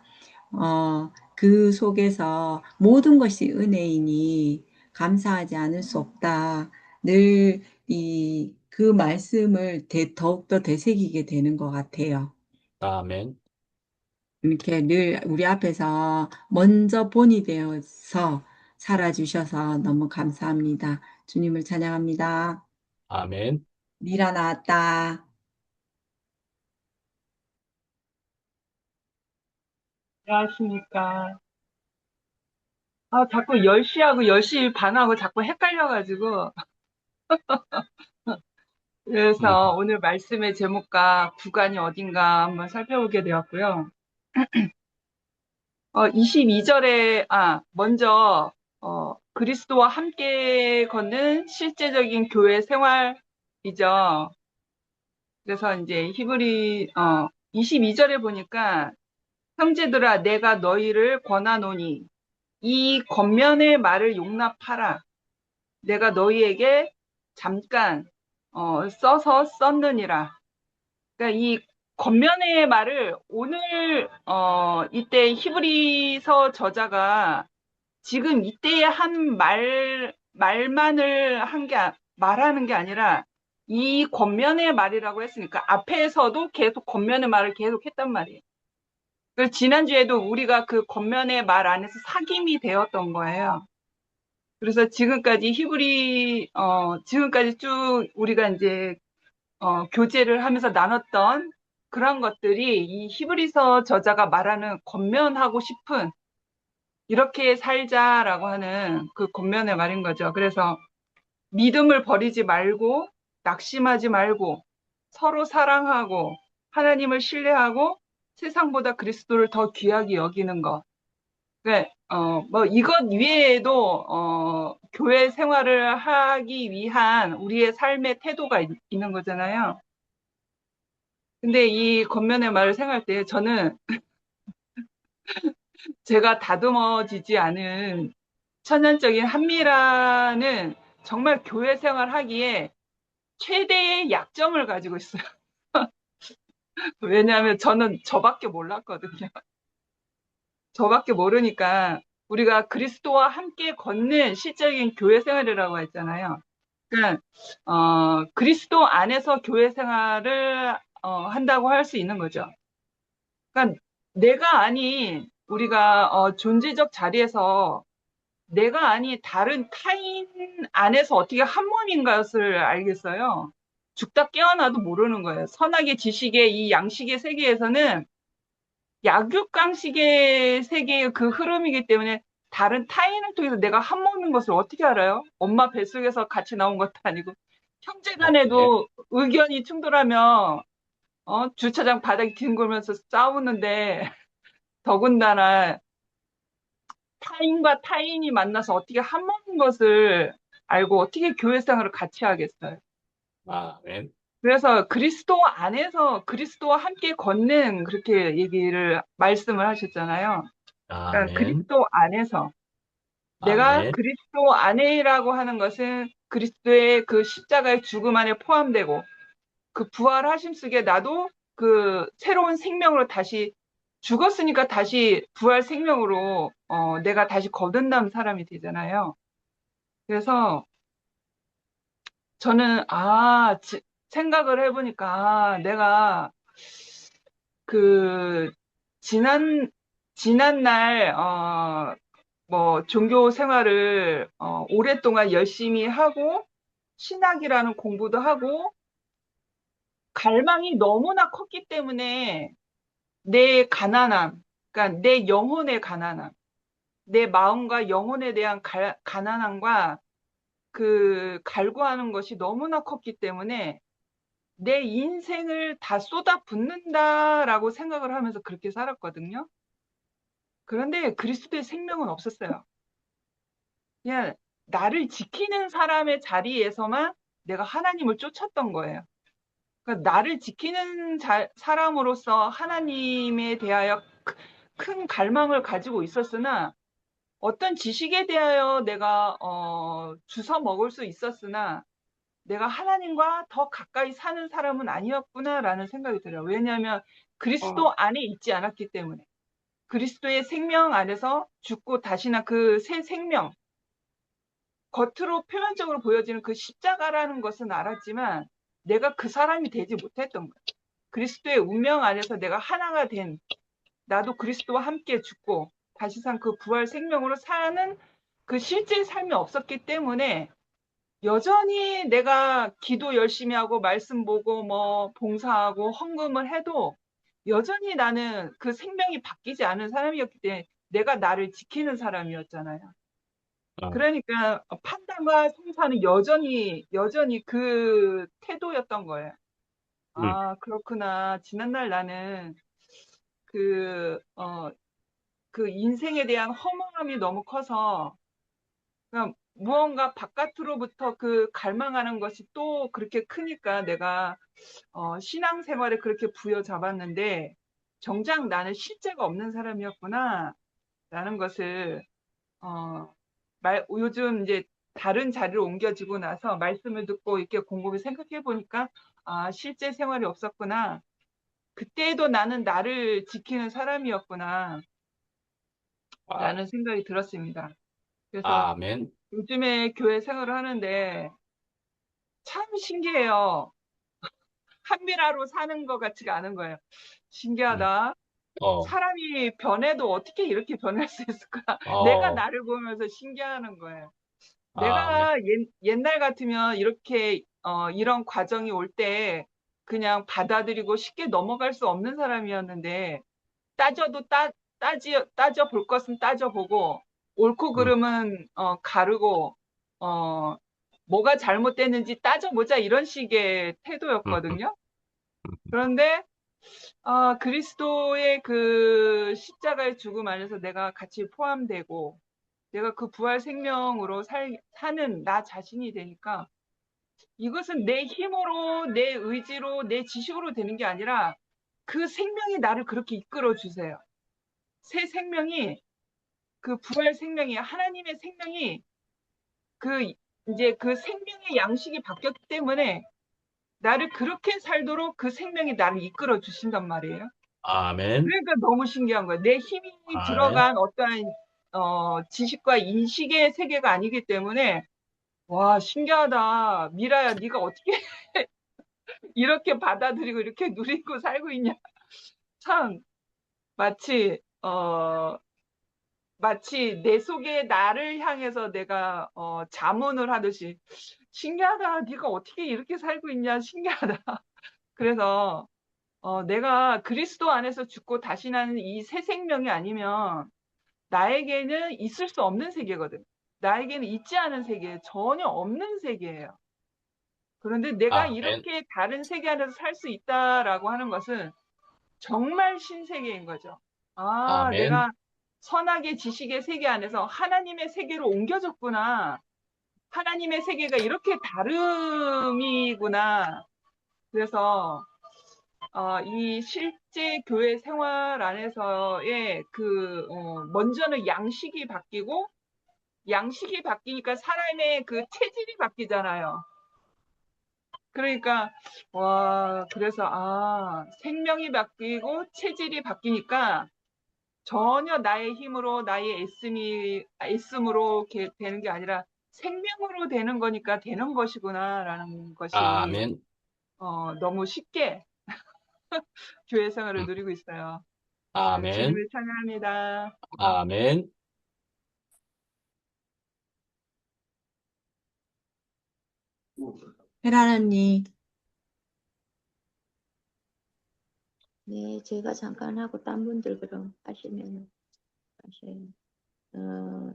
Speaker 2: 그 속에서 모든 것이 은혜이니 감사하지 않을 수 없다. 늘 그 말씀을 더욱더 되새기게 되는 것 같아요.
Speaker 1: 아멘.
Speaker 2: 이렇게 늘 우리 앞에서 먼저 본이 되어서 살아주셔서 너무 감사합니다. 주님을 찬양합니다.
Speaker 1: 아멘.
Speaker 2: 미라 나왔다.
Speaker 9: 안녕하십니까. 자꾸 10시하고 10시 반하고 자꾸 헷갈려가지고.
Speaker 1: 음,
Speaker 9: 그래서 오늘 말씀의 제목과 구간이 어딘가 한번 살펴보게 되었고요. 22절에, 먼저, 그리스도와 함께 걷는 실제적인 교회 생활이죠. 그래서 이제 22절에 보니까, 형제들아, 내가 너희를 권하노니, 이 겉면의 말을 용납하라. 내가 너희에게 잠깐 써서 썼느니라. 그러니까 이 겉면의 말을 오늘 이때 히브리서 저자가 지금 이때에 한 말만을 말하는 게 아니라 이 겉면의 말이라고 했으니까 앞에서도 계속 겉면의 말을 계속 했단 말이에요. 그래서 지난주에도 우리가 그 겉면의 말 안에서 사귐이 되었던 거예요. 그래서 지금까지 지금까지 쭉 우리가 이제, 교제를 하면서 나눴던 그런 것들이 이 히브리서 저자가 말하는 권면하고 싶은 이렇게 살자라고 하는 그 권면의 말인 거죠. 그래서 믿음을 버리지 말고, 낙심하지 말고, 서로 사랑하고, 하나님을 신뢰하고, 세상보다 그리스도를 더 귀하게 여기는 것. 네, 뭐, 이것 외에도, 교회 생활을 하기 위한 우리의 삶의 태도가 있는 거잖아요. 근데 이 겉면의 말을 생각할 때 저는 제가 다듬어지지 않은 천연적인 한미라는 정말 교회 생활 하기에 최대의 약점을 가지고 있어요. 왜냐하면 저는 저밖에 몰랐거든요. 저밖에 모르니까 우리가 그리스도와 함께 걷는 실적인 교회 생활이라고 했잖아요. 그러니까 그리스도 안에서 교회 생활을 한다고 할 수 있는 거죠. 그러니까 내가 아닌 우리가 존재적 자리에서 내가 아닌 다른 타인 안에서 어떻게 한 몸인 것을 알겠어요. 죽다 깨어나도 모르는 거예요. 선악의 지식의 이 양식의 세계에서는 약육강식의 세계의 그 흐름이기 때문에 다른 타인을 통해서 내가 한 몸인 것을 어떻게 알아요? 엄마 뱃속에서 같이 나온 것도 아니고 형제
Speaker 1: 아멘.
Speaker 9: 간에도 의견이 충돌하면 주차장 바닥에 뒹굴면서 싸우는데 더군다나 타인과 타인이 만나서 어떻게 한 몸인 것을 알고 어떻게 교회 생활을 같이 하겠어요.
Speaker 1: 아멘.
Speaker 9: 그래서 그리스도 안에서 그리스도와 함께 걷는 그렇게 말씀을 하셨잖아요. 그러니까
Speaker 1: 아멘.
Speaker 9: 그리스도 안에서 내가
Speaker 1: 아멘.
Speaker 9: 그리스도 안에라고 하는 것은 그리스도의 그 십자가의 죽음 안에 포함되고 그 부활하심 속에 나도 그 새로운 생명으로 다시 죽었으니까 다시 부활 생명으로 내가 다시 거듭난 사람이 되잖아요. 그래서 저는 생각을 해보니까 내가 그 지난날 뭐 종교 생활을 오랫동안 열심히 하고 신학이라는 공부도 하고 갈망이 너무나 컸기 때문에 내 가난함, 그러니까 내 영혼의 가난함, 내 마음과 영혼에 대한 가난함과 그 갈구하는 것이 너무나 컸기 때문에 내 인생을 다 쏟아붓는다라고 생각을 하면서 그렇게 살았거든요. 그런데 그리스도의 생명은 없었어요. 그냥 나를 지키는 사람의 자리에서만 내가 하나님을 쫓았던 거예요. 그러니까 나를 지키는 사람으로서 하나님에 대하여 큰 갈망을 가지고 있었으나 어떤 지식에 대하여 내가 주워 먹을 수 있었으나 내가 하나님과 더 가까이 사는 사람은 아니었구나라는 생각이 들어요. 왜냐하면 그리스도 안에 있지 않았기 때문에 그리스도의 생명 안에서 죽고 다시나 그 새 생명 겉으로 표면적으로 보여지는 그 십자가라는 것은 알았지만 내가 그 사람이 되지 못했던 거예요. 그리스도의 운명 안에서 내가 하나가 된 나도 그리스도와 함께 죽고 다시 산 그 부활 생명으로 사는 그 실제 삶이 없었기 때문에 여전히 내가 기도 열심히 하고 말씀 보고 뭐 봉사하고 헌금을 해도 여전히 나는 그 생명이 바뀌지 않은 사람이었기 때문에 내가 나를 지키는 사람이었잖아요.
Speaker 1: 어,
Speaker 9: 그러니까 판단과 송사는 여전히 그 태도였던 거예요.
Speaker 1: 음,
Speaker 9: 아, 그렇구나. 지난날 나는 그, 그 인생에 대한 허무함이 너무 커서 그냥 무언가 바깥으로부터 그 갈망하는 것이 또 그렇게 크니까 내가 신앙생활에 그렇게 부여잡았는데 정작 나는 실제가 없는 사람이었구나 라는 것을 요즘 이제 다른 자리로 옮겨지고 나서 말씀을 듣고 이렇게 곰곰이 생각해 보니까 아, 실제 생활이 없었구나. 그때도 나는 나를 지키는 사람이었구나
Speaker 1: 아,
Speaker 9: 라는 생각이 들었습니다. 그래서
Speaker 1: 아멘.
Speaker 9: 요즘에 교회 생활을 하는데 참 신기해요. 한미라로 사는 것 같지가 않은 거예요.
Speaker 1: 음,
Speaker 9: 신기하다.
Speaker 1: 어,
Speaker 9: 사람이 변해도 어떻게 이렇게 변할 수 있을까? 내가
Speaker 1: 어,
Speaker 9: 나를 보면서 신기하는 거예요.
Speaker 1: 아멘.
Speaker 9: 내가 옛날 같으면 이렇게 이런 과정이 올 때 그냥 받아들이고 쉽게 넘어갈 수 없는 사람이었는데 따져도 따져 볼 것은 따져보고 옳고
Speaker 1: 음,
Speaker 9: 그름은 가르고 어, 뭐가 잘못됐는지 따져보자 이런 식의
Speaker 1: 음, 음,
Speaker 9: 태도였거든요. 그런데 그리스도의 그 십자가의 죽음 안에서 내가 같이 포함되고 내가 그 부활 생명으로 사는 나 자신이 되니까 이것은 내 힘으로, 내 의지로, 내 지식으로 되는 게 아니라 그 생명이 나를 그렇게 이끌어 주세요. 새 생명이 그 부활 생명이 하나님의 생명이 그 이제 그 생명의 양식이 바뀌었기 때문에 나를 그렇게 살도록 그 생명이 나를 이끌어 주신단 말이에요.
Speaker 1: 아멘.
Speaker 9: 그러니까 너무 신기한 거예요. 내 힘이
Speaker 1: 아멘.
Speaker 9: 들어간 어떠한 지식과 인식의 세계가 아니기 때문에 와 신기하다. 미라야 네가 어떻게 이렇게 받아들이고 이렇게 누리고 살고 있냐. 참 마치 마치 내 속에 나를 향해서 내가 자문을 하듯이 신기하다. 네가 어떻게 이렇게 살고 있냐. 신기하다. 그래서 내가 그리스도 안에서 죽고 다시 나는 이 새 생명이 아니면 나에게는 있을 수 없는 세계거든. 나에게는 있지 않은 세계, 전혀 없는 세계예요. 그런데 내가
Speaker 1: 아멘.
Speaker 9: 이렇게 다른 세계 안에서 살 수 있다라고 하는 것은 정말 신세계인 거죠. 아,
Speaker 1: 아멘.
Speaker 9: 내가 선악의 지식의 세계 안에서 하나님의 세계로 옮겨졌구나. 하나님의 세계가 이렇게 다름이구나. 그래서 이 실제 교회 생활 안에서의 먼저는 양식이 바뀌니까 사람의 그 체질이 바뀌잖아요. 그러니까, 그래서, 생명이 바뀌고 체질이 바뀌니까 전혀 나의 힘으로, 나의 애씀으로 이렇게 되는 게 아니라 생명으로 되는 거니까 되는 것이구나라는 것이,
Speaker 1: 아멘.
Speaker 9: 너무 쉽게 교회 생활을
Speaker 1: 음,
Speaker 9: 누리고 있어요.
Speaker 1: 아멘.
Speaker 9: 주님을 찬양합니다.
Speaker 1: 아멘.
Speaker 2: 헤라 언니,
Speaker 3: 네, 제가 잠깐 하고 딴 분들 그럼 하시면 하셔요. 어,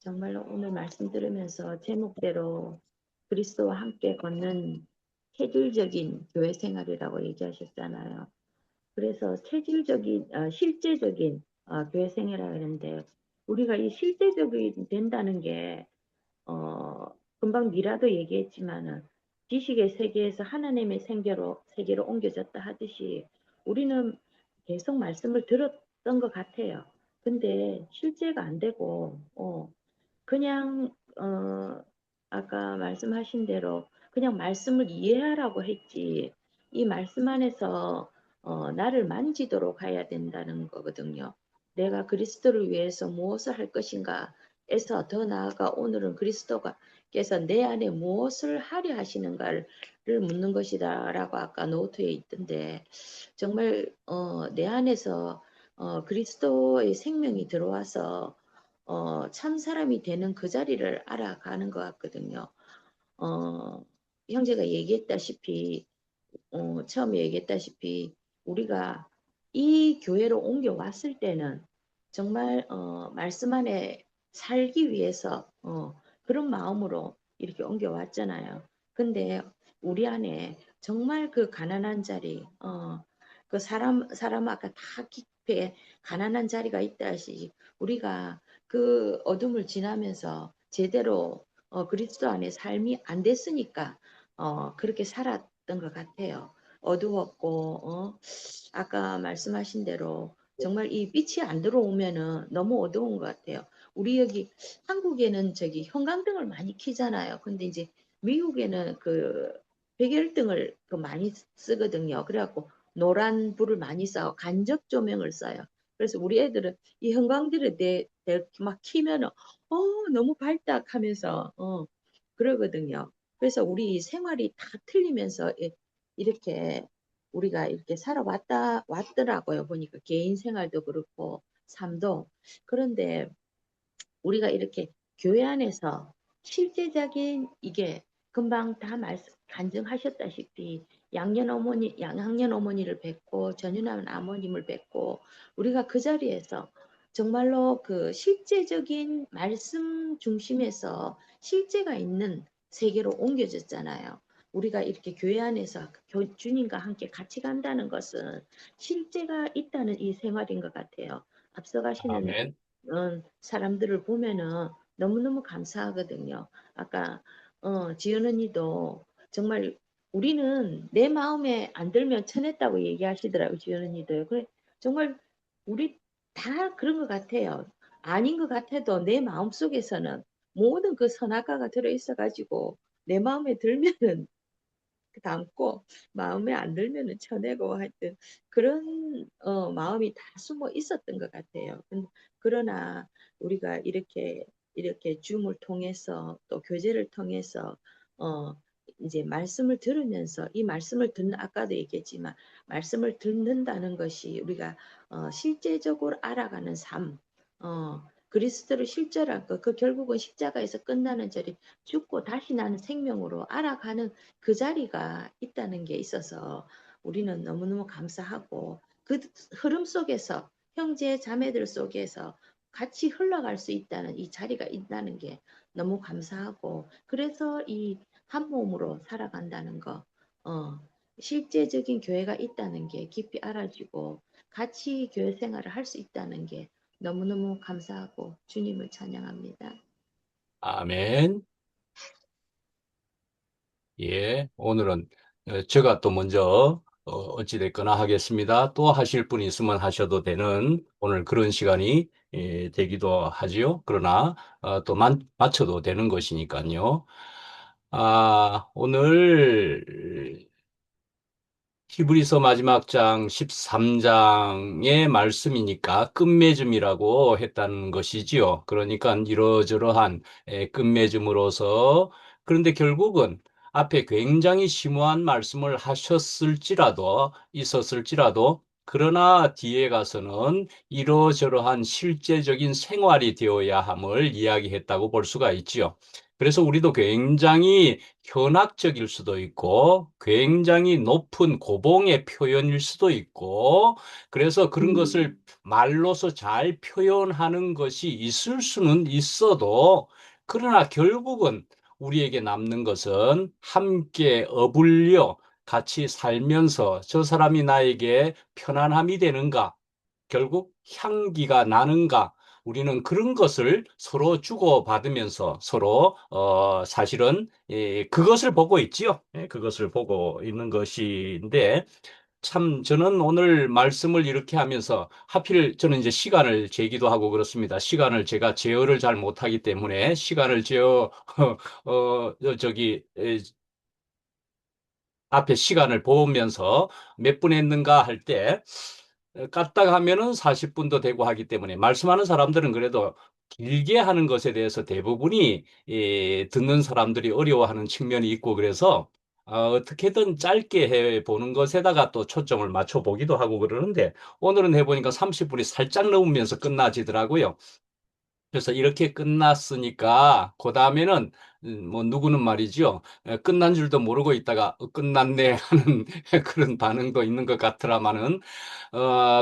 Speaker 3: 정말로 오늘 말씀 들으면서 제목대로 그리스도와 함께 걷는 체질적인 교회 생활이라고 얘기하셨잖아요. 그래서 실제적인 교회 생활이라고 하는데 우리가 이 실제적이 된다는 게 금방 미라도 얘기했지만은 지식의 세계에서 하나님의 세계로 옮겨졌다 하듯이 우리는 계속 말씀을 들었던 것 같아요. 근데 실제가 안 되고 그냥 아까 말씀하신 대로 그냥 말씀을 이해하라고 했지 이 말씀 안에서 나를 만지도록 해야 된다는 거거든요. 내가 그리스도를 위해서 무엇을 할 것인가 에서 더 나아가 오늘은 그리스도가
Speaker 10: 하나님께서 내 안에 무엇을 하려 하시는가를 묻는 것이다라고 아까 노트에 있던데 정말 내 안에서 그리스도의 생명이 들어와서 참 사람이 되는 그 자리를 알아가는 것 같거든요. 어, 형제가 얘기했다시피 처음에 얘기했다시피 우리가 이 교회로 옮겨왔을 때는 정말 말씀 안에 살기 위해서 그런 마음으로 이렇게 옮겨왔잖아요. 근데 우리 안에 정말 그 가난한 자리, 그 사람 아까 다 깊게 가난한 자리가 있다 하시 우리가 그 어둠을 지나면서 제대로 그리스도 안에 삶이 안 됐으니까 그렇게 살았던 것 같아요. 어두웠고, 아까 말씀하신 대로 정말 이 빛이 안 들어오면은 너무 어두운 것 같아요. 우리 여기 한국에는 저기 형광등을 많이 켜잖아요. 근데 이제 미국에는 그 백열등을 그 많이 쓰거든요. 그래갖고 노란 불을 많이 쏴 간접 조명을 써요. 그래서 우리 애들은 이 형광등을 막 키면은 너무 밝다 하면서 그러거든요. 그래서 우리 생활이 다 틀리면서 이렇게 우리가 이렇게 왔더라고요. 보니까 개인 생활도 그렇고 삶도. 그런데 우리가 이렇게 교회 안에서 실제적인 이게 금방 다 간증하셨다시피 양년 어머니를 뵙고 전윤환 아버님을 뵙고 우리가 그 자리에서 정말로 그 실제적인 말씀 중심에서 실제가 있는 세계로 옮겨졌잖아요. 우리가 이렇게 교회 안에서 주님과 함께 같이 간다는 것은 실제가 있다는 이 생활인 것 같아요. 앞서가시는
Speaker 1: 아멘.
Speaker 10: 사람들을 보면은 너무너무 감사하거든요. 아까 지연 언니도 정말 우리는 내 마음에 안 들면 쳐냈다고 얘기하시더라고요. 지연 언니도요. 그래 정말 우리 다 그런 것 같아요. 아닌 것 같아도 내 마음 속에서는 모든 그 선악과가 들어있어 가지고 내 마음에 들면은 담고 마음에 안 들면은 쳐내고 하여튼 그런 마음이 다 숨어 있었던 것 같아요. 그러나 우리가 이렇게 줌을 통해서 또 교제를 통해서 어, 이제 말씀을 들으면서 이 말씀을 듣는 아까도 얘기했지만 말씀을 듣는다는 것이 우리가 실제적으로 알아가는 삶, 그리스도를 실제로 그 결국은 십자가에서 끝나는 절이 죽고 다시 나는 생명으로 알아가는 그 자리가 있다는 게 있어서 우리는 너무너무 감사하고 그 흐름 속에서 형제 자매들 속에서 같이 흘러갈 수 있다는 이 자리가 있다는 게 너무 감사하고 그래서 이 한 몸으로 살아간다는 거 실제적인 교회가 있다는 게 깊이 알아지고 같이 교회 생활을 할 수 있다는 게 너무너무 감사하고 주님을 찬양합니다.
Speaker 1: 아멘. 예, 오늘은 제가 또 먼저 어찌됐거나 하겠습니다. 또 하실 분 있으면 하셔도 되는 오늘 그런 시간이 되기도 하지요. 그러나 또 맞춰도 되는 것이니까요. 오늘 히브리서 마지막 장 13장의 말씀이니까 끝맺음이라고 했다는 것이지요. 그러니까 이러저러한 끝맺음으로서 그런데 결국은 앞에 굉장히 심오한 말씀을 있었을지라도 그러나 뒤에 가서는 이러저러한 실제적인 생활이 되어야 함을 이야기했다고 볼 수가 있지요. 그래서 우리도 굉장히 현학적일 수도 있고 굉장히 높은 고봉의 표현일 수도 있고 그래서 그런 것을 말로서 잘 표현하는 것이 있을 수는 있어도 그러나 결국은 우리에게 남는 것은 함께 어울려 같이 살면서 저 사람이 나에게 편안함이 되는가 결국 향기가 나는가 우리는 그런 것을 서로 주고받으면서 서로 사실은 그것을 보고 있지요. 그것을 보고 있는 것인데 참 저는 오늘 말씀을 이렇게 하면서 하필 저는 이제 시간을 재기도 하고 그렇습니다. 시간을 제가 제어를 잘 못하기 때문에 시간을 제어 저기 앞에 시간을 보면서 몇 분 했는가 할 때 까딱 하면은 40분도 되고 하기 때문에 말씀하는 사람들은 그래도 길게 하는 것에 대해서 대부분이 듣는 사람들이 어려워하는 측면이 있고 그래서 어떻게든 짧게 해보는 것에다가 또 초점을 맞춰보기도 하고 그러는데 오늘은 해보니까 30분이 살짝 넘으면서 끝나지더라고요. 그래서 이렇게 끝났으니까 그 다음에는 뭐 누구는 말이죠. 끝난 줄도 모르고 있다가 끝났네 하는 그런 반응도 있는 것 같더라마는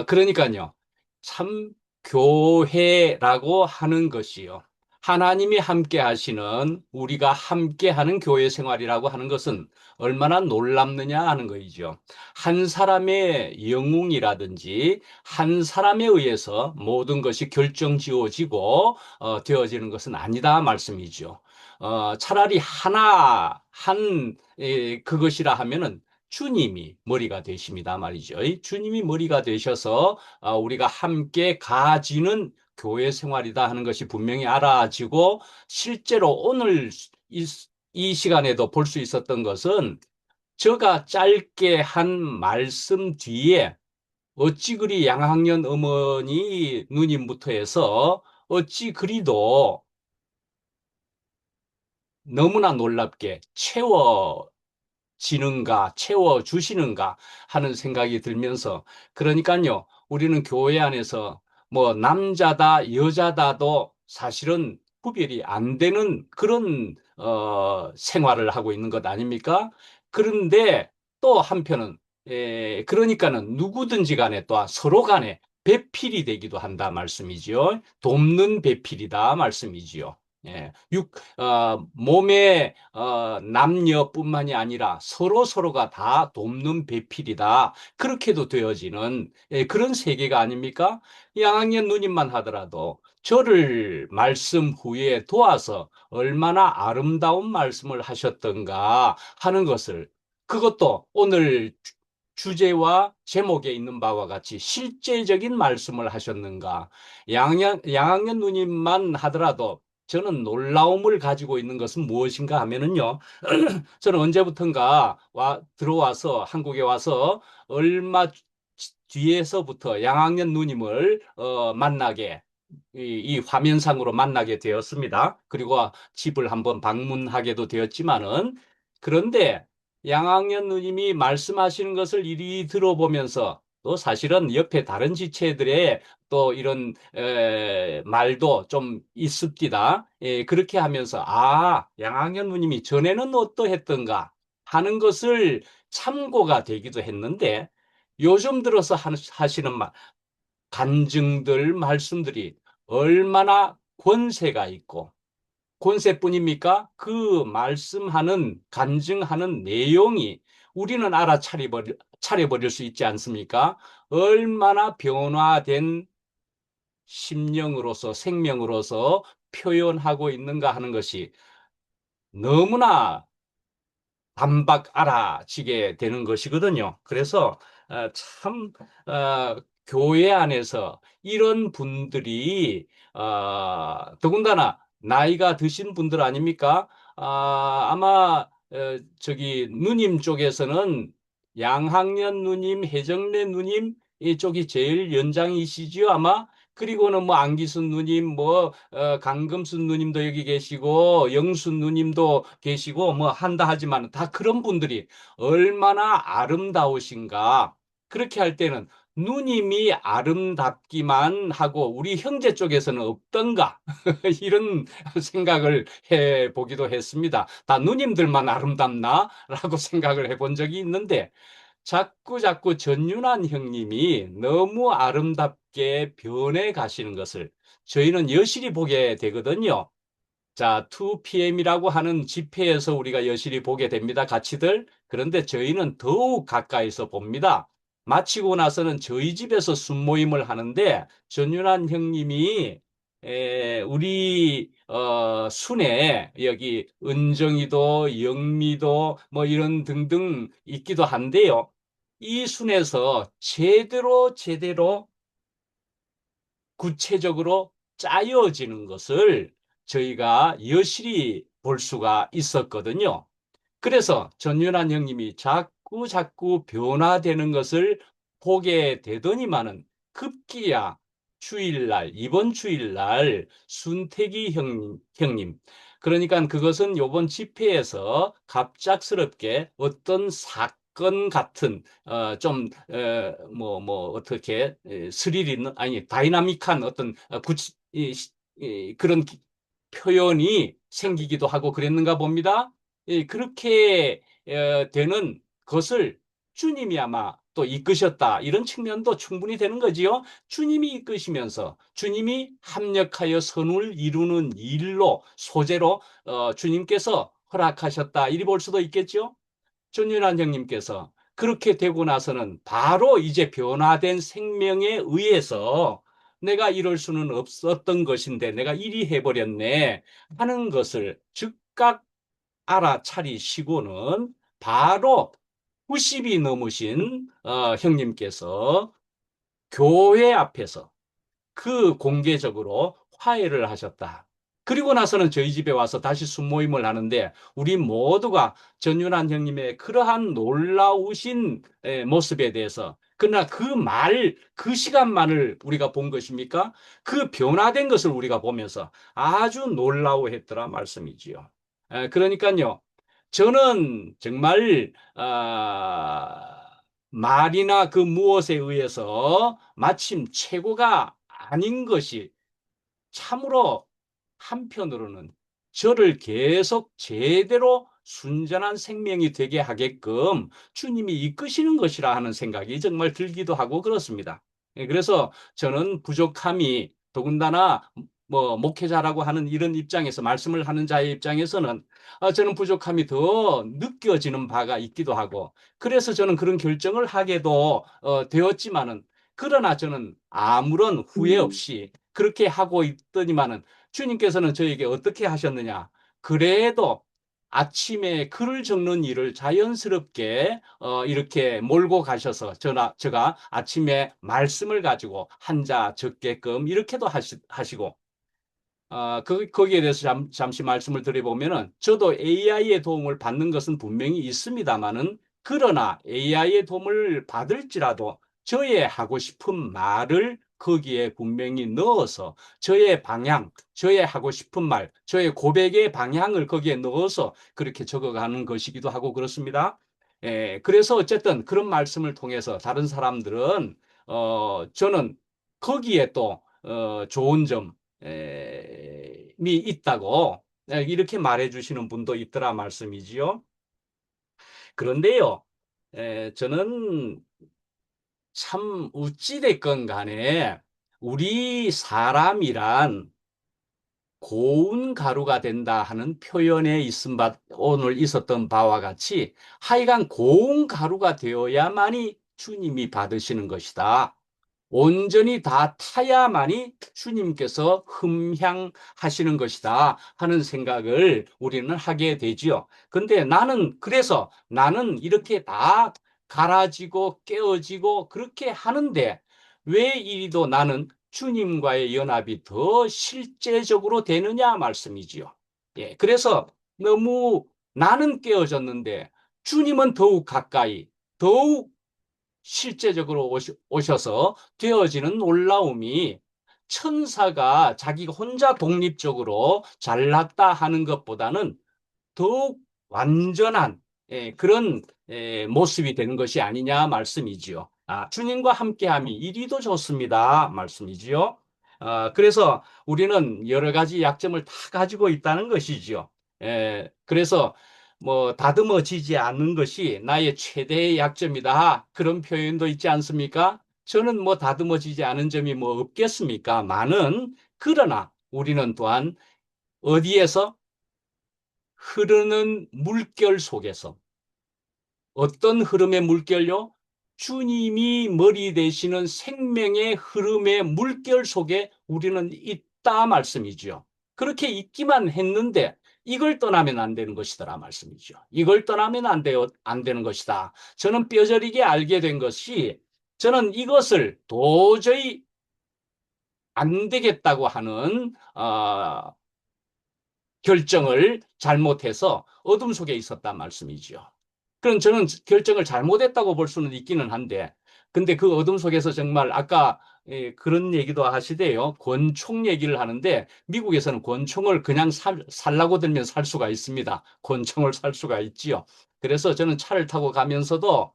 Speaker 1: 그러니까요. 참 교회라고 하는 것이요. 하나님이 함께 하시는 우리가 함께 하는 교회 생활이라고 하는 것은 얼마나 놀랍느냐 하는 거이죠. 한 사람의 영웅이라든지 한 사람에 의해서 모든 것이 결정지어지고 되어지는 것은 아니다 말씀이죠. 차라리 그것이라 하면은 주님이 머리가 되십니다 말이죠. 주님이 머리가 되셔서 우리가 함께 가지는 교회 생활이다 하는 것이 분명히 알아지고 실제로 오늘 이 시간에도 볼 수 있었던 것은 제가 짧게 한 말씀 뒤에 어찌 그리 양학년 어머니 누님부터 해서 어찌 그리도 너무나 놀랍게 채워주시는가 하는 생각이 들면서 그러니까요. 우리는 교회 안에서 뭐 남자다 여자다도 사실은 구별이 안 되는 그런 생활을 하고 있는 것 아닙니까? 그런데 또 한편은 그러니까는 누구든지 간에 또 서로 간에 배필이 되기도 한다 말씀이지요. 돕는 배필이다 말씀이지요. 예, 몸의 남녀뿐만이 아니라 서로가 다 돕는 배필이다. 그렇게도 되어지는 그런 세계가 아닙니까? 양학년 누님만 하더라도 저를 말씀 후에 도와서 얼마나 아름다운 말씀을 하셨던가 하는 것을 그것도 오늘 주제와 제목에 있는 바와 같이 실제적인 말씀을 하셨는가. 양학년 누님만 하더라도 저는 놀라움을 가지고 있는 것은 무엇인가 하면은요, 저는 언제부턴가 들어와서, 한국에 와서 얼마 뒤에서부터 양학년 누님을 만나게, 이 화면상으로 만나게 되었습니다. 그리고 집을 한번 방문하게도 되었지만은, 그런데 양학년 누님이 말씀하시는 것을 이리 들어보면서 또 사실은 옆에 다른 지체들의 또 이런 말도 좀 있습니다. 그렇게 하면서 양학년 누님이 전에는 어떠했던가 하는 것을 참고가 되기도 했는데 요즘 들어서 하시는 간증들 말씀들이 얼마나 권세가 있고 권세뿐입니까? 그 말씀하는 간증하는 내용이 우리는 차려버릴 수 있지 않습니까? 얼마나 변화된 심령으로서 생명으로서 표현하고 있는가 하는 것이 너무나 반박 알아지게 되는 것이거든요. 그래서 참 교회 안에서 이런 분들이 더군다나 나이가 드신 분들 아닙니까? 아마 저기 누님 쪽에서는 양학년 누님, 혜정래 누님 이쪽이 제일 연장이시지요 아마. 그리고는 뭐 안기순 누님, 뭐 강금순 누님도 여기 계시고 영순 누님도 계시고 뭐 한다 하지만 다 그런 분들이 얼마나 아름다우신가. 그렇게 할 때는 누님이 아름답기만 하고 우리 형제 쪽에서는 없던가 이런 생각을 해보기도 했습니다. 다 누님들만 아름답나? 라고 생각을 해본 적이 있는데 자꾸 전윤환 형님이 너무 아름답게 변해 가시는 것을 저희는 여실히 보게 되거든요. 자, 2PM이라고 하는 집회에서 우리가 여실히 보게 됩니다. 같이들. 그런데 저희는 더욱 가까이서 봅니다. 마치고 나서는 저희 집에서 순모임을 하는데 전윤환 형님이 우리 순에 여기 은정이도 영미도 뭐 이런 등등 있기도 한데요. 이 순에서 제대로 구체적으로 짜여지는 것을 저희가 여실히 볼 수가 있었거든요. 그래서 전윤환 형님이 자꾸 변화되는 것을 보게 되더니만은 급기야 주일날, 이번 주일날 순택이 형님, 그러니까 그것은 요번 집회에서 갑작스럽게 어떤 사건 같은 어떻게 스릴 있는, 아니 다이나믹한 어떤 그런 표현이 생기기도 하고 그랬는가 봅니다. 그렇게 되는 것을 주님이 아마 또 이끄셨다, 이런 측면도 충분히 되는 거지요. 주님이 이끄시면서 주님이 합력하여 선을 이루는 일로, 소재로 주님께서 허락하셨다, 이리 볼 수도 있겠죠. 전윤환 형님께서 그렇게 되고 나서는 바로 이제 변화된 생명에 의해서 내가 이럴 수는 없었던 것인데 내가 이리 해버렸네 하는 것을 즉각 알아차리시고는 바로 90이 넘으신 형님께서 교회 앞에서 그 공개적으로 화해를 하셨다. 그리고 나서는 저희 집에 와서 다시 순모임을 하는데 우리 모두가 전윤환 형님의 그러한 놀라우신 모습에 대해서, 그러나 그 시간만을 우리가 본 것입니까? 그 변화된 것을 우리가 보면서 아주 놀라워했더라 말씀이지요. 그러니까요, 저는 정말 말이나 그 무엇에 의해서 마침 최고가 아닌 것이 참으로 한편으로는 저를 계속 제대로 순전한 생명이 되게 하게끔 주님이 이끄시는 것이라 하는 생각이 정말 들기도 하고 그렇습니다. 그래서 저는 부족함이, 더군다나 뭐 목회자라고 하는 이런 입장에서, 말씀을 하는 자의 입장에서는 저는 부족함이 더 느껴지는 바가 있기도 하고, 그래서 저는 그런 결정을 하게도 되었지만은, 그러나 저는 아무런 후회 없이 그렇게 하고 있더니만은 주님께서는 저에게 어떻게 하셨느냐? 그래도 아침에 글을 적는 일을 자연스럽게 이렇게 몰고 가셔서 제가 아침에 말씀을 가지고 한자 적게끔 이렇게도 하시고, 거기에 대해서 잠시 말씀을 드려보면은, 저도 AI의 도움을 받는 것은 분명히 있습니다만은, 그러나 AI의 도움을 받을지라도 저의 하고 싶은 말을 거기에 분명히 넣어서 저의 방향, 저의 하고 싶은 말, 저의 고백의 방향을 거기에 넣어서 그렇게 적어가는 것이기도 하고 그렇습니다. 그래서 어쨌든 그런 말씀을 통해서 다른 사람들은 저는 거기에 또 좋은 점이 있다고 이렇게 말해 주시는 분도 있더라 말씀이지요. 그런데요, 저는 참 어찌됐건 간에 우리 사람이란 고운 가루가 된다 하는 표현에 오늘 있었던 바와 같이 하여간 고운 가루가 되어야만이 주님이 받으시는 것이다. 온전히 다 타야만이 주님께서 흠향하시는 것이다 하는 생각을 우리는 하게 되지요. 근데 그래서 나는 이렇게 다 갈아지고 깨어지고 그렇게 하는데 왜 이리도 나는 주님과의 연합이 더 실제적으로 되느냐 말씀이지요. 그래서 너무 나는 깨어졌는데 주님은 더욱 가까이, 더욱 실제적으로 오셔서 되어지는 놀라움이, 천사가 자기가 혼자 독립적으로 잘났다 하는 것보다는 더욱 완전한 그런 모습이 되는 것이 아니냐 말씀이지요. 주님과 함께함이 이리도 좋습니다 말씀이지요. 그래서 우리는 여러 가지 약점을 다 가지고 있다는 것이지요. 그래서 뭐 다듬어지지 않는 것이 나의 최대의 약점이다, 그런 표현도 있지 않습니까? 저는 뭐 다듬어지지 않은 점이 뭐 없겠습니까? 그러나 우리는 또한 어디에서? 흐르는 물결 속에서. 어떤 흐름의 물결요? 주님이 머리 되시는 생명의 흐름의 물결 속에 우리는 있다 말씀이죠. 그렇게 있기만 했는데 이걸 떠나면 안 되는 것이더라 말씀이죠. 이걸 떠나면 안 되는 것이다. 저는 뼈저리게 알게 된 것이, 저는 이것을 도저히 안 되겠다고 하는 결정을 잘못해서 어둠 속에 있었단 말씀이죠. 그럼 저는 결정을 잘못했다고 볼 수는 있기는 한데, 근데 그 어둠 속에서 정말 아까 그런 얘기도 하시대요. 권총 얘기를 하는데 미국에서는 권총을 그냥 살라고 들면 살 수가 있습니다. 권총을 살 수가 있지요. 그래서 저는 차를 타고 가면서도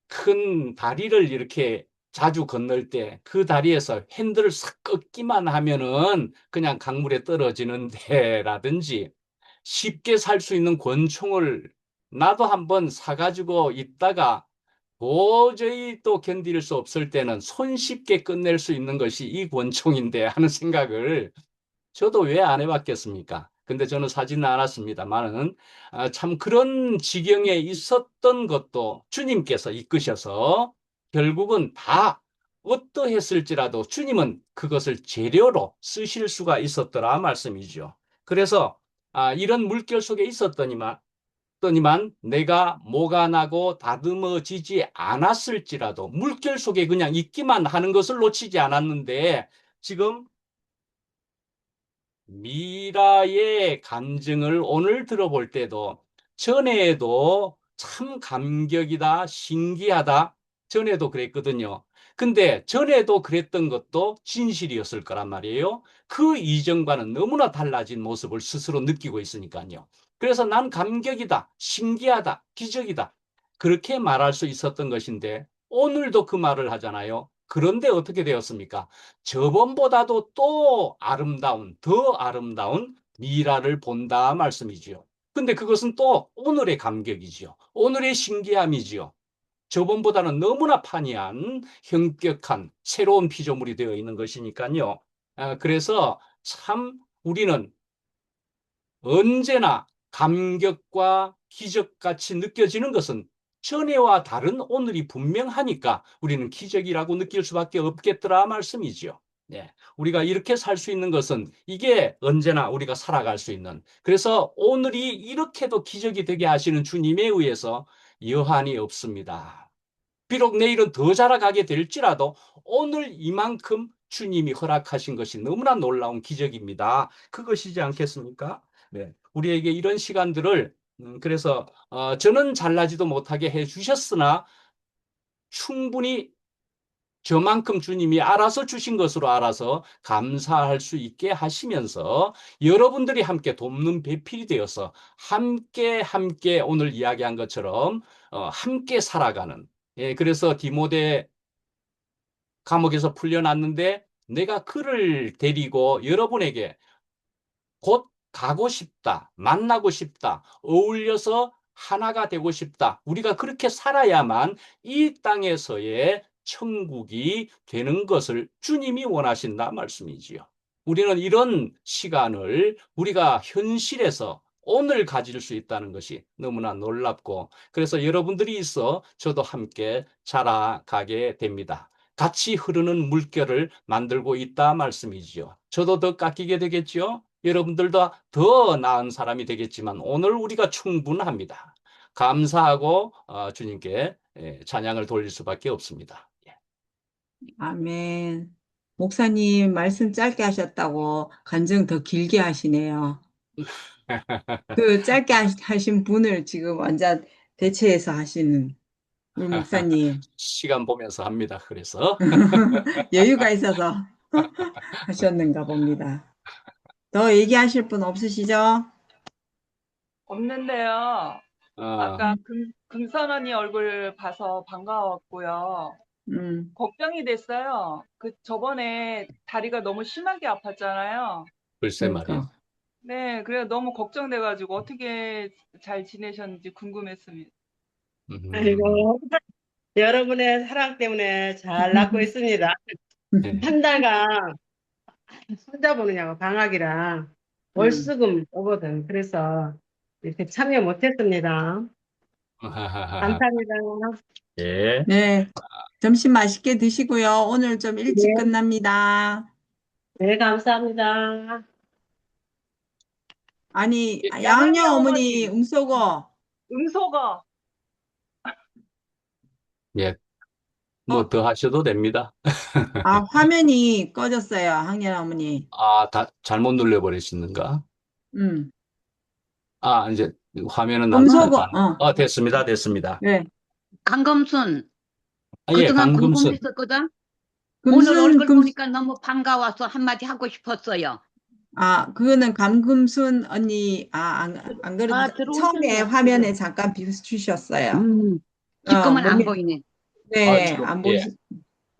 Speaker 1: 큰 다리를 이렇게 자주 건널 때 그 다리에서 핸들을 싹 꺾기만 하면은 그냥 강물에 떨어지는 데라든지 쉽게 살 수 있는 권총을 나도 한번 사가지고 있다가 도저히 또 견딜 수 없을 때는 손쉽게 끝낼 수 있는 것이 이 권총인데 하는 생각을 저도 왜 안 해봤겠습니까? 근데 저는 사지는 않았습니다만은 참 그런 지경에 있었던 것도 주님께서 이끄셔서 결국은 다 어떠했을지라도 주님은 그것을 재료로 쓰실 수가 있었더라 말씀이죠. 그래서 이런 물결 속에 있었더니만 내가 뭐가 나고 다듬어지지 않았을지라도 물결 속에 그냥 있기만 하는 것을 놓치지 않았는데 지금 미라의 간증을 오늘 들어볼 때도 전에도 참 감격이다, 신기하다. 전에도 그랬거든요. 근데 전에도 그랬던 것도 진실이었을 거란 말이에요. 그 이전과는 너무나 달라진 모습을 스스로 느끼고 있으니까요. 그래서 난 감격이다, 신기하다, 기적이다. 그렇게 말할 수 있었던 것인데 오늘도 그 말을 하잖아요. 그런데 어떻게 되었습니까? 저번보다도 또 더 아름다운 미라를 본다 말씀이지요. 근데 그것은 또 오늘의 감격이지요. 오늘의 신기함이지요. 저번보다는 너무나 판이한 현격한 새로운 피조물이 되어 있는 것이니까요. 그래서 참 우리는 언제나 감격과 기적같이 느껴지는 것은 전에와 다른 오늘이 분명하니까 우리는 기적이라고 느낄 수밖에 없겠더라 말씀이지요. 네, 우리가 이렇게 살 수 있는 것은 이게 언제나 우리가 살아갈 수 있는, 그래서 오늘이 이렇게도 기적이 되게 하시는 주님에 의해서 여한이 없습니다. 비록 내일은 더 자라가게 될지라도 오늘 이만큼 주님이 허락하신 것이 너무나 놀라운 기적입니다. 그것이지 않겠습니까? 네, 우리에게 이런 시간들을 그래서 저는 잘나지도 못하게 해주셨으나 충분히 저만큼 주님이 알아서 주신 것으로 알아서 감사할 수 있게 하시면서 여러분들이 함께 돕는 배필이 되어서 함께 오늘 이야기한 것처럼 함께 살아가는, 그래서 디모데 감옥에서 풀려났는데 내가 그를 데리고 여러분에게 곧 가고 싶다, 만나고 싶다, 어울려서 하나가 되고 싶다. 우리가 그렇게 살아야만 이 땅에서의 천국이 되는 것을 주님이 원하신다 말씀이지요. 우리는 이런 시간을 우리가 현실에서 오늘 가질 수 있다는 것이 너무나 놀랍고, 그래서 여러분들이 있어 저도 함께 자라가게 됩니다. 같이 흐르는 물결을 만들고 있다 말씀이지요. 저도 더 깎이게 되겠지요. 여러분들도 더 나은 사람이 되겠지만 오늘 우리가 충분합니다. 감사하고 주님께 찬양을 돌릴 수밖에 없습니다.
Speaker 2: 아멘. 목사님 말씀 짧게 하셨다고 간증 더 길게 하시네요. 그 짧게 하신 분을 지금 완전 대체해서 하시는 우리 목사님.
Speaker 1: 시간 보면서 합니다. 그래서
Speaker 2: 여유가 있어서 하셨는가 봅니다. 더 얘기하실 분 없으시죠?
Speaker 9: 없는데요. 아까 금선 언니 얼굴 봐서 반가웠고요. 걱정이 됐어요. 저번에 다리가 너무 심하게 아팠잖아요.
Speaker 1: 글쎄 말이에요.
Speaker 9: 네, 그래서 너무 걱정돼가지고 어떻게 잘 지내셨는지 궁금했습니다.
Speaker 7: 아이고, 여러분의 사랑 때문에 잘 낫고 있습니다. 한 달간 손자 보느냐고 방학이라 월수금 오거든. 그래서 이렇게 참여 못했습니다. 감사합니다.
Speaker 1: 예.
Speaker 2: 네. 점심 맛있게 드시고요. 오늘 좀 일찍
Speaker 7: 네.
Speaker 2: 끝납니다.
Speaker 7: 네, 감사합니다.
Speaker 2: 아니,
Speaker 9: 양양녀
Speaker 2: 양양 어머니
Speaker 9: 어머니.
Speaker 2: 음소거.
Speaker 9: 음소거.
Speaker 1: 예. 뭐 더 하셔도 됩니다.
Speaker 2: 화면이 꺼졌어요. 항연 어머니.
Speaker 1: 다 잘못 눌러버리시는가?
Speaker 2: 음.
Speaker 1: 이제 화면은 안,
Speaker 2: 금속어,
Speaker 1: 됐습니다. 됐습니다.
Speaker 2: 네.
Speaker 3: 강금순,
Speaker 1: 예,
Speaker 3: 그동안
Speaker 1: 강금순.
Speaker 3: 궁금했었거든. 오늘 얼굴
Speaker 2: 금,
Speaker 3: 보니까 너무 반가워서 한마디 하고 싶었어요.
Speaker 2: 그거는 감금순 언니, 안 그래도 처음에
Speaker 10: 들어오셨네.
Speaker 2: 화면에 잠깐 비추셨어요.
Speaker 3: 지금은 안
Speaker 2: 몸이,
Speaker 3: 보이네.
Speaker 2: 네,
Speaker 1: 지금,
Speaker 2: 안
Speaker 1: 예.
Speaker 2: 보이시,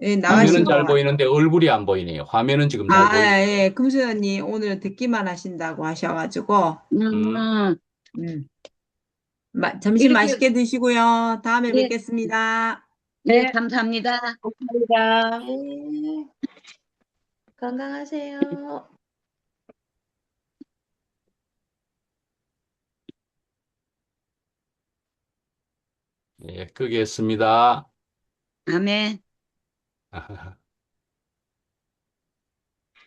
Speaker 2: 예,
Speaker 1: 화면은
Speaker 2: 나가신 것
Speaker 1: 잘
Speaker 2: 같아요.
Speaker 1: 보이는데 얼굴이 안 보이네요. 화면은 지금 잘 보이네요.
Speaker 2: 예, 금순 언니 오늘 듣기만 하신다고 하셔가지고,
Speaker 1: 음,
Speaker 2: 음, 점심
Speaker 3: 이렇게,
Speaker 2: 맛있게 드시고요. 다음에
Speaker 3: 네,
Speaker 2: 뵙겠습니다.
Speaker 3: 네, 감사합니다.
Speaker 9: 감사합니다.
Speaker 10: 네, 건강하세요.
Speaker 1: 예, 끄겠습니다.
Speaker 3: 아멘.